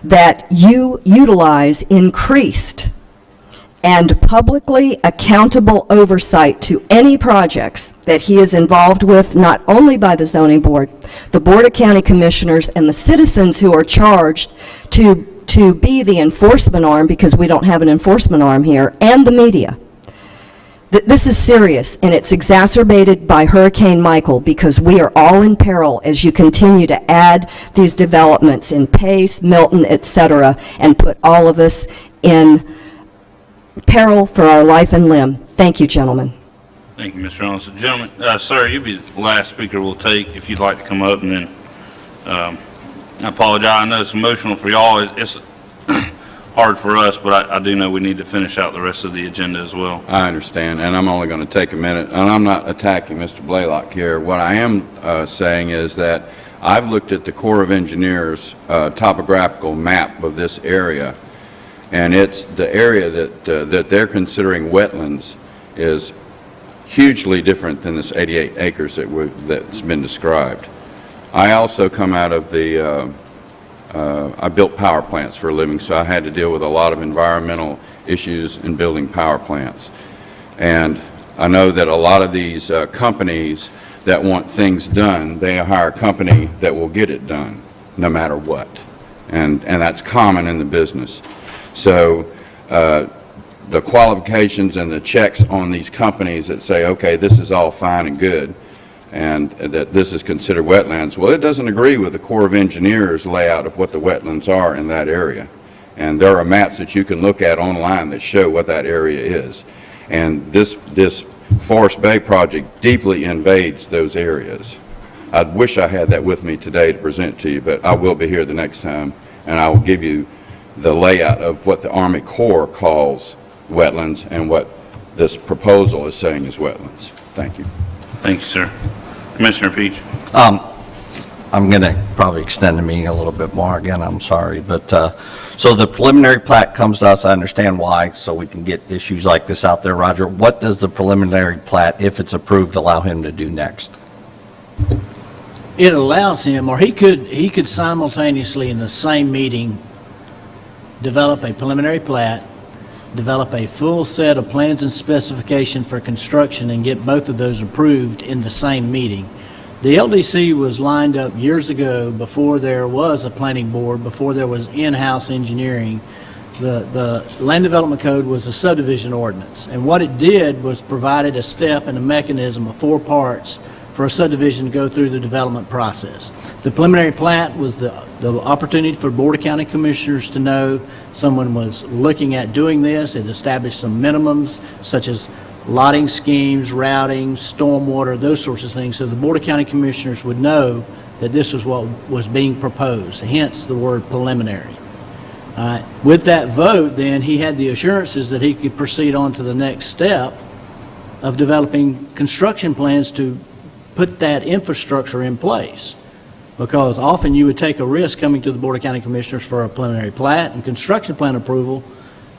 that you utilize increased and publicly accountable oversight to any projects that he is involved with, not only by the zoning board, the Board of County Commissioners, and the citizens who are charged to be the enforcement arm, because we don't have an enforcement arm here, and the media. This is serious, and it's exacerbated by Hurricane Michael because we are all in peril as you continue to add these developments in Pace, Milton, et cetera, and put all of us in peril for our life and limb. Thank you, gentlemen. Thank you, Mr. Ellison. Gentlemen, sir, you'll be the last speaker we'll take if you'd like to come up, and then I apologize. I know it's emotional for y'all. It's hard for us, but I do know we need to finish out the rest of the agenda as well. I understand, and I'm only going to take a minute, and I'm not attacking Mr. Blaylock here. What I am saying is that I've looked at the Corps of Engineers topographical map of this area, and it's the area that they're considering wetlands is hugely different than this 88 acres that's been described. I also come out of the I built power plants for a living, so I had to deal with a lot of environmental issues in building power plants. And I know that a lot of these companies that want things done, they hire a company that will get it done, no matter what. And that's common in the business. So the qualifications and the checks on these companies that say, okay, this is all fine and good, and that this is considered wetlands, well, it doesn't agree with the Corps of Engineers layout of what the wetlands are in that area. And there are maps that you can look at online that show what that area is. And this Forest Bay project deeply invades those areas. I wish I had that with me today to present to you, but I will be here the next time, and I will give you the layout of what the Army Corps calls wetlands and what this proposal is saying is wetlands. Thank you. Thank you, sir. Commissioner Peach. I'm going to probably extend the meeting a little bit more. Again, I'm sorry. But so the preliminary plat comes to us. I understand why, so we can get issues like this out there. Roger, what does the preliminary plat, if it's approved, allow him to do next? It allows him, or he could simultaneously in the same meeting develop a preliminary plat, develop a full set of plans and specification for construction, and get both of those approved in the same meeting. The LDC was lined up years ago before there was a planning board, before there was in-house engineering. The Land Development Code was a subdivision ordinance, and what it did was provided a step and a mechanism of 4 parts for a subdivision to go through the development process. The preliminary plat was the opportunity for Board of County Commissioners to know someone was looking at doing this. It established some minimums such as lotting schemes, routing, stormwater, those sorts of things, so the Board of County Commissioners would know that this was what was being proposed, hence the word preliminary. With that vote, then, he had the assurances that he could proceed on to the next step of developing construction plans to put that infrastructure in place. Because often you would take a risk coming to the Board of County Commissioners for a preliminary plat and construction plan approval,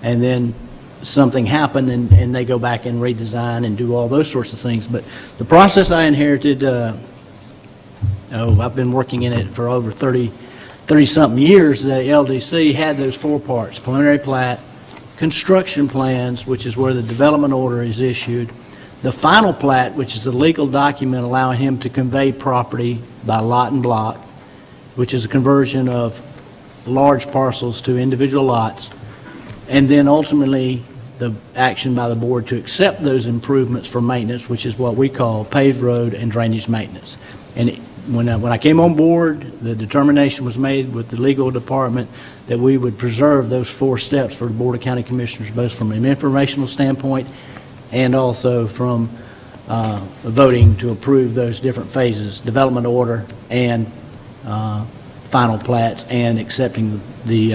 and then something happened and they go back and redesign and do all those sorts of things. But the process I inherited, I've been working in it for over 30-something years. The LDC had those 4 parts: preliminary plat, construction plans, which is where the development order is issued, the final plat, which is a legal document allowing him to convey property by lot and block, which is a conversion of large parcels to individual lots, and then ultimately the action by the board to accept those improvements for maintenance, which is what we call paved road and drainage maintenance. And when I came on board, the determination was made with the legal department that we would preserve those 4 steps for the Board of County Commissioners, both from an informational standpoint and also from voting to approve those different phases: development order and final plats, and accepting the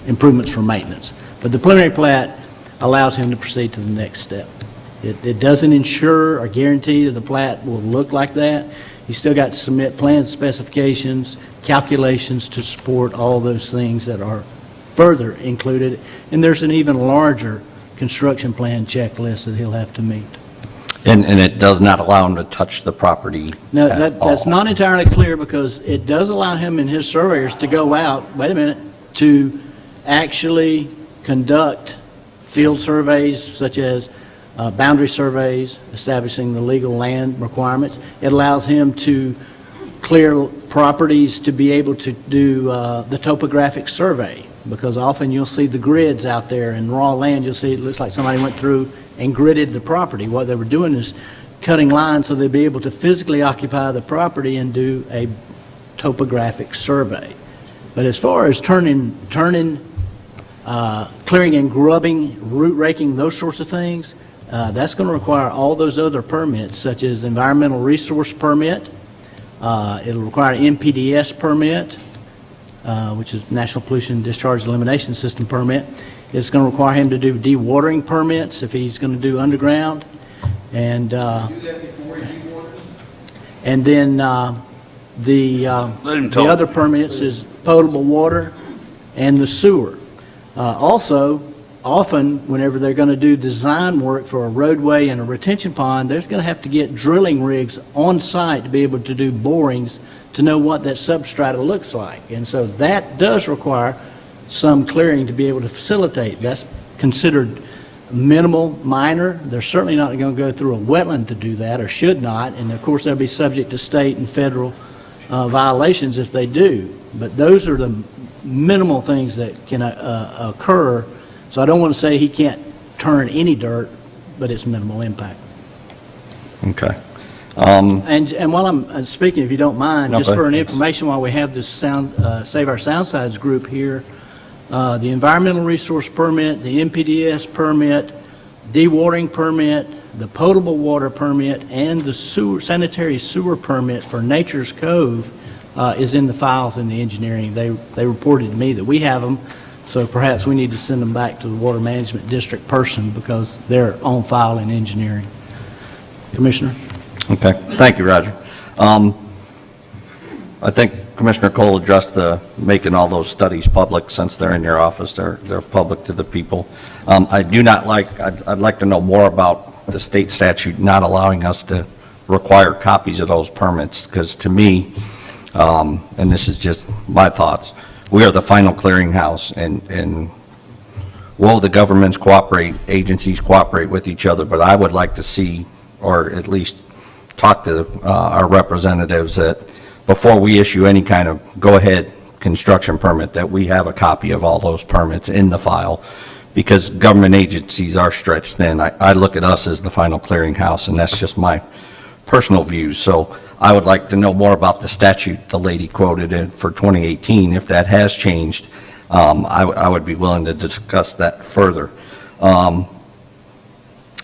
improvements for maintenance. But the preliminary plat allows him to proceed to the next step. It doesn't ensure or guarantee that the plat will look like that. He's still got to submit plans, specifications, calculations to support all those things that are further included. And there's an even larger construction plan checklist that he'll have to meet. And it does not allow him to touch the property No, at that's all. not entirely clear, because it does allow him and his surveyors to go out, to actually conduct field surveys such as boundary surveys, establishing the legal land requirements. It allows him to clear properties to be able to do the topographic survey, because often you'll see the grids out there in raw land. You'll see it looks like somebody went through and gridded the property. What they were doing is cutting lines so they'd be able to physically occupy the property and do a topographic survey. But as far as clearing and grubbing, root raking, those sorts of things, that's going to require all those other permits, such as environmental resource permit. It'll require an NPDES permit, which is National Pollution Discharge Elimination System permit. It's going to require him to do dewatering permits if he's going to do underground. And and then the other permits is potable water and the sewer. Also, often whenever they're going to do design work for a roadway and a retention pond, they're going to have to get drilling rigs on site to be able to do borings to know what that substrata looks like. And so that does require some clearing to be able to facilitate. That's considered minimal, minor. They're certainly not going to go through a wetland to do that, or should not, and of course they'll be subject to state and federal violations if they do. But those are the minimal things that can occur. So I don't want to say he can't turn any dirt, but it's minimal impact. Okay. And while I'm speaking, if you don't mind, just Okay. for an information while we have this Save Our Soundsides group here, the environmental resource permit, the NPDES permit, dewatering permit, the potable water permit, and the sanitary sewer permit for Nature's Cove is in the files in the engineering. They reported to me that we have them, so perhaps we need to send them back to the Water Management District person because they're on file in engineering. Commissioner? Okay, thank you, Roger. I think Commissioner Cole addressed the making all those studies public since they're in your office. They're public to the people. I'd like to know more about the state statute not allowing us to require copies of those permits, because to me, and this is just my thoughts, we are the final clearinghouse, and will the governments cooperate, agencies cooperate with each other, but I would like to see, or at least talk to our representatives, that before we issue any kind of go-ahead construction permit, that we have a copy of all those permits in the file, because government agencies are stretched thin. I look at us as the final clearinghouse, and that's just my personal views. So I would like to know more about the statute the lady quoted in for 2018. If that has changed, I would be willing to discuss that further. I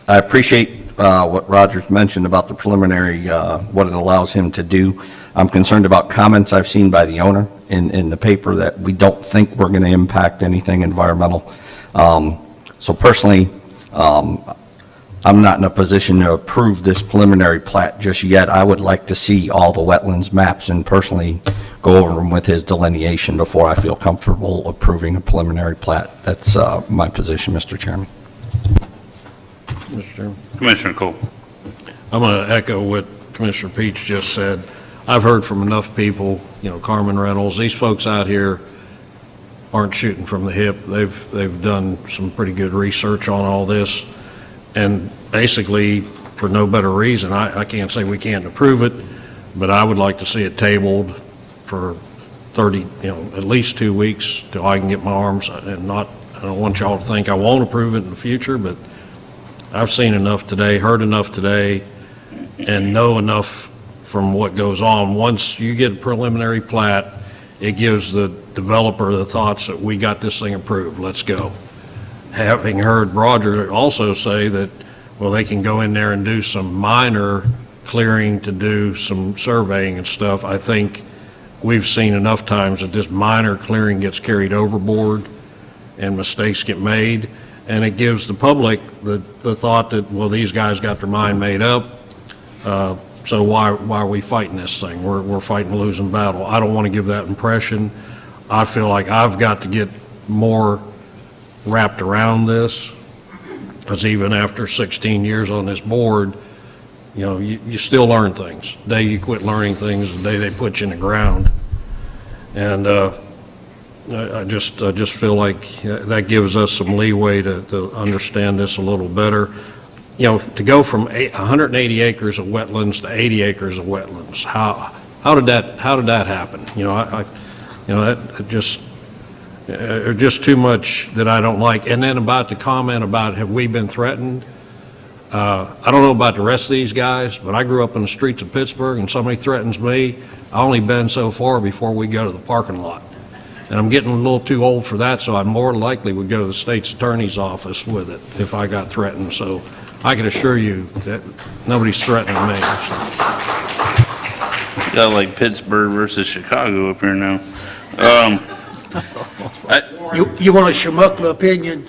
appreciate what Roger's mentioned about the preliminary, what it allows him to do. I'm concerned about comments I've seen by the owner in the paper that we don't think we're going to impact anything environmental. So personally, I'm not in a position to approve this preliminary plat just yet. I would like to see all the wetlands maps and personally go over them with his delineation before I feel comfortable approving a preliminary plat. That's my position, Mr. Chairman. Mr. Chairman. Commissioner Cole. I'm going to echo what Commissioner Peach just said. I've heard from enough people, Carmen Reynolds, these folks out here aren't shooting from the hip. They've done some pretty good research on all this, and basically, for no better reason, I can't say we can't approve it, but I would like to see it tabled for 30, at least 2 weeks till I can get my arms, and I don't want y'all to think I won't approve it in the future, but I've seen enough today, heard enough today, and know enough from what goes on. Once you get a preliminary plat, it gives the developer the thoughts that we got this thing approved, let's go. Having heard Roger also say that, well, they can go in there and do some minor clearing to do some surveying and stuff, I think we've seen enough times that this minor clearing gets carried overboard and mistakes get made, and it gives the public the thought that, well, these guys got their mind made up, so why are we fighting this thing? We're fighting a losing battle. I don't want to give that impression. I feel like I've got to get more wrapped around this, because even after 16 years on this board, you still learn things. The day you quit learning things, the day they put you in the ground. And I just feel like that gives us some leeway to understand this a little better. To go from 180 acres of wetlands to 80 acres of wetlands, how did that happen? That just too much that I don't like. And then about the comment about have we been threatened? I don't know about the rest of these guys, but I grew up in the streets of Pittsburgh, and somebody threatens me, I only bend so far before we go to the parking lot. And I'm getting a little too old for that, so I more likely would go to the state's attorney's office with it if I got threatened. So I can assure you that nobody's threatening me. Got like Pittsburgh versus Chicago up here now. You want a Schmuckler opinion?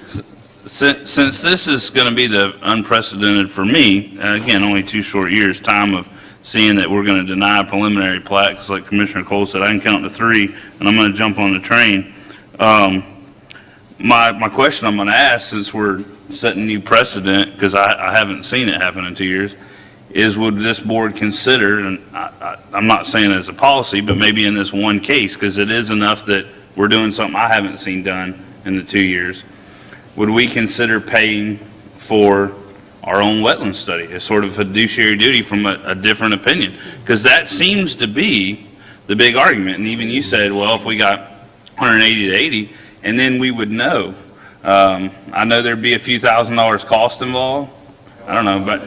Since this is going to be the unprecedented for me, again, only 2 short years' time of seeing that we're going to deny a preliminary plat, because like Commissioner Cole said, I can count to 3, and I'm going to jump on the train. My question I'm going to ask, since we're setting new precedent, because I haven't seen it happen in 2 years, is would this board consider, and I'm not saying as a policy, but maybe in this one case, because it is enough that we're doing something I haven't seen done in the 2 years, would we consider paying for our own wetland study as sort of fiduciary duty from a different opinion? Because that seems to be the big argument. And even you said, well, if we got 180 to 80, and then we would know. I know there'd be a few $1,000s cost involved. I don't know, but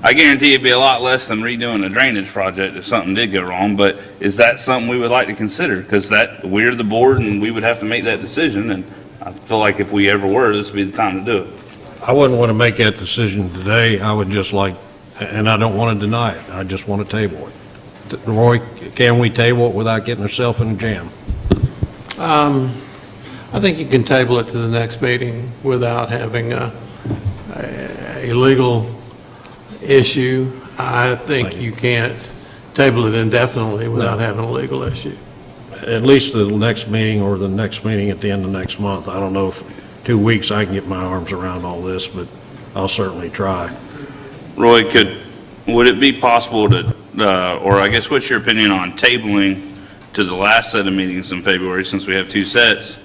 I guarantee it'd be a lot less than redoing a drainage project if something did go wrong. But is that something we would like to consider? Because we're the board, and we would have to make that decision. And I feel like if we ever were, this would be the time to do it. I wouldn't want to make that decision today. I would just like, and I don't want to deny it, I just want to table it. Roy, can we table it without getting ourselves in a jam? I think you can table it to the next meeting without having a legal issue. I think you can't table it indefinitely without having a legal issue. At least the next meeting or the next meeting at the end of next month. I don't know if 2 weeks I can get my arms around all this, but I'll certainly try. Roy, would it be possible to, or I guess what's your opinion on tabling to the last set of meetings in February, since we have 2 sets,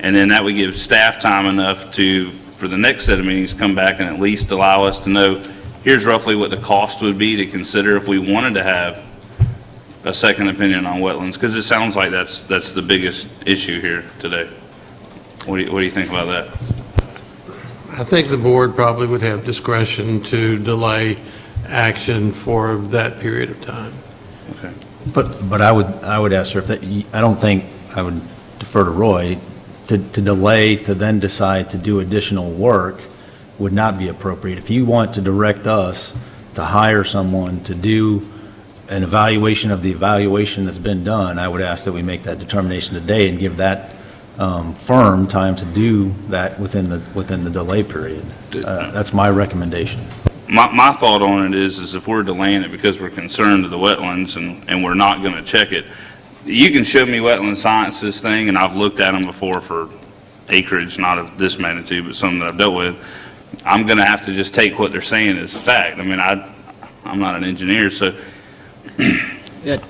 and then that would give staff time enough for the next set of meetings, come back and at least allow us to know, here's roughly what the cost would be to consider if we wanted to have a second opinion on wetlands, because it sounds like that's the biggest issue here today. What do you think about that? I think the board probably would have discretion to delay action for that period of time. Okay. But I would ask her, I don't think, I would defer to Roy, to delay to then decide to do additional work would not be appropriate. If you want to direct us to hire someone to do an evaluation of the evaluation that's been done, I would ask that we make that determination today and give that firm time to do that within the delay period. That's my recommendation. My thought on it is if we're delaying it because we're concerned of the wetlands and we're not going to check it, you can show me wetland sciences thing, and I've looked at them before for acreage, not of this magnitude, but some that I've dealt with. I'm going to have to just take what they're saying as fact. I mean, I'm not an engineer, so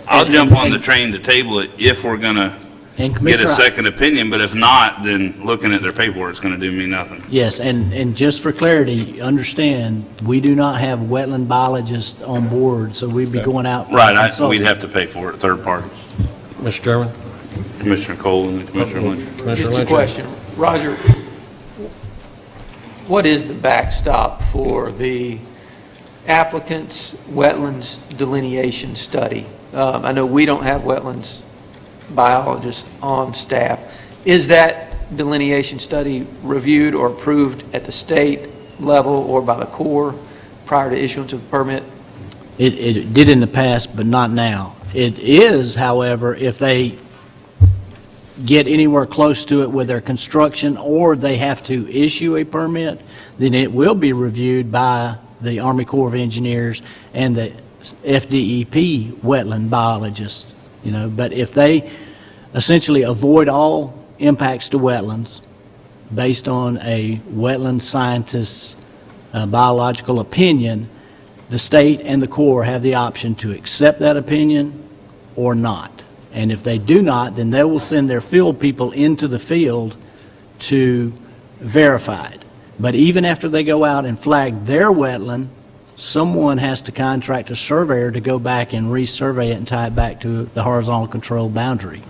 I'll jump on the train to table it if we're going to get a second opinion, but if not, then looking at their paperwork is going to do me nothing. Yes, and just for clarity, understand, we do not have wetland biologists on board, so we'd be going out. Right, we'd have to pay for it, third parties. Mr. Chairman? Commissioner Cole and Commissioner Lynch. Just a question. Roger, what is the backstop for the applicant's wetlands delineation study? I know we don't have wetlands biologists on staff. Is that delineation study reviewed or approved at the state level or by the Corps prior to issuance of the permit? It did in the past, but not now. It is, however, if they get anywhere close to it with their construction or they have to issue a permit, then it will be reviewed by the Army Corps of Engineers and the FDEP wetland biologists, but if they essentially avoid all impacts to wetlands based on a wetland scientist's biological opinion, the state and the Corps have the option to accept that opinion or not. And if they do not, then they will send their field people into the field to verify it. But even after they go out and flag their wetland, someone has to contract a surveyor to go back and resurvey it and tie it back to the horizontal control boundary.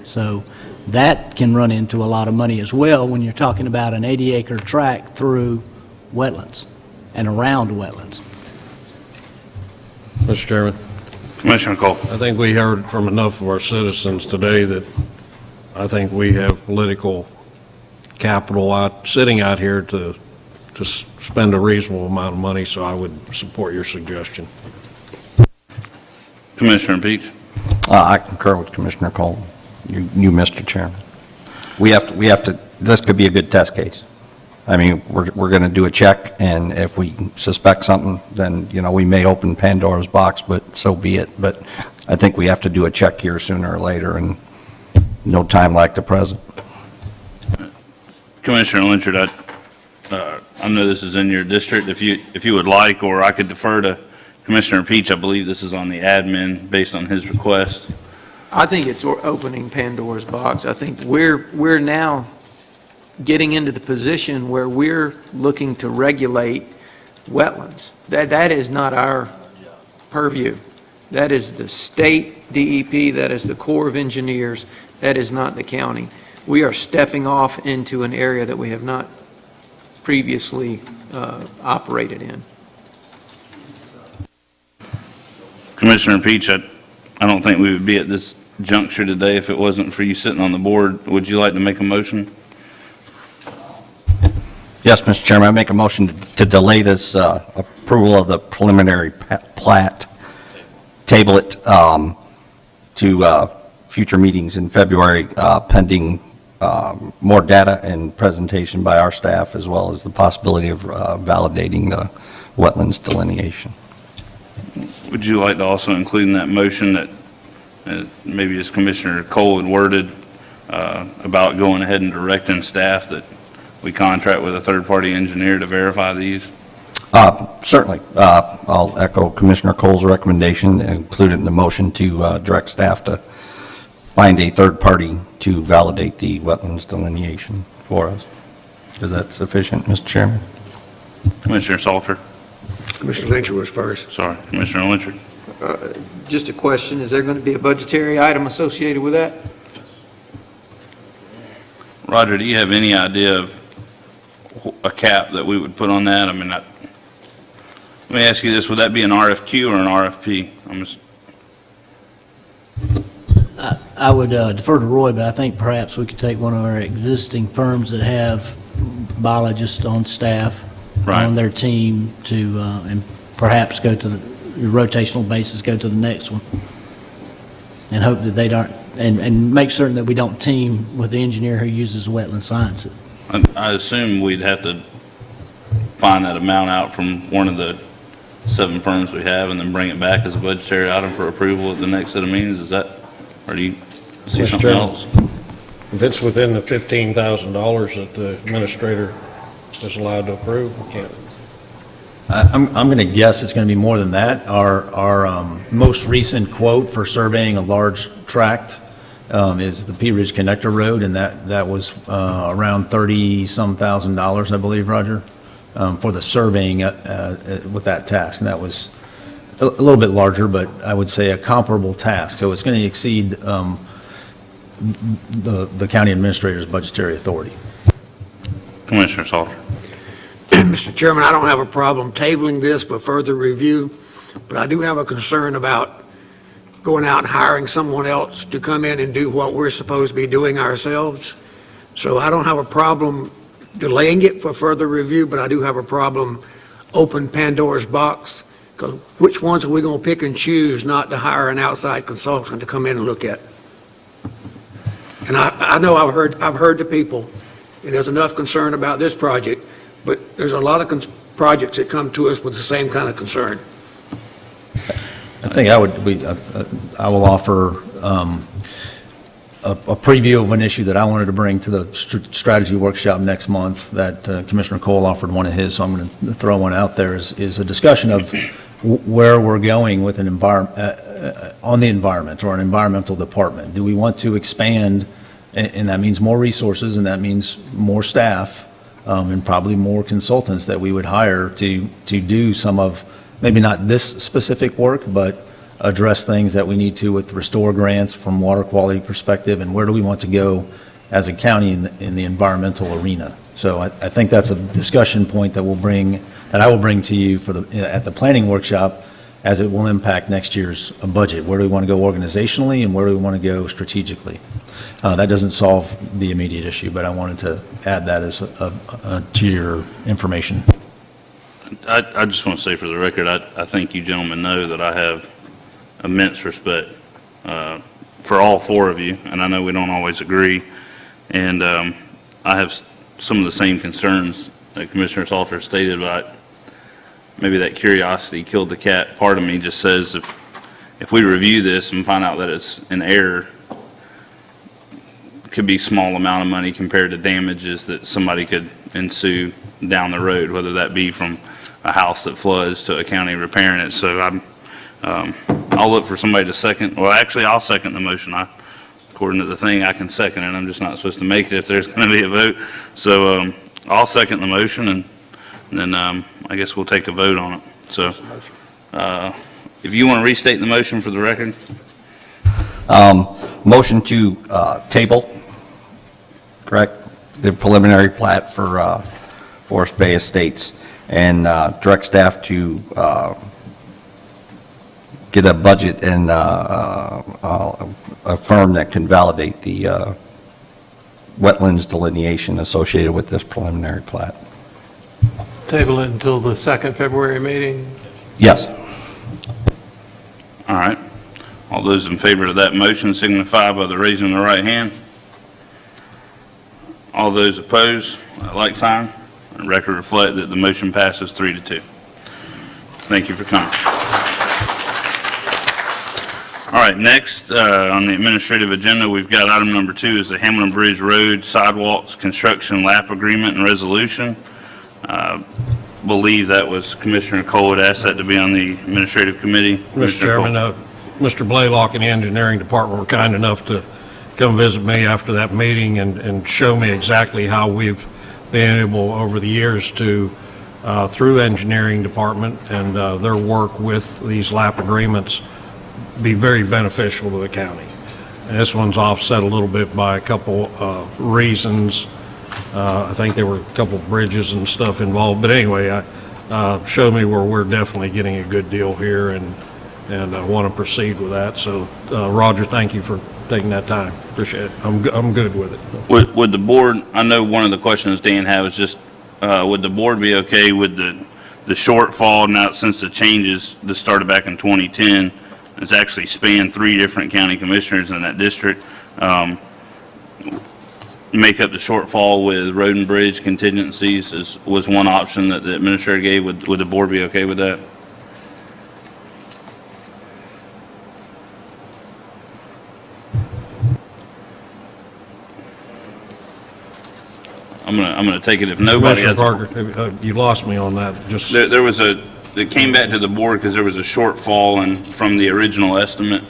So that can run into a lot of money as well when you're talking about an 80-acre tract through wetlands. and around wetlands. Mr. Chairman, Commissioner Cole. I think we heard from enough of our citizens today that I think we have political capital sitting out here to spend a reasonable amount of money, so I would support your suggestion. Commissioner Peach. I concur with Commissioner Cole. You, Mr. Chairman. We have to, this could be a good test case. I mean, we're going to do a check, and if we suspect something, then, we may open Pandora's box, but so be it. But I think we have to do a check here sooner or later, and no time like the present. Commissioner Lynchard, I know this is in your district. If you would like, or I could defer to Commissioner Peach, I believe this is on the admin based on his request. I think it's opening Pandora's box. I think we're now getting into the position where we're looking to regulate wetlands. That is not our purview. That is the state DEP, that is the Corps of Engineers, that is not the county. We are stepping off into an area that we have not previously operated in. Commissioner Peach, I don't think we would be at this juncture today if it wasn't for you sitting on the board. Would you like to make a motion? Yes, Mr. Chairman, I make a motion to delay this approval of the preliminary plat, table it to future meetings in February, pending more data and presentation by our staff, as well as the possibility of validating the wetlands delineation. Would you like to also include in that motion that maybe as Commissioner Cole had worded about going ahead and directing staff that we contract with a third-party engineer to verify these? Certainly. I'll echo Commissioner Cole's recommendation and include it in the motion to direct staff to find a third party to validate the wetlands delineation for us. Is that sufficient, Mr. Chairman? Commissioner Salter. Commissioner Lynchard was first. Sorry, Commissioner Lynchard. Just a question, is there going to be a budgetary item associated with that? Roger, do you have any idea of a cap that we would put on that? I mean, let me ask you this, would that be an RFQ or an RFP? I would defer to Roy, but I think perhaps we could take one of our existing firms that have biologists on staff, on their team, to and perhaps go to the rotational basis, go to the next one, and hope that they don't, and make certain that we don't team with the engineer who uses wetland sciences. I assume we'd have to find that amount out from one of the 7 firms we have and then bring it back as a budgetary item for approval at the next set of meetings. Is that, or do you see Mr. something Chairman, else? If it's within the $15,000 that the administrator is allowed to approve, we can't. I'm going to guess it's going to be more than that. Our most recent quote for surveying a large tract is the Pea Ridge Connector Road, and that was around $30-some thousand, I believe, Roger, for the surveying with that task. And that was a little bit larger, but I would say a comparable task. So it's going to exceed the county administrator's budgetary authority. Commissioner Salter. Mr. Chairman, I don't have a problem tabling this for further review, but I do have a concern about going out and hiring someone else to come in and do what we're supposed to be doing ourselves. So I don't have a problem delaying it for further review, but I do have a problem open Pandora's box, because which ones are we going to pick and choose not to hire an outside consultant to come in and look at? And I know I've heard the people, and there's enough concern about this project, but there's a lot of projects that come to us with the same kind of concern. I think I will offer a preview of an issue that I wanted to bring to the strategy workshop next month that Commissioner Cole offered one of his, so I'm going to throw one out there, is a discussion of where we're going with an on the environment or an environmental department. Do we want to expand, and that means more resources, and that means more staff, and probably more consultants that we would hire to do some of, maybe not this specific work, but address things that we need to with restore grants from water quality perspective, and where do we want to go as a county in the environmental arena. So I think that's a discussion point that I will bring to you at the planning workshop, as it will impact next year's budget. Where do we want to go organizationally, and where do we want to go strategically? That doesn't solve the immediate issue, but I wanted to add that as to your information. I just want to say for the record, I think you gentlemen know that I have immense respect for all four of you, and I know we don't always agree. And I have some of the same concerns that Commissioner Salter stated, but maybe that curiosity killed the cat. Part of me just says if we review this and find out that it's an error, it could be a small amount of money compared to damages that somebody could ensue down the road, whether that be from a house that floods to a county repairing it. So I'll look for somebody to second. Well, actually, I'll second the motion. According to the thing, I can second it. I'm just not supposed to make it if there's going to be a vote. So I'll second the motion, and then I guess we'll take a vote on it. So if you want to restate the motion for the record. Motion to table, correct? The preliminary plat for Forest Bay Estates, and direct staff to get a budget and a firm that can validate the wetlands delineation associated with this preliminary plat. Table it until the second February meeting? Yes. All right. All those in favor of that motion signify by the raising of the right hand. All those opposed, like sign. The record reflect that the motion passes 3-2. Thank you for coming. All right, next on the administrative agenda, we've got item number 2 is the Hamlin Bridge Road Sidewalks Construction Lap Agreement and Resolution. Believe that was Commissioner Cole had asked that to be on the administrative committee. Mr. Chairman, Mr. Blaylock and the engineering department were kind enough to come visit me after that meeting and show me exactly how we've been able over the years to, through engineering department and their work with these lap agreements, be very beneficial to the county. And this one's offset a little bit by a couple reasons. I think there were a couple bridges and stuff involved, but anyway, showed me where we're definitely getting a good deal here, and I want to proceed with that. So, Roger, thank you for taking that time. Appreciate it. I'm good with it. Would the board, I know one of the questions Dan had was just, would the board be okay with the shortfall now, since the changes that started back in 2010, it's actually spanned 3 different county commissioners in that district, make up the shortfall with road and bridge contingencies was one option that the administrator gave. Would the board be okay with that? I'm gonna take it if nobody has. Commissioner Parker, you lost me on that. Just There was it came back to the board because there was a shortfall from the original estimate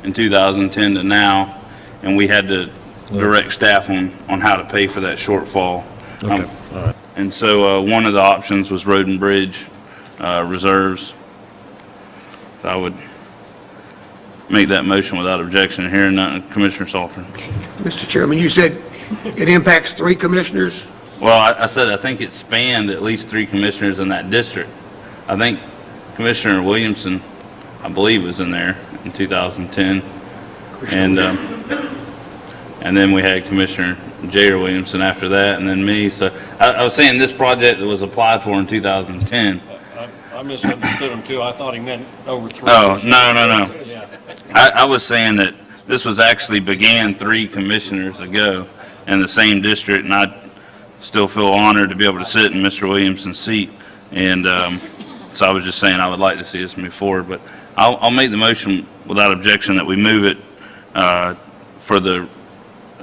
in 2010 to now, and we had to direct staff on how to pay for that shortfall. Okay. All right. And so one of the options was road and bridge reserves. So I would make that motion without objection. Hearing none, Commissioner Salter. Mr. Chairman, you said it impacts 3 commissioners? Well, I said I think it spanned at least 3 commissioners in that district. I think Commissioner Williamson, I believe, was in there in 2010. And then we had Commissioner J.R. Williamson after that, and then me. So I was saying this project that was applied for in 2010. I misunderstood him too. I thought he meant over 3. Oh, no. Yeah. I was saying that this was actually began 3 commissioners ago in the same district, and I still feel honored to be able to sit in Mr. Williamson's seat. And so I was just saying I would like to see us move forward. But I'll make the motion without objection that we move it for the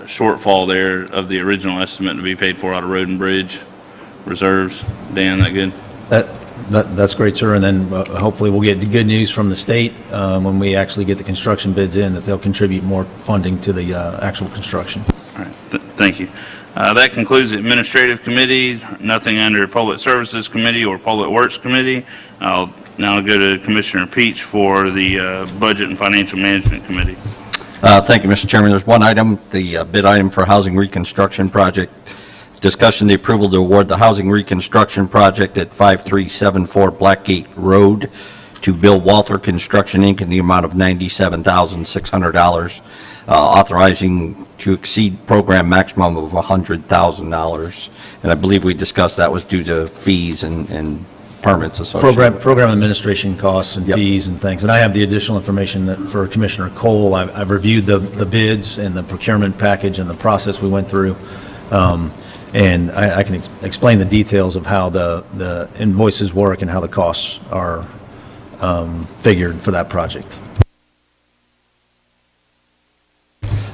shortfall there of the original estimate to be paid for out of road and bridge reserves. Dan, that good? That's great, sir. And then hopefully we'll get good news from the state when we actually get the construction bids in, that they'll contribute more funding to the actual construction. All right. Thank you. That concludes the Administrative Committee. Nothing under Public Services Committee or Public Works Committee. I'll now go to Commissioner Peach for the Budget and Financial Management Committee. Thank you, Mr. Chairman. There's one item, the bid item for housing reconstruction project Discussion the approval to award the housing reconstruction project at 5374 Blackgate Road to Bill Walther Construction, Inc. in the amount of $97,600, authorizing to exceed program maximum of $100,000. And I believe we discussed that was due to fees and permits associated. Program administration costs and fees and things. And I have the additional information that for Commissioner Cole. I've reviewed the bids and the procurement package and the process we went through. And I can explain the details of how the invoices work and how the costs are figured for that project.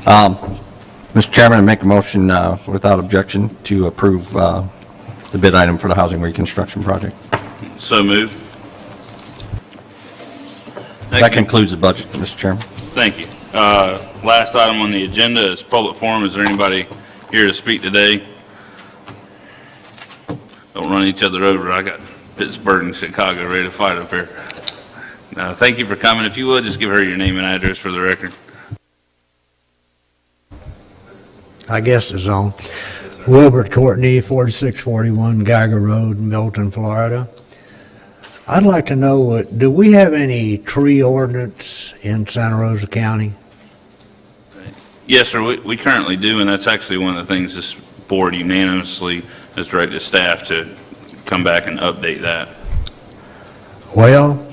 Mr. Chairman, I make a motion without objection to approve the bid item for the housing reconstruction project. So moved. That concludes the budget, Mr. Chairman. Thank you. Last item on the agenda is public forum. Is there anybody here to speak today? Don't run each other over. I got Pittsburgh and Chicago ready to fight up here. Thank you for coming. If you would, just give her your name and address for the record. I guess it's on. Wilbert Courtney, 4641 Geiger Road, Milton, Florida. I'd like to know, do we have any tree ordinance in Santa Rosa County? Yes, sir. We currently do, and that's actually one of the things this board unanimously has directed staff to come back and update that. Well,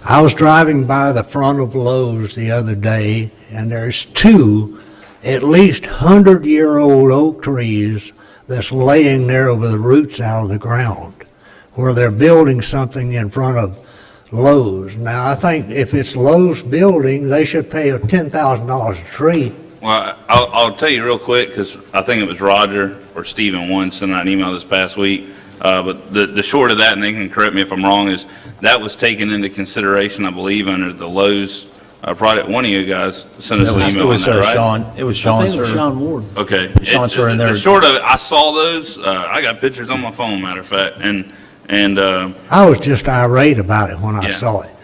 I was driving by the front of Lowe's the other day, and there's two at least 100-year-old oak trees that's laying there with the roots out of the ground, where they're building something in front of Lowe's. Now, I think if it's Lowe's building, they should pay $10,000 a tree. Well, I'll tell you real quick, because I think it was Roger or Stephen one sent out an email this past week. But the short of that, and they can correct me if I'm wrong, is that was taken into consideration, I believe, under the Lowe's project. One of you guys sent us an email on that, right? It was Sean. I think it was Sean Ward. Okay. Sean, sir, in there. The short of it, I saw those. I got pictures on my phone, matter of fact, and I was just irate about it when I saw it.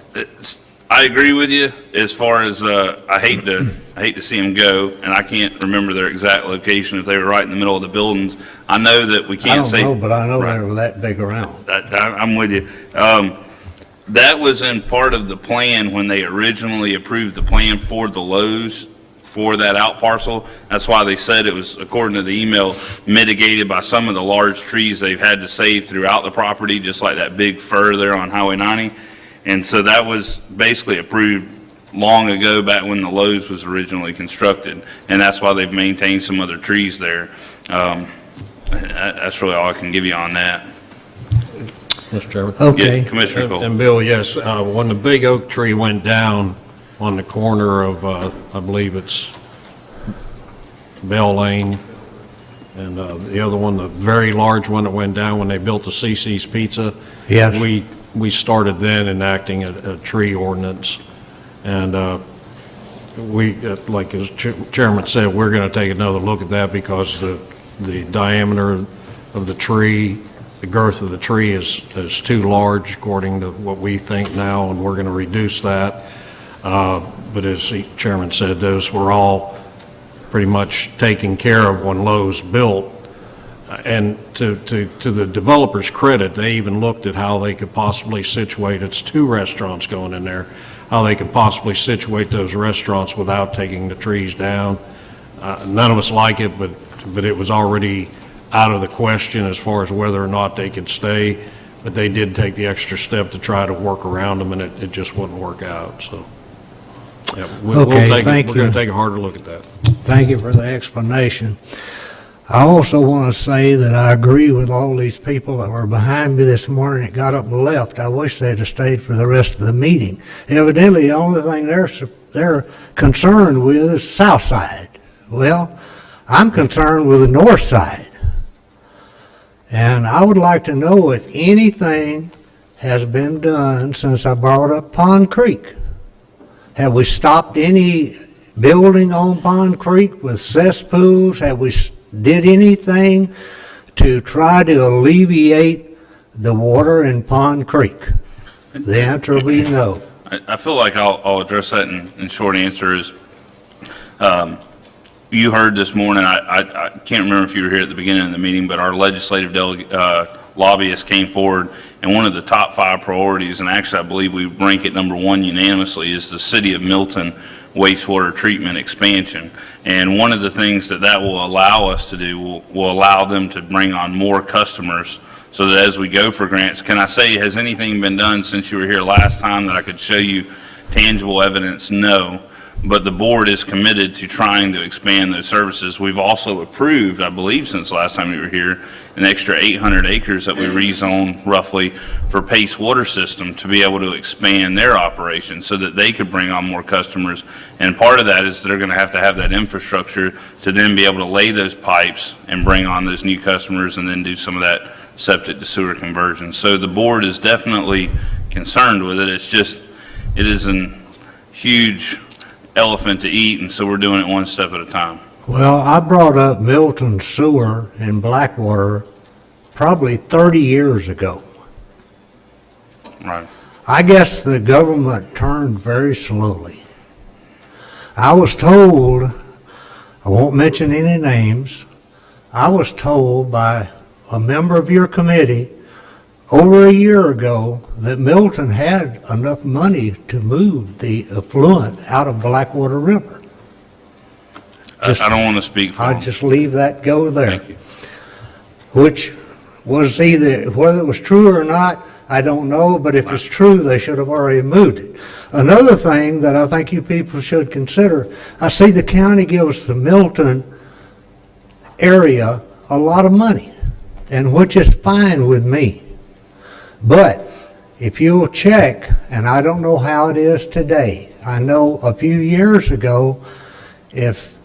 I agree with you as far as I hate to see them go, and I can't remember their exact location if they were right in the middle of the buildings. I know that we can't say. I don't know, but I know they were that big around. I'm with you. That was in part of the plan when they originally approved the plan for the Lowe's for that out parcel. That's why they said it was, according to the email, mitigated by some of the large trees they've had to save throughout the property, just like that big fir there on Highway 90. And so that was basically approved long ago, back when the Lowe's was originally constructed. And that's why they've maintained some other trees there. That's really all I can give you on that. Mr. Chairman. Okay. Yeah, Commissioner Cole. And Bill, yes, when the big oak tree went down on the corner of, I believe it's Bell Lane, and the other one, the very large one that went down when they built the CC's Pizza. Yes. We started then enacting a tree ordinance, and like as Chairman said, we're going to take another look at that because the diameter of the tree, the girth of the tree is too large according to what we think now, and we're going to reduce that. But as the Chairman said, those were all pretty much taken care of when Lowe's built. And to the developer's credit, they even looked at how they could possibly situate, it's 2 restaurants going in there, how they could possibly situate those restaurants without taking the trees down. None of us like it, but it was already out of the question as far as whether or not they could stay. But they did take the extra step to try to work around them, and it just wouldn't work out. So, yeah, we're going to take a harder look at that. Thank you for the explanation. I also want to say that I agree with all these people that were behind me this morning that got up and left. I wish they'd have stayed for the rest of the meeting. Evidently, the only thing they're concerned with is south side. Well, I'm concerned with the north side. And I would like to know if anything has been done since I brought up Pond Creek. Have we stopped any building on Pond Creek with cesspools? Have we did anything to try to alleviate the water in Pond Creek? The answer will be no. I feel like I'll address that in short answer is, you heard this morning, I can't remember if you were here at the beginning of the meeting, but our legislative lobbyists came forward, and one of the top 5 priorities, and actually I believe we rank it number 1 unanimously, is the City of Milton wastewater treatment expansion. And one of the things that will allow us to do will allow them to bring on more customers, so that as we go for grants, can I say, has anything been done since you were here last time that I could show you tangible evidence? No. But the board is committed to trying to expand those services. We've also approved, I believe since the last time you were here, an extra 800 acres that we rezone roughly for Pace Water System to be able to expand their operations so that they could bring on more customers. And part of that is they're going to have that infrastructure to then be able to lay those pipes and bring on those new customers and then do some of that septic to sewer conversion. So the board is definitely concerned with it. It's just, it is a huge elephant to eat, and so we're doing it one step at a time. Well, I brought up Milton Sewer in Blackwater probably 30 years ago. Right. I guess the government turned very slowly. I was told, I won't mention any names, I was told by a member of your committee over a year ago that Milton had enough money to move the effluent out of Blackwater River. I don't want to speak for I'll them. just leave that go there. Thank you. Which was either, whether it was true or not, I don't know, but if it's true, they should have already moved it. Another thing that I think you people should consider, I see the county gives the Milton area a lot of money, and which is fine with me. But if you'll check, and I don't know how it is today, I know a few years ago, if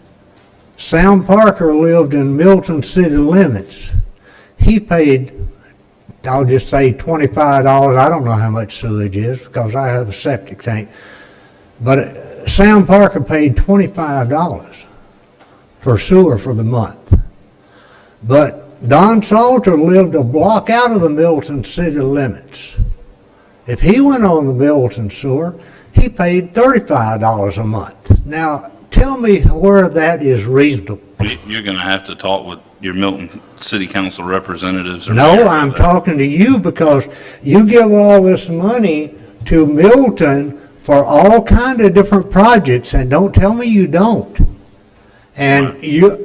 Sam Parker lived in Milton city limits, he paid, I'll just say $25. I don't know how much sewage is because I have a septic tank. But Sam Parker paid $25 for sewer for the month. But Don Salter lived a block out of the Milton city limits. If he went on the Milton sewer, he paid $35 a month. Now, tell me where that is reasonable. You're going to have to talk with your Milton City Council representatives. No, I'm talking to you because you give all this money to Milton for all kind of different projects, and don't tell me you don't. And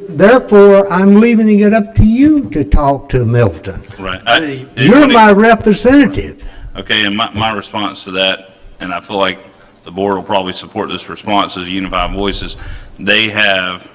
therefore, I'm leaving it up to you to talk to Milton. Right. You're my representative. Okay, and my response to that, and I feel like the board will probably support this response as Unified Voices, they have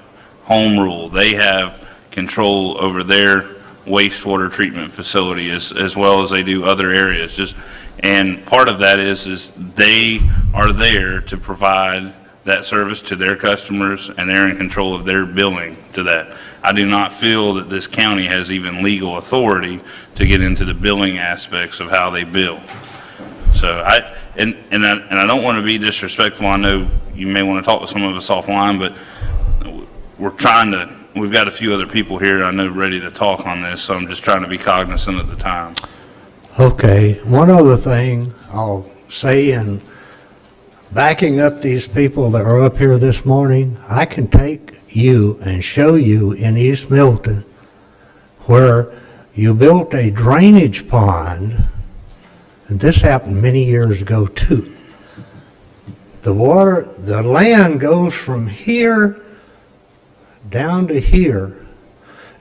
home rule. They have control over their wastewater treatment facility as well as they do other areas. And part of that is they are there to provide that service to their customers, and they're in control of their billing to that. I do not feel that this county has even legal authority to get into the billing aspects of how they bill. So I don't want to be disrespectful. I know you may want to talk to some of us offline, but we've got a few other people here I know ready to talk on this, so I'm just trying to be cognizant of the time. Okay, one other thing I'll say, in backing up these people that are up here this morning, I can take you and show you in East Milton where you built a drainage pond, and this happened many years ago too. The land goes from here down to here,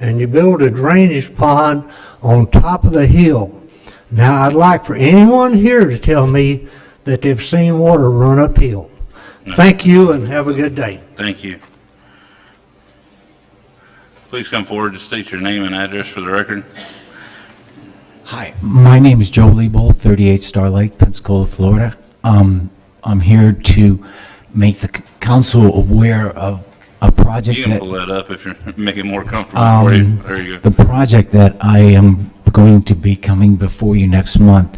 and you build a drainage pond on top of the hill. Now, I'd like for anyone here to tell me that they've seen water run uphill. No. Thank you, and have a good day. Thank you. Please come forward to state your name and address for the record. Hi, my name is Joe Liebold, 38 Star Lake, Pensacola, Florida. I'm here to make the council aware of a project You can pull that up if you're making it more comfortable for you. There you go. The project that I am going to be coming before you next month.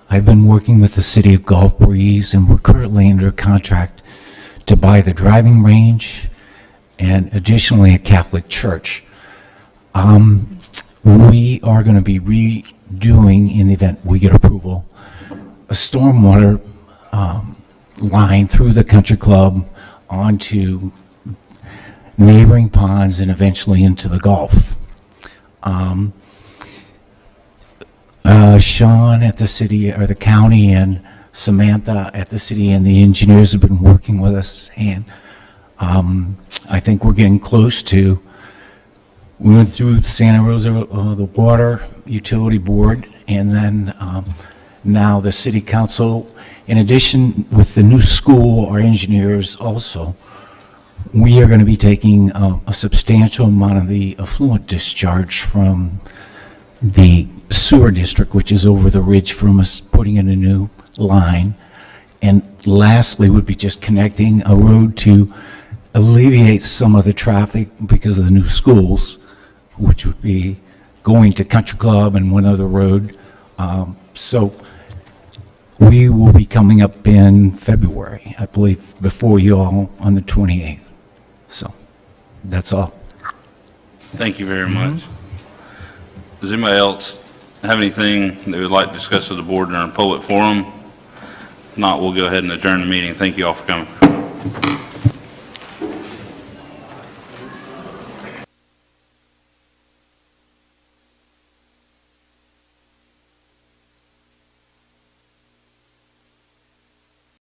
I've been working with the city of Gulf Breeze, and we're currently under contract to buy the driving range and additionally a Catholic church. We are going to be redoing, in the event we get approval, a stormwater line through the country club onto neighboring ponds, and eventually into the Gulf. Sean at the city, or the county, and Samantha at the city, and the engineers have been working with us, and I think we're getting close to, we went through Santa Rosa, the Water Utility Board, and then now the City Council. In addition, with the new school, our engineers also, we are going to be taking a substantial amount of the effluent discharge from the sewer district, which is over the ridge from us, putting in a new line. And lastly, would be just connecting a road to alleviate some of the traffic because of the new schools, which would be going to Country Club and one other road. So we will be coming up in February, I believe, before you all on the 28th. So that's all. Thank you very much. Does anybody else have anything they would like to discuss with the board during a public forum? If not, we'll go ahead and adjourn the meeting. Thank you all for coming.